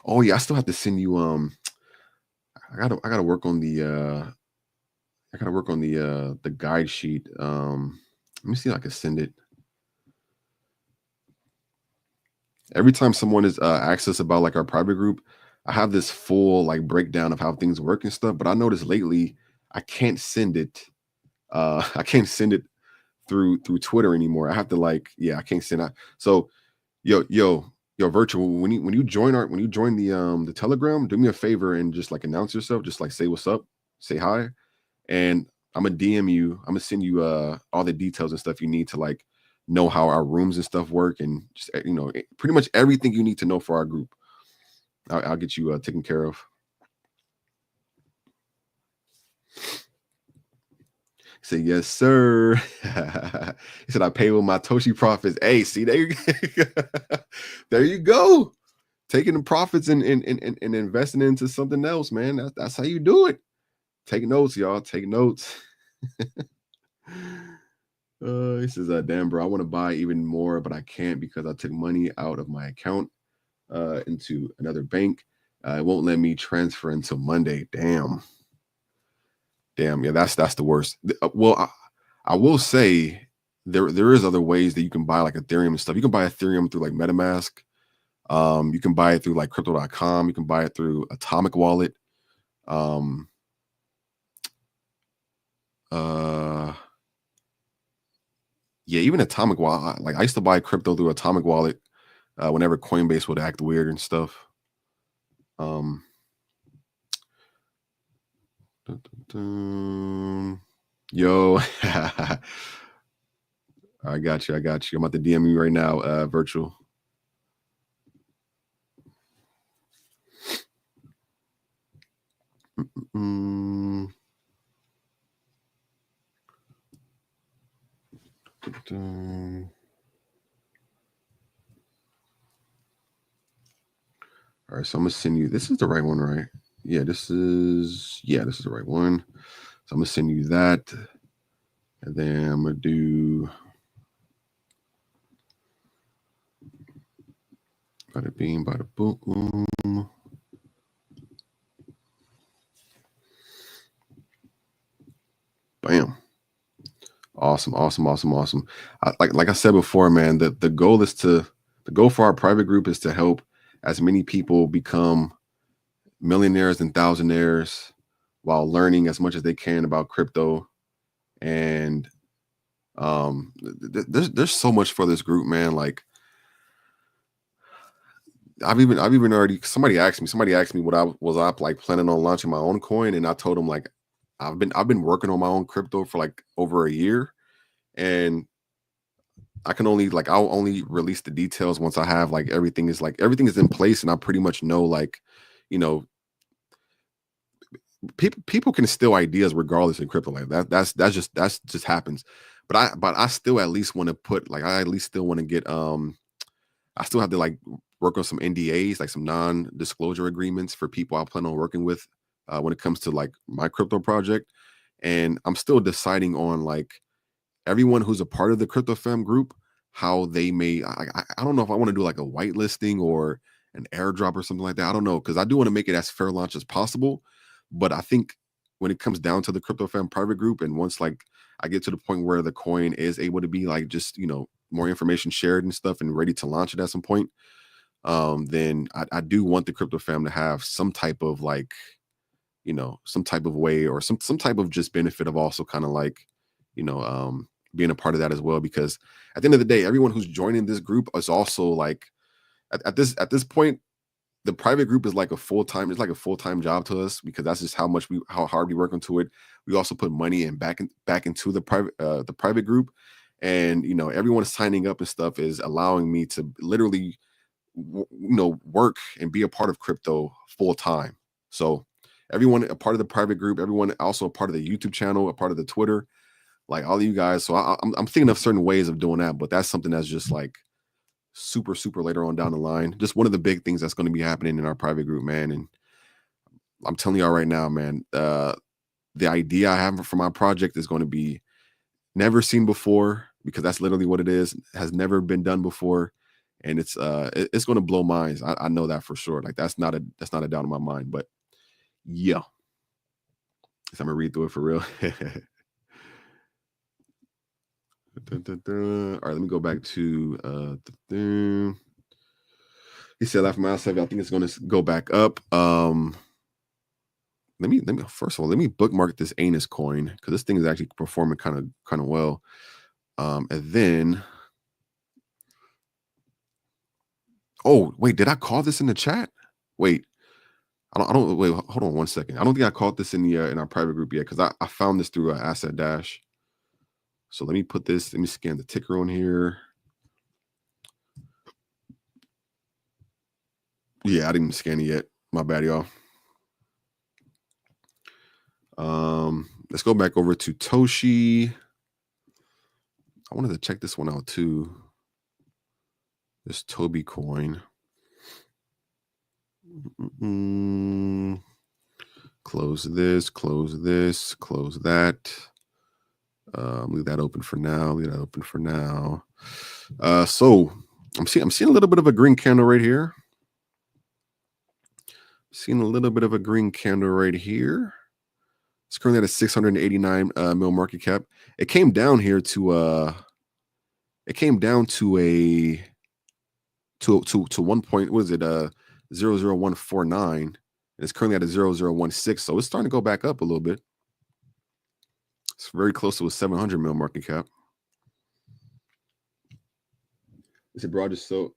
Oh yeah, I still have to send you. I gotta work on the. The guide sheet. Let me see if I can send it. Every time someone is asks us about like our private group, I have this full like breakdown of how things work and stuff. But I noticed lately I can't send it. I can't send it through Twitter anymore. I have to I can't send it. So yo, Yo, virtual, when you join the Telegram, do me a favor and just like announce yourself, just like say what's up, say hi, and I'm gonna DM you. I'm gonna send you all the details and stuff you need to like know how our rooms and stuff work, and just pretty much everything you need to know for our group. I'll get you taken care of. He said, yes, sir. He said, I pay with my Toshi profits. Hey, see, there you there you go. Taking the profits and investing into something else, man. That's how you do it. Take notes, y'all. Take notes. He says, damn, bro, I want to buy even more, but I can't because I took money out of my account into another bank. It won't let me transfer until Monday. Damn. Yeah, that's the worst. Well, I will say there is other ways that you can buy like Ethereum and stuff. You can buy Ethereum through like MetaMask. You can buy it through like crypto.com. You can buy it through Atomic Wallet. Yeah, even Atomic Wallet. Like I used to buy crypto through Atomic Wallet whenever Coinbase would act weird and stuff. Yo, I got you. I'm about to DM you right now, virtual. All right, so I'm gonna send you. This is the right one, right? Yeah, this is the right one. So I'm gonna send you that, and then I'm gonna do bada bing, bada boom. Bam. Awesome. Like I said before, man, the goal for our private group is to help as many people become millionaires and thousandaires while learning as much as they can about crypto. And there's so much for this group, man. Like I've even already somebody asked me what I was like planning on launching my own coin, and I told them like I've been working on my own crypto for like over a year, and I'll only release the details once I have like everything is in place, and I pretty much know like, you know, people can steal ideas regardless in crypto. Like that's just happens. But I still at least want to put like I at least still want to get I still have to like work on some NDAs, like some non-disclosure agreements for people I plan on working with when it comes to like my crypto project. And I'm still deciding on like everyone who's a part of the crypto fam group, how they may I don't know if I want to do like a whitelisting or an airdrop or something like that. I don't know, because I do want to make it as fair launch as possible. But I think when it comes down to the crypto fam private group, and once like I get to the point where the coin is able to be like just more information shared and stuff and ready to launch it at some point, then I do want the crypto fam to have some type of like some type of way or some type of just benefit of also kind of like being a part of that as well, because at the end of the day, everyone who's joining this group is also like at this point, the private group is like a full-time, it's like a full-time job to us, because that's just how hard we work into it. We also put money and back into the private group, and everyone signing up and stuff is allowing me to literally work and be a part of crypto full-time. So everyone a part of the private group, everyone also a part of the YouTube channel, a part of the Twitter, like all of you guys. So I'm thinking of certain ways of doing that, but that's something that's just like super later on down the line. Just one of the big things that's going to be happening in our private group, man. And I'm telling y'all right now, man, the idea I have for my project is going to be never seen before, because that's literally what it is. It has never been done before, and it's going to blow minds. I know that for sure. Like that's not a doubt in my mind. But yeah, so I'm gonna read through it for real. All right, let me go back to he said after my 7, I think it's going to go back up. Let me first of all, let me bookmark this Anus coin, because this thing is actually performing kind of well. And then Oh, wait, did I call this in the chat? Wait, I don't wait, hold on one second. I don't think I caught this in the in our private group yet, because I found this through Asset Dash. So let me put this, let me scan the ticker on here. Yeah, I didn't scan it yet. My bad, y'all. Let's go back over to Toshi. I wanted to check this one out too. This Toby coin. Close this, close this, close that. Leave that open for now. Leave that open for now. So I'm seeing a little bit of a green candle right here. Seeing a little bit of a green candle right here. It's currently at a 689 mil market cap. It came down here to it came down to a to 1 point, what is it, 00149, and it's currently at a 0016, so it's starting to go back up a little bit. It's very close to a 700 mil market cap. It's a bro, just sold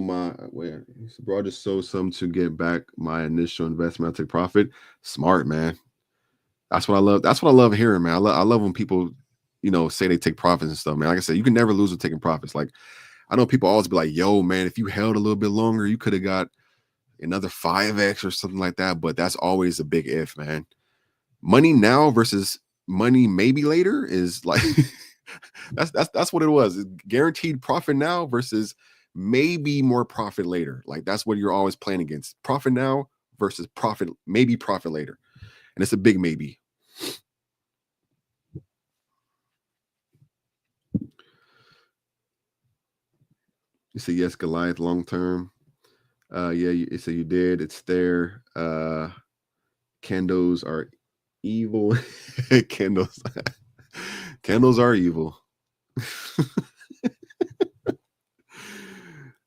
my where. Bro, just sold some to get back my initial investment. I take profit. Smart, man. That's what I love. That's what I love hearing, man. I love when people, say they take profits and stuff, man. Like I said, you can never lose with taking profits. Like, I know people always be like, yo, man, if you held a little bit longer, you could have got another 5x or something like that. But that's always a big if, man. Money now versus money maybe later is like that's what it was. It's guaranteed profit now versus maybe more profit later. Like, that's what you're always playing against. Profit now versus maybe profit later. And it's a big maybe. You say yes, Goliath, long term. Yeah, you did. It's there. Candles are evil. Candles are evil.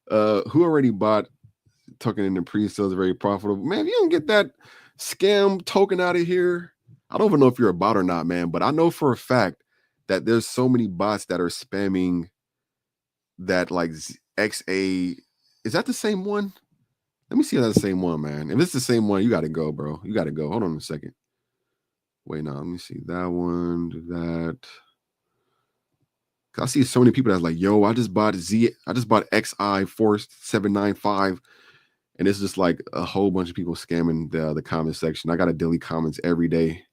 Who already bought token in the pre-sales very profitable? Man, if you don't get that scam token out of here, I don't even know if you're a bot or not, man. But I know for a fact that there's so many bots that are spamming that, like, XA. Is that the same one? Let me see if that's the same one, man. If it's the same one, you got to go, bro. You got to go. Hold on a second. Wait, no, let me see that one. Do that. I see so many people that's like, yo, I just bought XI 4795, and it's just like a whole bunch of people scamming the comment section. I got to delete comments every day.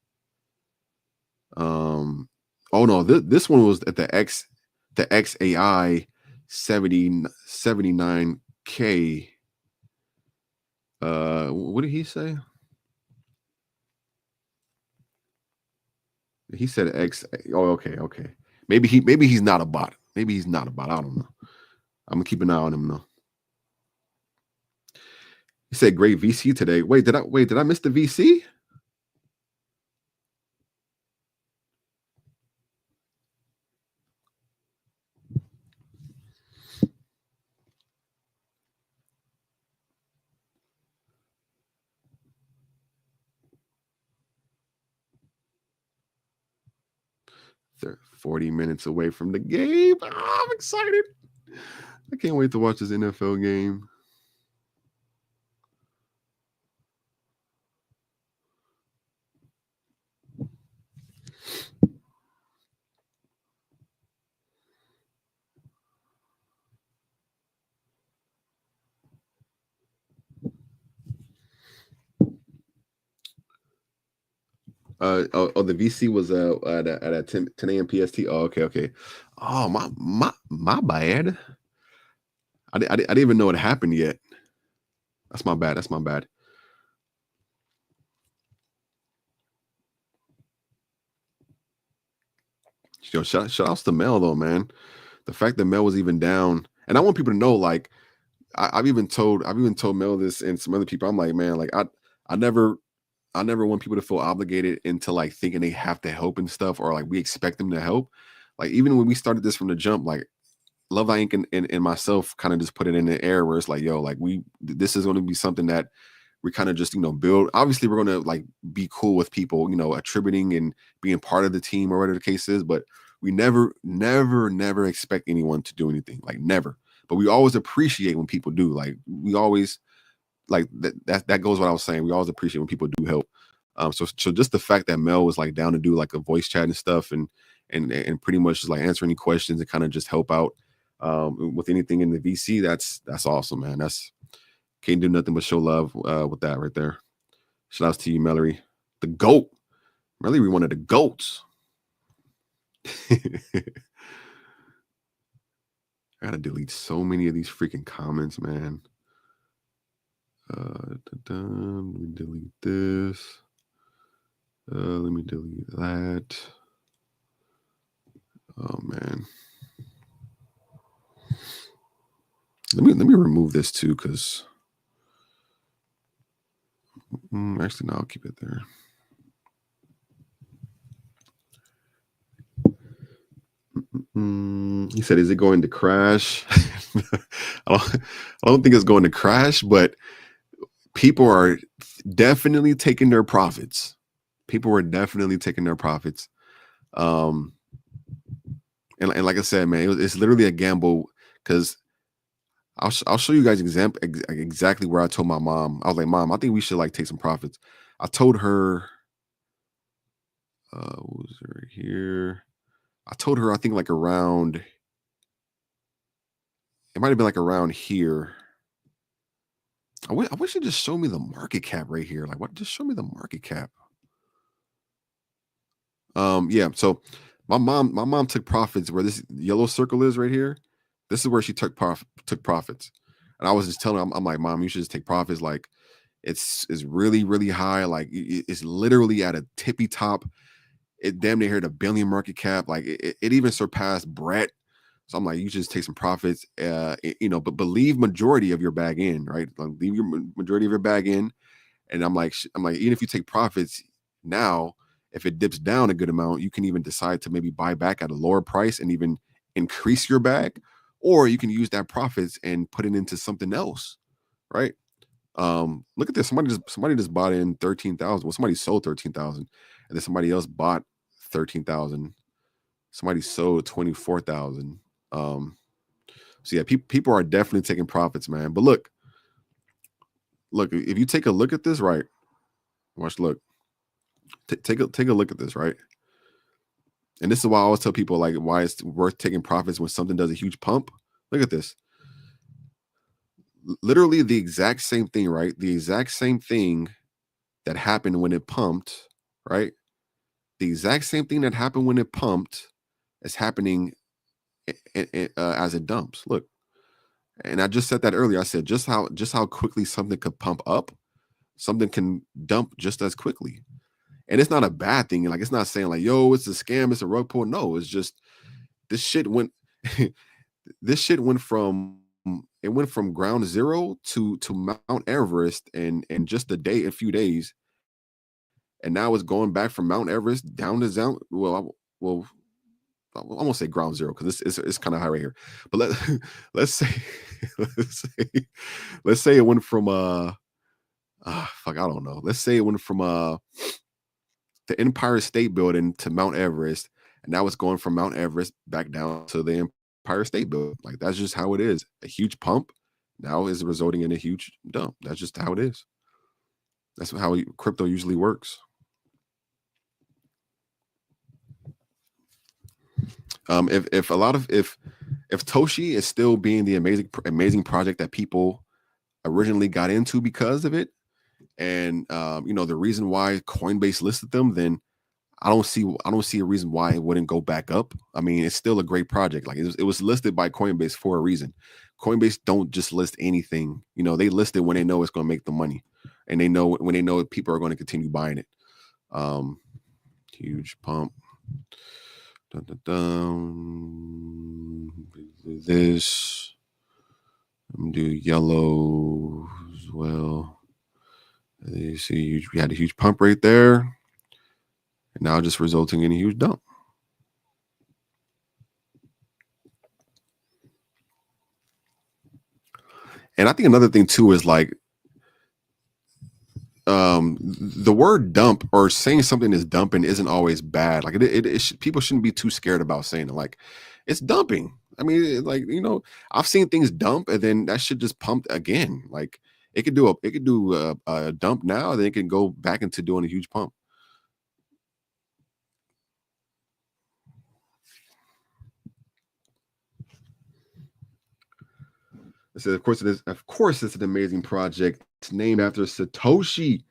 Oh no, this one was at the XAI 79K. What did he say? He said X. Oh, okay. Maybe he's not a bot. Maybe he's not a bot. I don't know. I'm gonna keep an eye on him though. He said great VC today. Wait, did I miss the VC? They're 40 minutes away from the game. Oh, I'm excited. I can't wait to watch this NFL game. The VC was at 10 a.m. PST. Oh, okay. Oh, my bad. I didn't even know it happened yet. That's my bad. Yo, shout outs to Mel though, man. The fact that Mel was even down, and I want people to know, like, I've even told Mel this and some other people. I'm like, man, like, I never want people to feel obligated into, like, thinking they have to help and stuff, or like we expect them to help. Like, even when we started this from the jump, like, Love Inc. and myself kind of just put it in the air where it's like, yo, like, this is going to be something that we kind of just, build. Obviously, we're going to, like, be cool with people, attributing and being part of the team or whatever the case is, but we never expect anyone to do anything, like, never. but we always appreciate when people do. Like we always like that goes what I was saying. We always appreciate when people do help. So just the fact that Mel was like down to do like a voice chat and stuff, and pretty much just like answer any questions and kind of just help out with anything in the VC. That's awesome, man. That's can't do nothing but show love with that right there. Shout outs to you, Mellery, the GOAT. Mellery, one of the GOATs. I gotta delete so many of these freaking comments, man. Let me delete this. Let me delete that. Oh man. Let me remove this too, because actually no, I'll keep it there. He said, "Is it going to crash?" I don't think it's going to crash, but people are definitely taking their profits. People are definitely taking their profits. And like I said, man, it's literally a gamble, because I'll show you guys exactly where I told my mom. I was like, Mom, I think we should like take some profits. I told her, what was her here? I told her, I think like around, it might have been like around here. I wish you just show me the market cap right here. Like, what? Just show me the market cap. Yeah. So my mom took profits where this yellow circle is right here. This is where she took profits. And I was just telling her, I'm like, Mom, you should just take profits. Like, it's really, really high. Like, it's literally at a tippy top. It damn near hit a billion market cap. Like, it even surpassed Brett. So I'm like, you should just take some profits, but leave majority of your bag in, right? Like, leave your majority of your bag in. And I'm like, even if you take profits now, if it dips down a good amount, you can even decide to maybe buy back at a lower price and even increase your bag, or you can use that profits and put it into something else, right? Look at this. Somebody just bought in 13,000. Well, somebody sold 13,000, and then somebody else bought 13,000. Somebody sold 24,000. So yeah, people are definitely taking profits, man. But look, if you take a look at this, right? Look. Take a look at this, right? And this is why I always tell people, like, why it's worth taking profits when something does a huge pump. Look at this. Literally the exact same thing, right? The exact same thing that happened when it pumped, right? The exact same thing that happened when it pumped is happening as it dumps. Look, and I just said that earlier. I said just how quickly something could pump up, something can dump just as quickly. And it's not a bad thing. Like, it's not saying like, yo, it's a scam, it's a rug pull. No, it's just this shit went from ground zero to Mount Everest in just a few days. And now it's going back from Mount Everest down to Zone. Well, I won't say ground zero, because it's kind of high right here. But let's say let's say it went from I don't know. Let's say it went from the Empire State Building to Mount Everest, and now it's going from Mount Everest back down to the Empire State Building. Like, that's just how it is. A huge pump now is resulting in a huge dump. That's just how it is. That's how crypto usually works. If Toshi is still being the amazing project that people originally got into because of it, and the reason why Coinbase listed them, then I don't see a reason why it wouldn't go back up. I mean, it's still a great project. Like, it was listed by Coinbase for a reason. Coinbase don't just list anything. They list it when they know it's going to make the money, and they know when they know people are going to continue buying it. Huge pump. Dun, dun, dun. This. I'm gonna do yellow as well. You see, we had a huge pump right there, and now just resulting in a huge dump. And I think another thing too is like, the word dump, or saying something is dumping, isn't always bad. Like, people shouldn't be too scared about saying it. Like, it's dumping. I mean, like, you know, I've seen things dump and then that shit just pumped again. Like it could do a dump now, then it can go back into doing a huge pump. I said, of course it is. Of course, it's an amazing project. It's named after Satoshi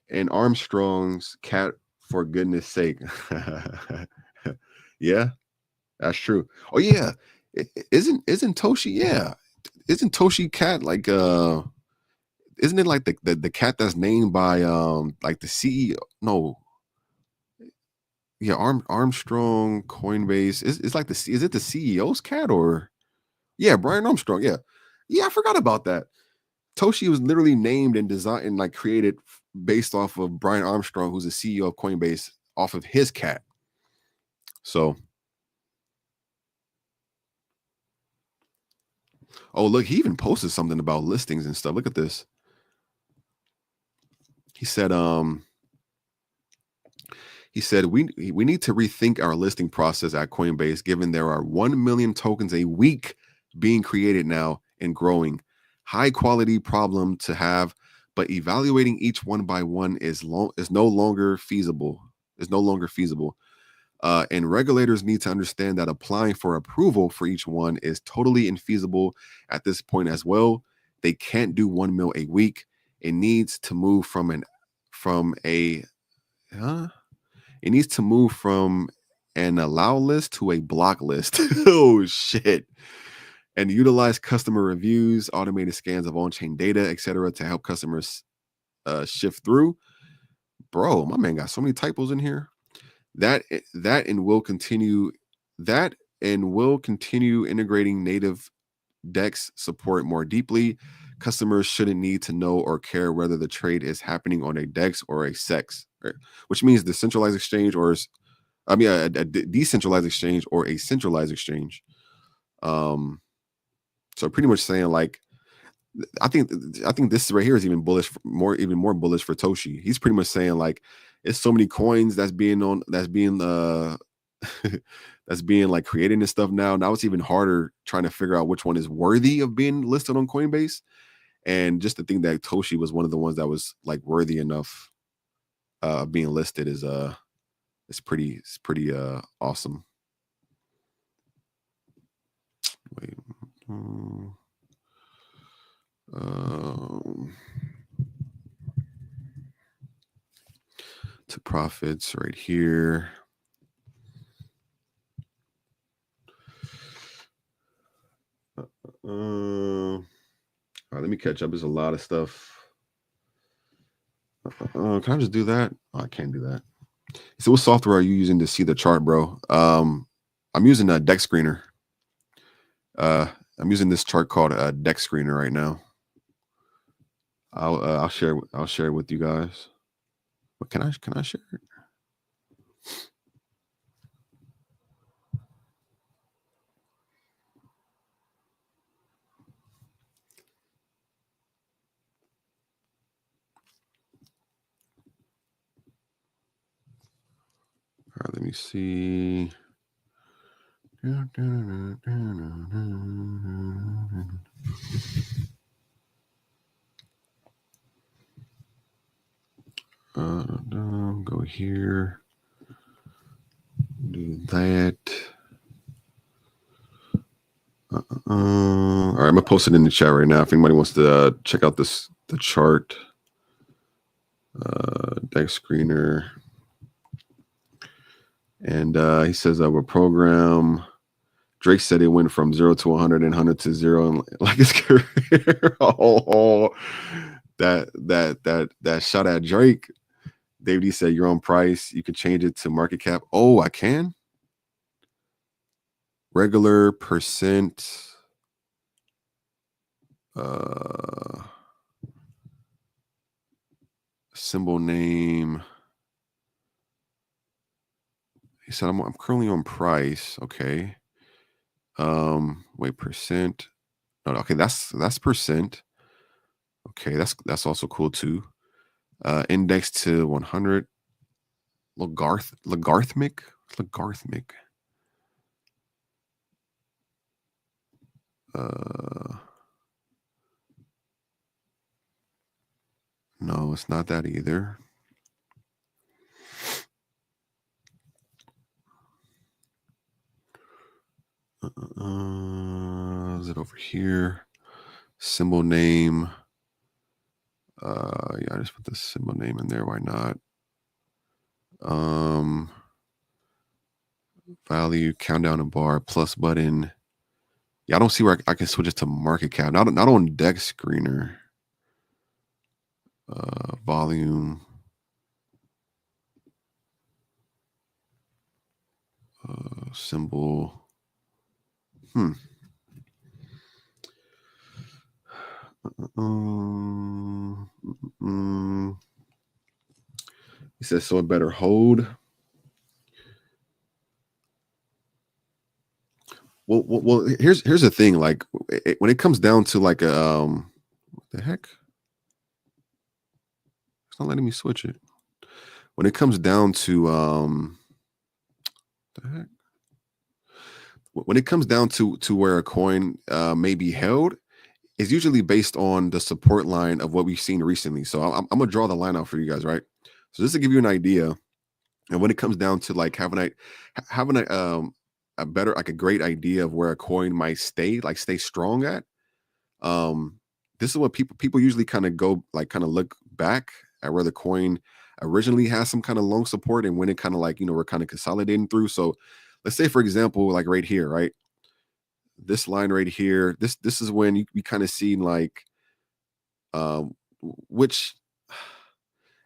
and Armstrong's cat. For goodness sake, yeah, that's true. Oh yeah, isn't Toshi? Yeah, isn't Toshi cat like isn't it like the cat that's named by like the CEO? No, yeah, Armstrong Coinbase. It's like is it the CEO's cat or yeah, Brian Armstrong. Yeah, yeah, I forgot about that. Toshi was literally named and designed and like created based off of Brian Armstrong, who's the CEO of Coinbase, off of his cat. So, oh look, he even posted something about listings and stuff. Look at this. He said, we need to rethink our listing process at Coinbase, given there are 1 million tokens a week being created now and growing. High quality problem to have, but evaluating each one by one is no longer feasible. Is no longer feasible. And regulators need to understand that applying for approval for each one is totally infeasible at this point as well. They can't do 1 mil a week. It needs to move from a it needs to move from an allow list to a block list. Oh shit. And utilize customer reviews, automated scans of on-chain data, etc., to help customers shift through. Bro, my man got so many typos in here. That and will continue integrating native DEX support more deeply. Customers shouldn't need to know or care whether the trade is happening on a DEX or a SEX, right? Which means the centralized exchange or a decentralized exchange or a centralized exchange. So pretty much saying like, I think this right here is even more bullish for Toshi. He's pretty much saying like, it's so many coins that's being that's being like created and stuff now. Now it's even harder trying to figure out which one is worthy of being listed on Coinbase. And just to think that Toshi was one of the ones that was like worthy enough being listed is it's pretty awesome. Wait. To profits right here. All right, let me catch up. There's a lot of stuff. Can I just do that? Oh, I can't do that. So what software are you using to see the chart, bro? I'm using a Deck Screener. I'm using this chart called a Deck Screener right now. I'll share it with you guys. But can I share it? All right, let me see. Go here. Do that. All right, I'm gonna post it in the chat right now. If anybody wants to check out the chart, Deck Screener, and he says we're program. Drake said it went from 0 to 100 and 100 to 0 in like his career. That shot at Drake. David, he said you're on price. You can change it to market cap. Oh, I can. Regular percent. Symbol name. He said I'm currently on price. Okay. Wait, percent. No, okay, that's percent. Okay, that's also cool too. Index to 100. Logarithmic. No, it's not that either. Is it over here? Symbol name. Yeah, I just put the symbol name in there. Why not? Value, countdown and bar, plus button. Yeah, I don't see where I can switch it to market cap. Not on deck screener. Volume. Symbol. He says, so it better hold. Well, here's the thing. Like, when it comes down to like a what the heck? It's not letting me switch it. When it comes down to the heck? When it comes down to where a coin may be held, is usually based on the support line of what we've seen recently. So I'm gonna draw the line out for you guys, right? So just to give you an idea, and when it comes down to like having a better, like a great idea of where a coin might stay strong at. This is what people usually kind of go, like, kind of look back at where the coin originally has some kind of long support, and when it kind of, like, we're kind of consolidating through. So let's say, for example, like right here, right? This line right here, this is when you kind of see, like, which,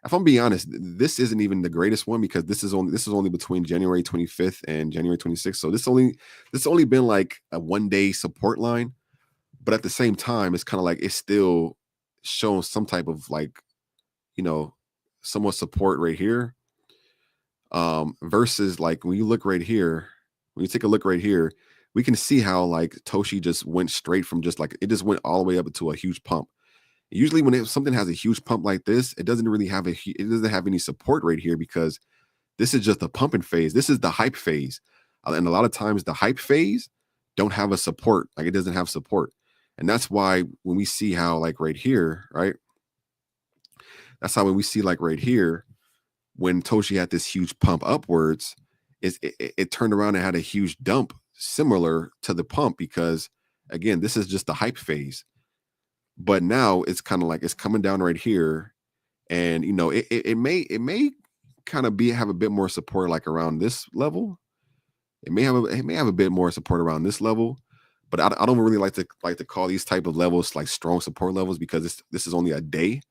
if I'm being honest, this isn't even the greatest one, because this is only between January 25th and January 26th. So this only been like a 1-day support line, but at the same time, it's kind of like it's still showing some type of, like, somewhat support right here. Versus, like, when you take a look right here, we can see how, like, Toshi just went straight from, just like, it just went all the way up to a huge pump. Usually when something has a huge pump like this, it doesn't have any support right here, because this is just the pumping phase. This is the hype phase. And a lot of times the hype phase don't have a support. Like, it doesn't have support. And that's why when we see how, like, right here, right? That's how when we see, like, right here, when Toshi had this huge pump upwards, it turned around and had a huge dump similar to the pump, because again, this is just the hype phase. But now it's kind of like it's coming down right here, and it may kind of have a bit more support, like, around this level. It may have a bit more support around this level, but I don't really like to call these type of levels like strong support levels, because this is only a day.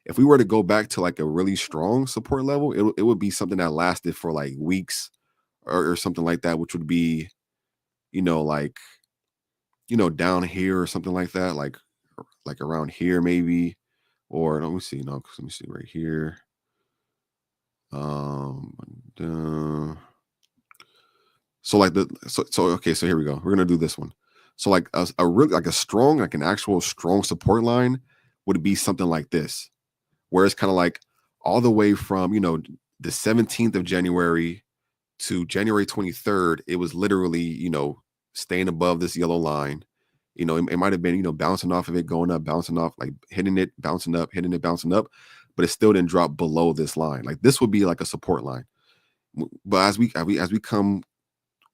If we were to go back to like a really strong support level, it would be something that lasted for like weeks, or something like that, which would be, like, down here or something like that, like around here maybe, or let me see, no, let me see right here. So like okay, so here we go. We're gonna do this one. So like a really, like, a strong, like an actual strong support line would be something like this, where it's kind of like all the way from, the 17th of January to January 23rd, it was literally, staying above this yellow line. It might have been, bouncing off of it, going up, bouncing off, like hitting it, bouncing up, hitting it, bouncing up, but it still didn't drop below this line. Like, this would be like a support line. But as we come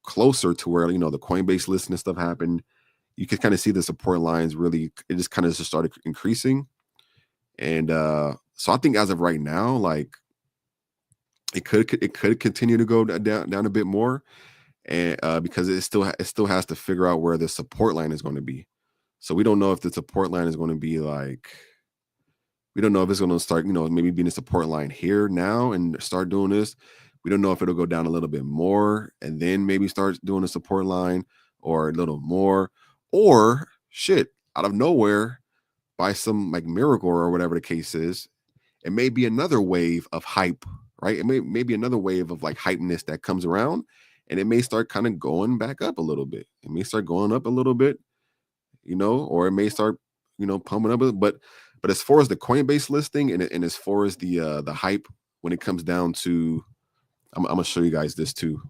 closer to where, the Coinbase listing and stuff happened, you could kind of see the support lines really, it just kind of just started increasing. And so I think as of right now, like, it could continue to go down a bit more, and because it still has to figure out where the support line is going to be. So we don't know if the support line is going to be like, we don't know if it's going to start, maybe being a support line here now and start doing this. We don't know if it'll go down a little bit more and then maybe start doing a support line, or a little more, or shit, out of nowhere, by some like miracle or whatever the case is, it may be another wave of hype, right? It may be another wave of like hypeness that comes around, and it may start kind of going back up a little bit. It may start going up a little bit, or it may start, pumping up. But as far as the Coinbase listing, and as far as the hype, when it comes down to, I'm gonna show you guys this too.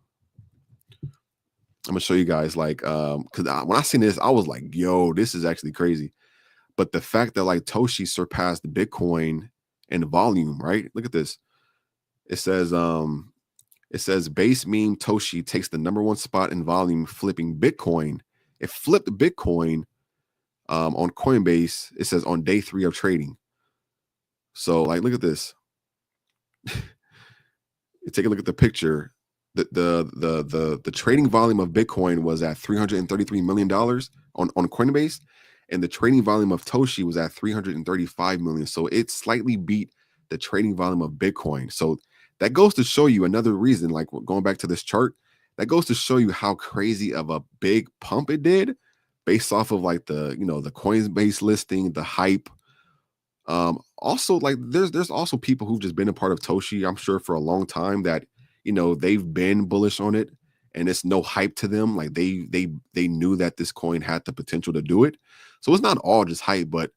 I'm gonna show you guys like because when I seen this, I was like, yo, this is actually crazy. But the fact that like Toshi surpassed Bitcoin in volume, right? Look at this. It says base meme Toshi takes the #1 spot in volume, flipping Bitcoin. It flipped Bitcoin on Coinbase. It says on day 3 of trading. So like, look at this. Take a look at the picture. The trading volume of Bitcoin was at $333 million on Coinbase, and the trading volume of Toshi was at 335 million. So it slightly beat the trading volume of Bitcoin. So that goes to show you another reason, like going back to this chart, that goes to show you how crazy of a big pump it did based off of like the, the Coinbase listing, the hype. Also, like there's also people who've just been a part of Toshi, I'm sure, for a long time that they've been bullish on it, and it's no hype to them. Like they knew that this coin had the potential to do it. So it's not all just hype, but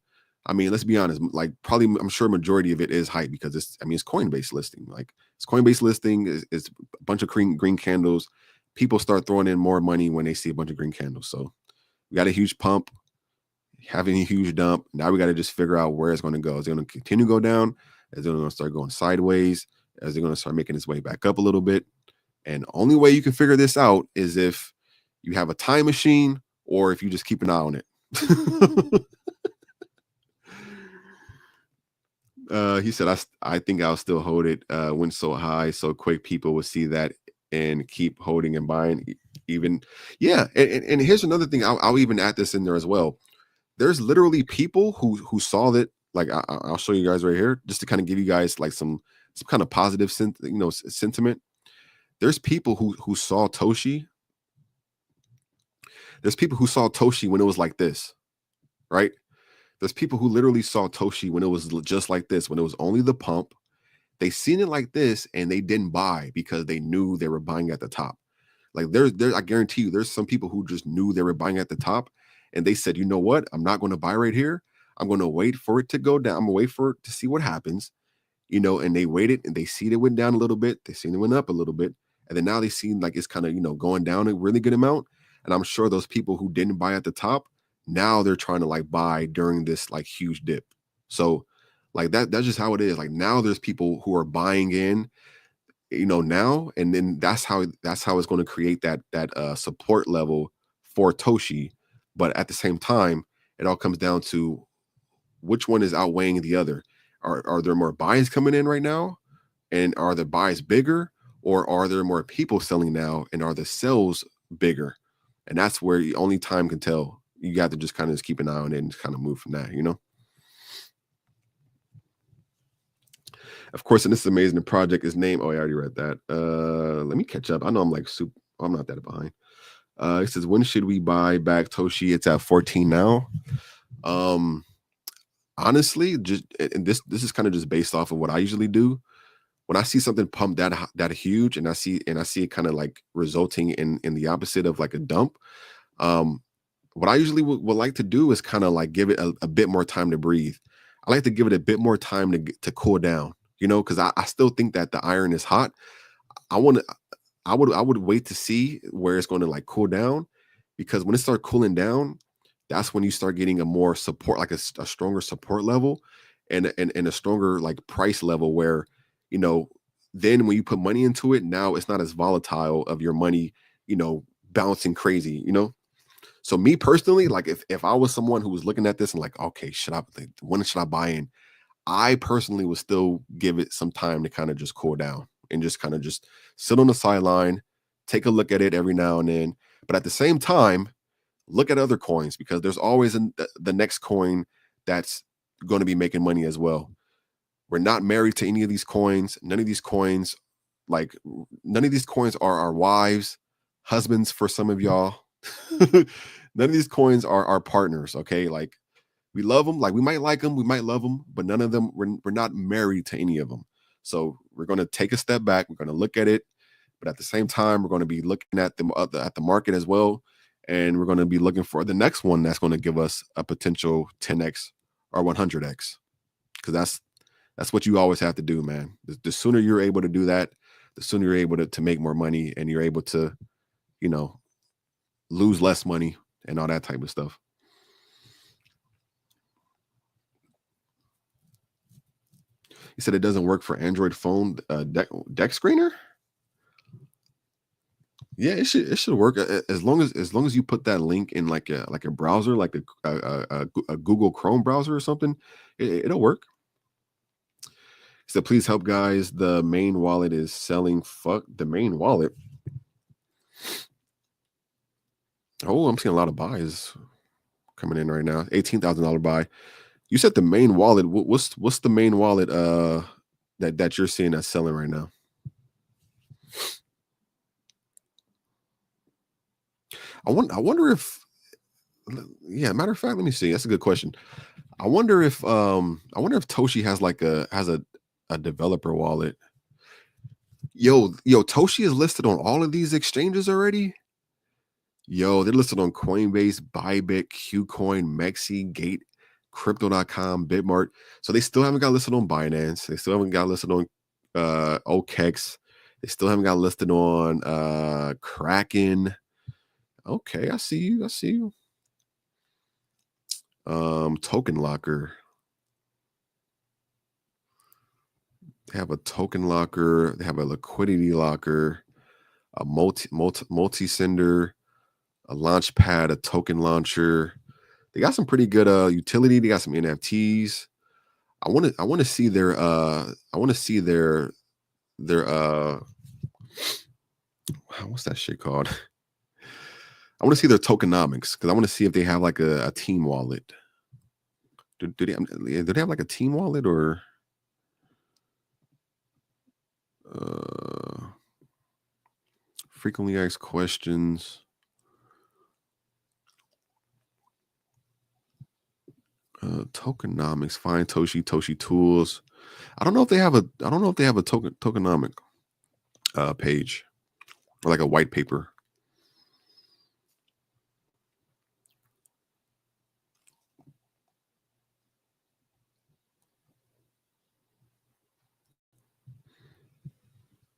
I mean, let's be honest, like probably I'm sure majority of it is hype because it's Coinbase listing. Like it's Coinbase listing is a bunch of green candles. People start throwing in more money when they see a bunch of green candles. So we got a huge pump, having a huge dump. Now we got to just figure out where it's going to go. Is it going to continue to go down? Is it going to start going sideways? Is it going to start making its way back up a little bit? And only way you can figure this out is if you have a time machine or if you just keep an eye on it. He said, I think I'll still hold it. Went so high, so quick, people will see that and keep holding and buying. Even, yeah. And here's another thing. I'll even add this in there as well. There's literally people who saw that. Like I'll show you guys right here, just to kind of give you guys like some kind of positive sentiment. There's people who saw Toshi. There's people who saw Toshi when it was like this, right? There's people who literally saw Toshi when it was just like this, when it was only the pump. They seen it like this and they didn't buy because they knew they were buying at the top. Like there's I guarantee you, there's some people who just knew they were buying at the top, and they said, you know what? I'm not going to buy right here. I'm going to wait for it to go down. I'm going to wait for it to see what happens, and they waited and they see it went down a little bit. They seen it went up a little bit. And then now they seen like it's kind of, going down a really good amount. And I'm sure those people who didn't buy at the top, now they're trying to like buy during this like huge dip. So like that's just how it is. Like now there's people who are buying in, now, and then that's how it's going to create that support level for Toshi. But at the same time, it all comes down to which one is outweighing the other. Are there more buys coming in right now, and are the buys bigger, or are there more people selling now, and are the sales bigger? And that's where only time can tell. You got to just kind of just keep an eye on it and kind of move from that. Of course, and this amazing project is named. Oh, I already read that. Let me catch up. I know I'm like super. I'm not that behind. It says, when should we buy back Toshi? It's at 14 now. Honestly, just and this is kind of just based off of what I usually do. When I see something pumped that huge, and I see it kind of like resulting in the opposite of like a dump. What I usually would like to do is kind of like give it a bit more time to breathe. I like to give it a bit more time to cool down, because I still think that the iron is hot. I would wait to see where it's going to like cool down, because when it starts cooling down, that's when you start getting a more support, like a stronger support level, and a stronger like price level where, then when you put money into it, now it's not as volatile of your money, bouncing crazy. So me personally, like if I was someone who was looking at this and like, okay, when should I buy in? I personally would still give it some time to kind of just cool down and just kind of just sit on the sideline, take a look at it every now and then. But at the same time, look at other coins, because there's always the next coin that's going to be making money as well. We're not married to any of these coins. None of these coins are our wives, husbands for some of y'all. None of these coins are our partners. Okay. Like we love them. Like we might like them. We might love them, but none of them, we're not married to any of them. So we're going to take a step back. We're going to look at it, but at the same time, we're going to be looking at the market as well. And we're going to be looking for the next one that's going to give us a potential 10x or 100x. Because that's what you always have to do, man. The sooner you're able to do that, the sooner you're able to make more money, and you're able to, lose less money and all that type of stuff. He said it doesn't work for Android phone deck screener. Yeah, it should work as long as you put that link in like a browser, like a Google Chrome browser or something. It'll work. So please help, guys. The main wallet is selling. Fuck the main wallet. Oh, I'm seeing a lot of buys coming in right now. $18,000 buy. You said the main wallet. What's the main wallet that you're seeing that's selling right now? I wonder if, yeah, matter of fact, let me see. That's a good question. I wonder if Toshi has a developer wallet. Yo, Toshi is listed on all of these exchanges already. Yo, they're listed on Coinbase, Bybit, Qcoin, Mexi, Gate, Crypto.com, Bitmart. So they still haven't got listed on Binance. They still haven't got listed on OKEx. They still haven't got listed on Kraken. Okay, I see you. I see you. Token Locker. They have a token locker. They have a liquidity locker, a multi-sender, a launch pad, a token launcher. They got some pretty good utility. They got some NFTs. I want to see their what's that shit called? I want to see their tokenomics because I want to see if they have like a team wallet. Do they have like a team wallet or frequently asked questions? Tokenomics. Find Toshi tools. I don't know if they have a tokenomic page or like a white paper.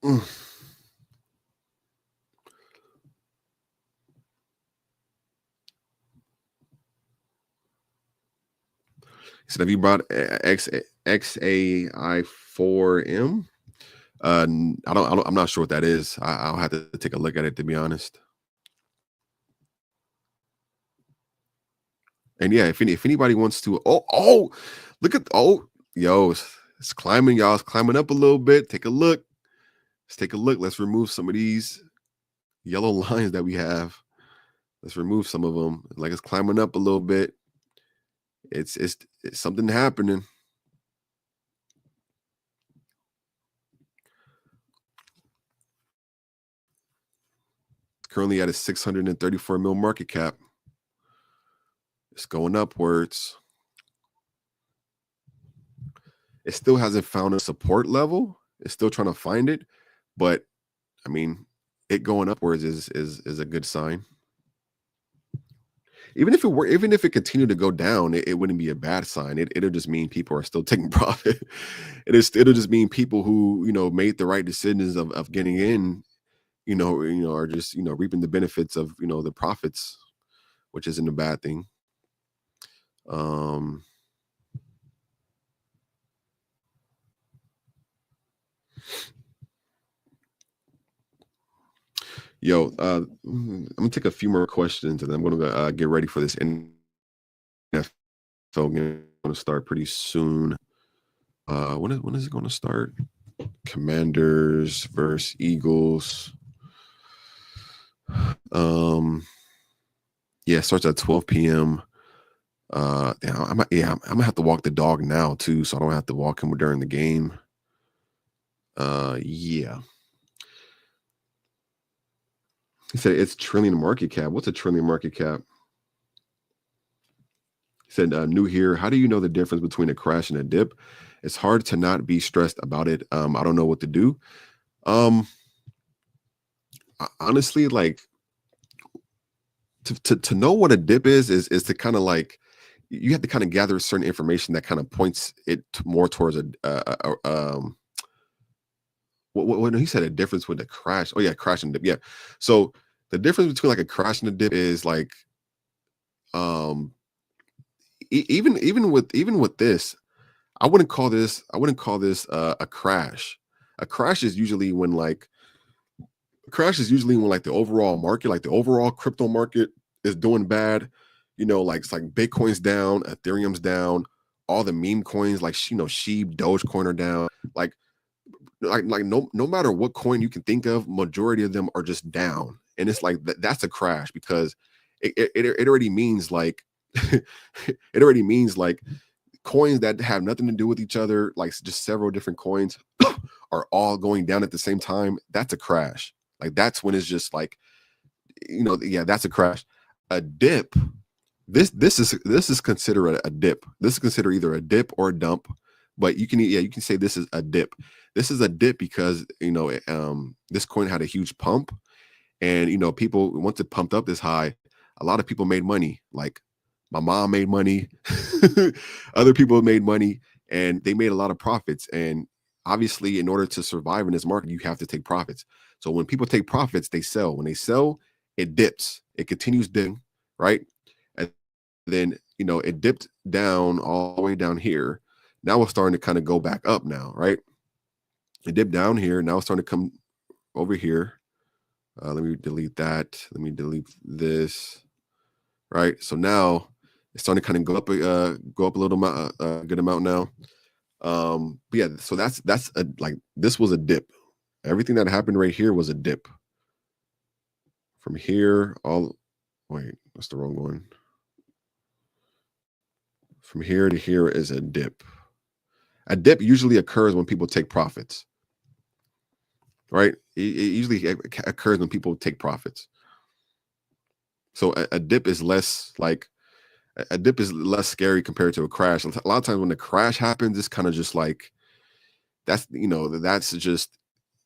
Mm. He said, have you brought XAI4M? I'm not sure what that is. I'll have to take a look at it, to be honest. And yeah, if anybody wants to, look at, yo, it's climbing, y'all. It's climbing up a little bit. Take a look. Let's take a look. Let's remove some of these yellow lines that we have. Let's remove some of them. Like it's climbing up a little bit. It's something happening. Currently at a 634 mil market cap. It's going upwards. It still hasn't found a support level. It's still trying to find it, but I mean, it going upwards is a good sign. Even if it continued to go down, it wouldn't be a bad sign. It'll just mean people are still taking profit. It'll just mean people who made the right decisions of getting in, are just reaping the benefits of the profits, which isn't a bad thing. Yo, I'm gonna take a few more questions, and I'm gonna get ready for this NFL game. Going to start pretty soon. When is it going to start? Commanders versus Eagles. Yeah, it starts at 12 p.m. I'm gonna have to walk the dog now too, so I don't have to walk him during the game. Yeah. He said it's trillion market cap. What's a trillion market cap? He said, new here. How do you know the difference between a crash and a dip? It's hard to not be stressed about it. I don't know what to do. Honestly, like to know what a dip is to kind of like, you have to kind of gather certain information that kind of points it more towards what he said a difference with the crash. Oh yeah, crash and dip. Yeah. So The difference between like a crash and a dip is like, um, even with this, I wouldn't call this a crash. A crash is usually when like the overall market, like the overall crypto market is doing bad. Like it's like Bitcoin's down, Ethereum's down, all the meme coins like Sheep, Dogecoin are down. Like no matter what coin you can think of, majority of them are just down. And it's like that's a crash because it already means like it already means like coins that have nothing to do with each other, like just several different coins are all going down at the same time. That's a crash. Like that's when it's just like, yeah, that's a crash. A dip, this is considered a dip. This is considered either a dip or a dump, but you can say this is a dip. This is a dip because this coin had a huge pump, and people, once it pumped up this high, a lot of people made money. Like my mom made money, other people made money, and they made a lot of profits. And obviously, in order to survive in this market, you have to take profits. So when people take profits, they sell. When they sell, it dips. It continues dipping, right? And then it dipped down all the way down here. Now it's starting to kind of go back up now, right? It dipped down here. Now it's starting to come over here. Let me delete that. Let me delete this. Right. So now it's starting to kind of go up a little amount, a good amount now. But yeah, so that's like this was a dip. Everything that happened right here was a dip. From here, wait, that's the wrong one. From here to here is a dip. A dip usually occurs when people take profits. Right? It usually occurs when people take profits. So a dip is less scary compared to a crash. A lot of times when the crash happens, it's kind of just like that's just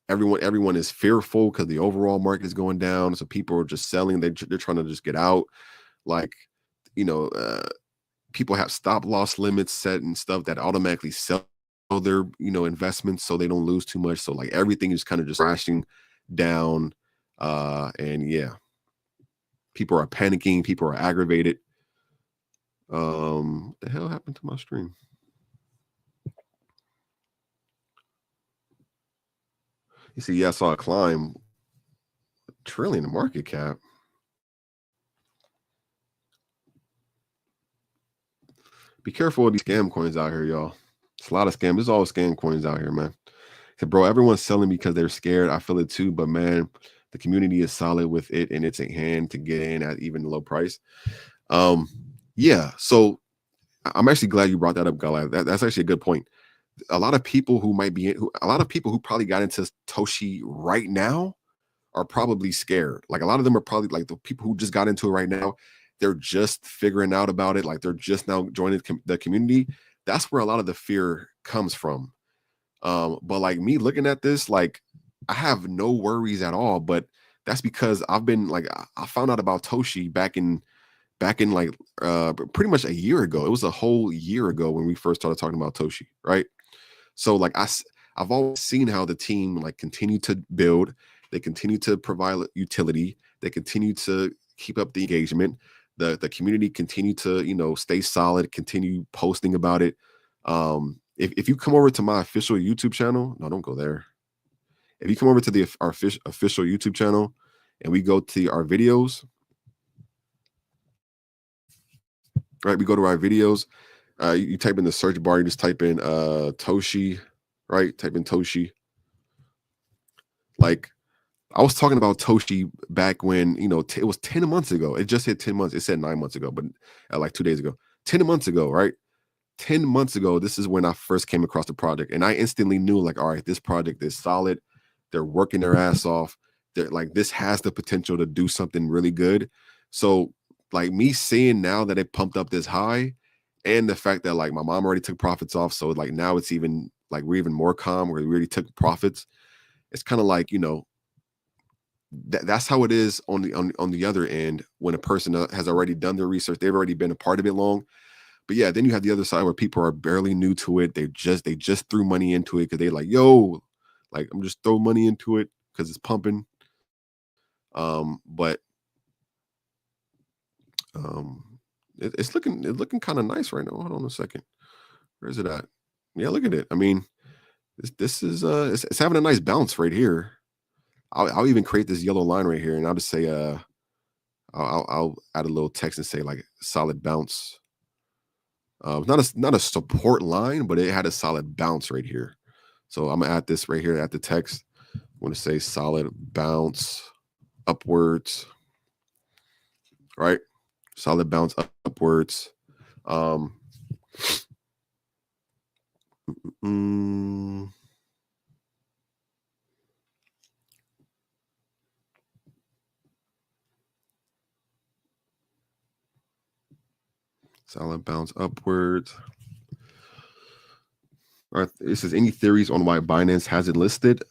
everyone is fearful because the overall market is going down. So people are just selling. They're trying to just get out. Like, people have stop loss limits set and stuff that automatically sell their investments so they don't lose too much. So like everything is kind of just crashing down. And yeah, people are panicking. People are aggravated. What the hell happened to my stream? You see, yeah, I saw a climb. $1 trillion in market cap. Be careful of these scam coins out here, y'all. It's a lot of scams. There's always scam coins out here, man. So, bro, everyone's selling because they're scared. I feel it too, but man, the community is solid with it, and it's a hand to get in at even low price. Yeah. So I'm actually glad you brought that up, Gala. That's actually a good point. A lot of people who probably got into Toshi right now are probably scared. Like a lot of them are probably like the people who just got into it right now. They're just figuring out about it. Like they're just now joining the community. That's where a lot of the fear comes from. But like me looking at this, like I have no worries at all. But that's because I've been like I found out about Toshi back in like pretty much a year ago. It was a whole year ago when we first started talking about Toshi, right? So like I've always seen how the team like continue to build, they continue to provide utility, they continue to keep up the engagement, the community continue to stay solid, continue posting about it. If you come over to my official YouTube channel, no, don't go there. If you come over to our official YouTube channel and we go to our videos, right? We go to our videos. You type in the search bar, you just type in Toshi, right? Type in Toshi. Like I was talking about Toshi back when, it was 10 months ago. It just hit 10 months. It said 9 months ago, but like 2 days ago. 10 months ago, right? 10 months ago, this is when I first came across the project. And I instantly knew like, all right, this project is solid. They're working their ass off. They're like, this has the potential to do something really good. So like me seeing now that it pumped up this high, and the fact that like my mom already took profits off. So like now it's even like we're even more calm where we already took profits. It's kind of like, that's how it is on the other end when a person has already done their research. They've already been a part of it long. But yeah, then you have the other side where people are barely new to it. They just threw money into it because they're like, yo, like I'm just throwing money into it because it's pumping. But it's looking kind of nice right now. Hold on a second. Where is it at? Yeah, look at it. I mean, this is it's having a nice bounce right here. I'll even create this yellow line right here, and I'll just say I'll add a little text and say like solid bounce. Not a support line, but it had a solid bounce right here. So I'm gonna add this right here at the text. I want to say solid bounce upwards, right? Solid bounce upwards. Mm, solid bounce upwards. All right. It says any theories on why Binance has it listed?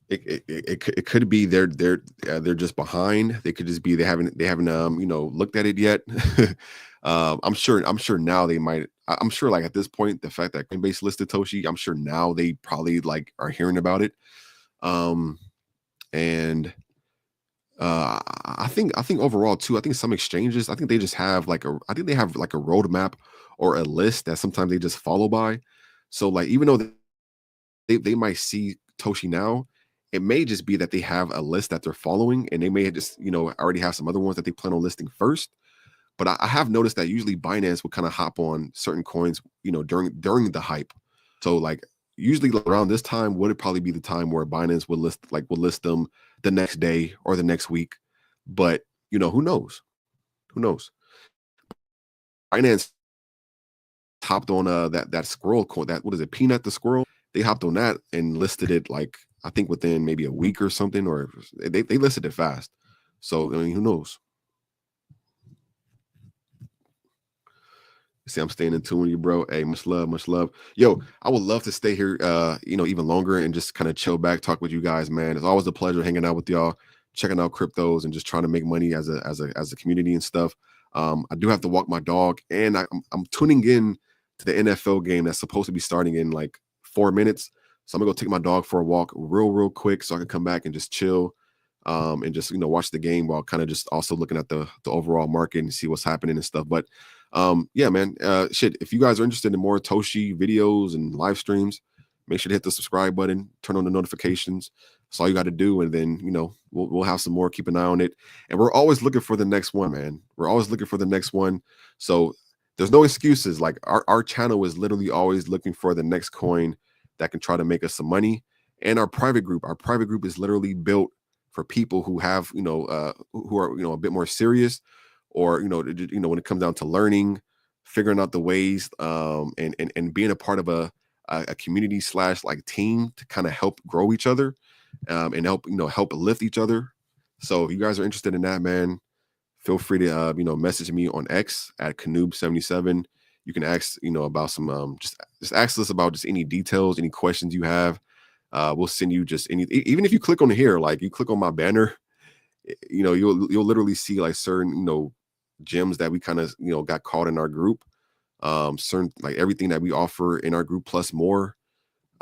It could be they're just behind. They could just be they haven't looked at it yet. I'm sure now they might. I'm sure like at this point the fact that Coinbase listed Toshi, I'm sure now they probably like are hearing about it. And I think overall too. I think some exchanges. I think they just have like a. I think they have like a roadmap or a list that sometimes they just follow by. So like even though they might see Toshi now, it may just be that they have a list that they're following, and they may just already have some other ones that they plan on listing first. But I have noticed that usually Binance will kind of hop on certain coins, during the hype. So like usually around this time would probably be the time where Binance would list them the next day or the next week. But who knows? Who knows? Binance hopped on that squirrel coin, that what is it, Peanut the squirrel? They hopped on that and listed it like I think within maybe a week or something, or they listed it fast. So I mean, who knows? See, I'm staying in tune with you, bro. Hey, much love, much love. Yo, I would love to stay here, even longer and just kind of chill back, talk with you guys, man. It's always a pleasure hanging out with y'all, checking out cryptos and just trying to make money as a community and stuff. I do have to walk my dog, and I'm tuning in to the NFL game that's supposed to be starting in like 4 minutes. So I'm gonna go take my dog for a walk real quick so I can come back and just chill, and just watch the game while kind of just also looking at the overall market and see what's happening and stuff. But yeah, man, if you guys are interested in more Toshi videos and live streams, make sure to hit the subscribe button, turn on the notifications. That's all you got to do, and then we'll have some more. Keep an eye on it, and we're always looking for the next one, man. We're always looking for the next one. So there's no excuses. Like our channel is literally always looking for the next coin that can try to make us some money. And our private group is literally built for people who have who are a bit more serious, or when it comes down to learning, figuring out the ways, and being a part of a community / like team to kind of help grow each other, and help lift each other. So if you guys are interested in that, man, feel free to message me on X at Canoob77. You can ask about some just ask us about just any details, any questions you have. We'll send you just even if you click on here, like you click on my banner, you'll literally see like certain gems that we kind of got caught in our group, certain like everything that we offer in our group plus more.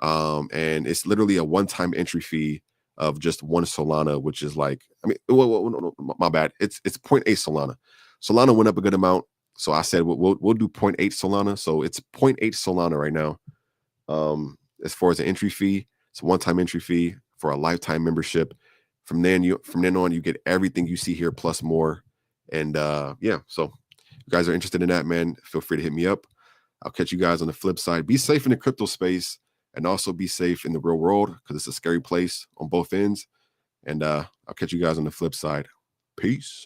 And it's literally a one-time entry fee of just 1 Solana, which is like, I mean, no, my bad. It's 0.8 Solana. Solana went up a good amount, so I said we'll do 0.8 Solana. So it's 0.8 Solana right now. As far as the entry fee, it's a one-time entry fee for a lifetime membership. From then on, you get everything you see here plus more. And yeah, so if you guys are interested in that, man, feel free to hit me up. I'll catch you guys on the flip side. Be safe in the crypto space, and also be safe in the real world, because it's a scary place on both ends. And I'll catch you guys on the flip side. Peace.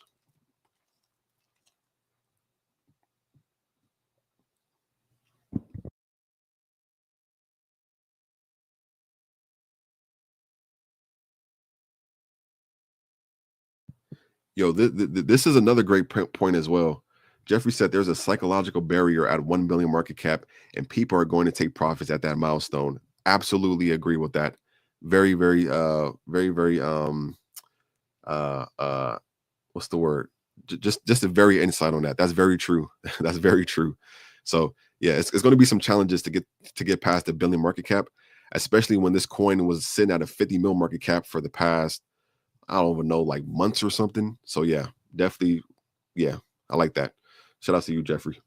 Yo, this is another great point as well. Jeffrey said there's a psychological barrier at 1 billion market cap, and people are going to take profits at that milestone. Absolutely agree with that. Very, very, what's the word? Just a very insight on that. That's very true. That's very true. So yeah, it's going to be some challenges to get past the billion market cap. especially when this coin was sitting at a 50 mil market cap for the past, I don't even know, like months or something. So yeah, definitely, yeah, I like that. Shout out to you, Jeffrey.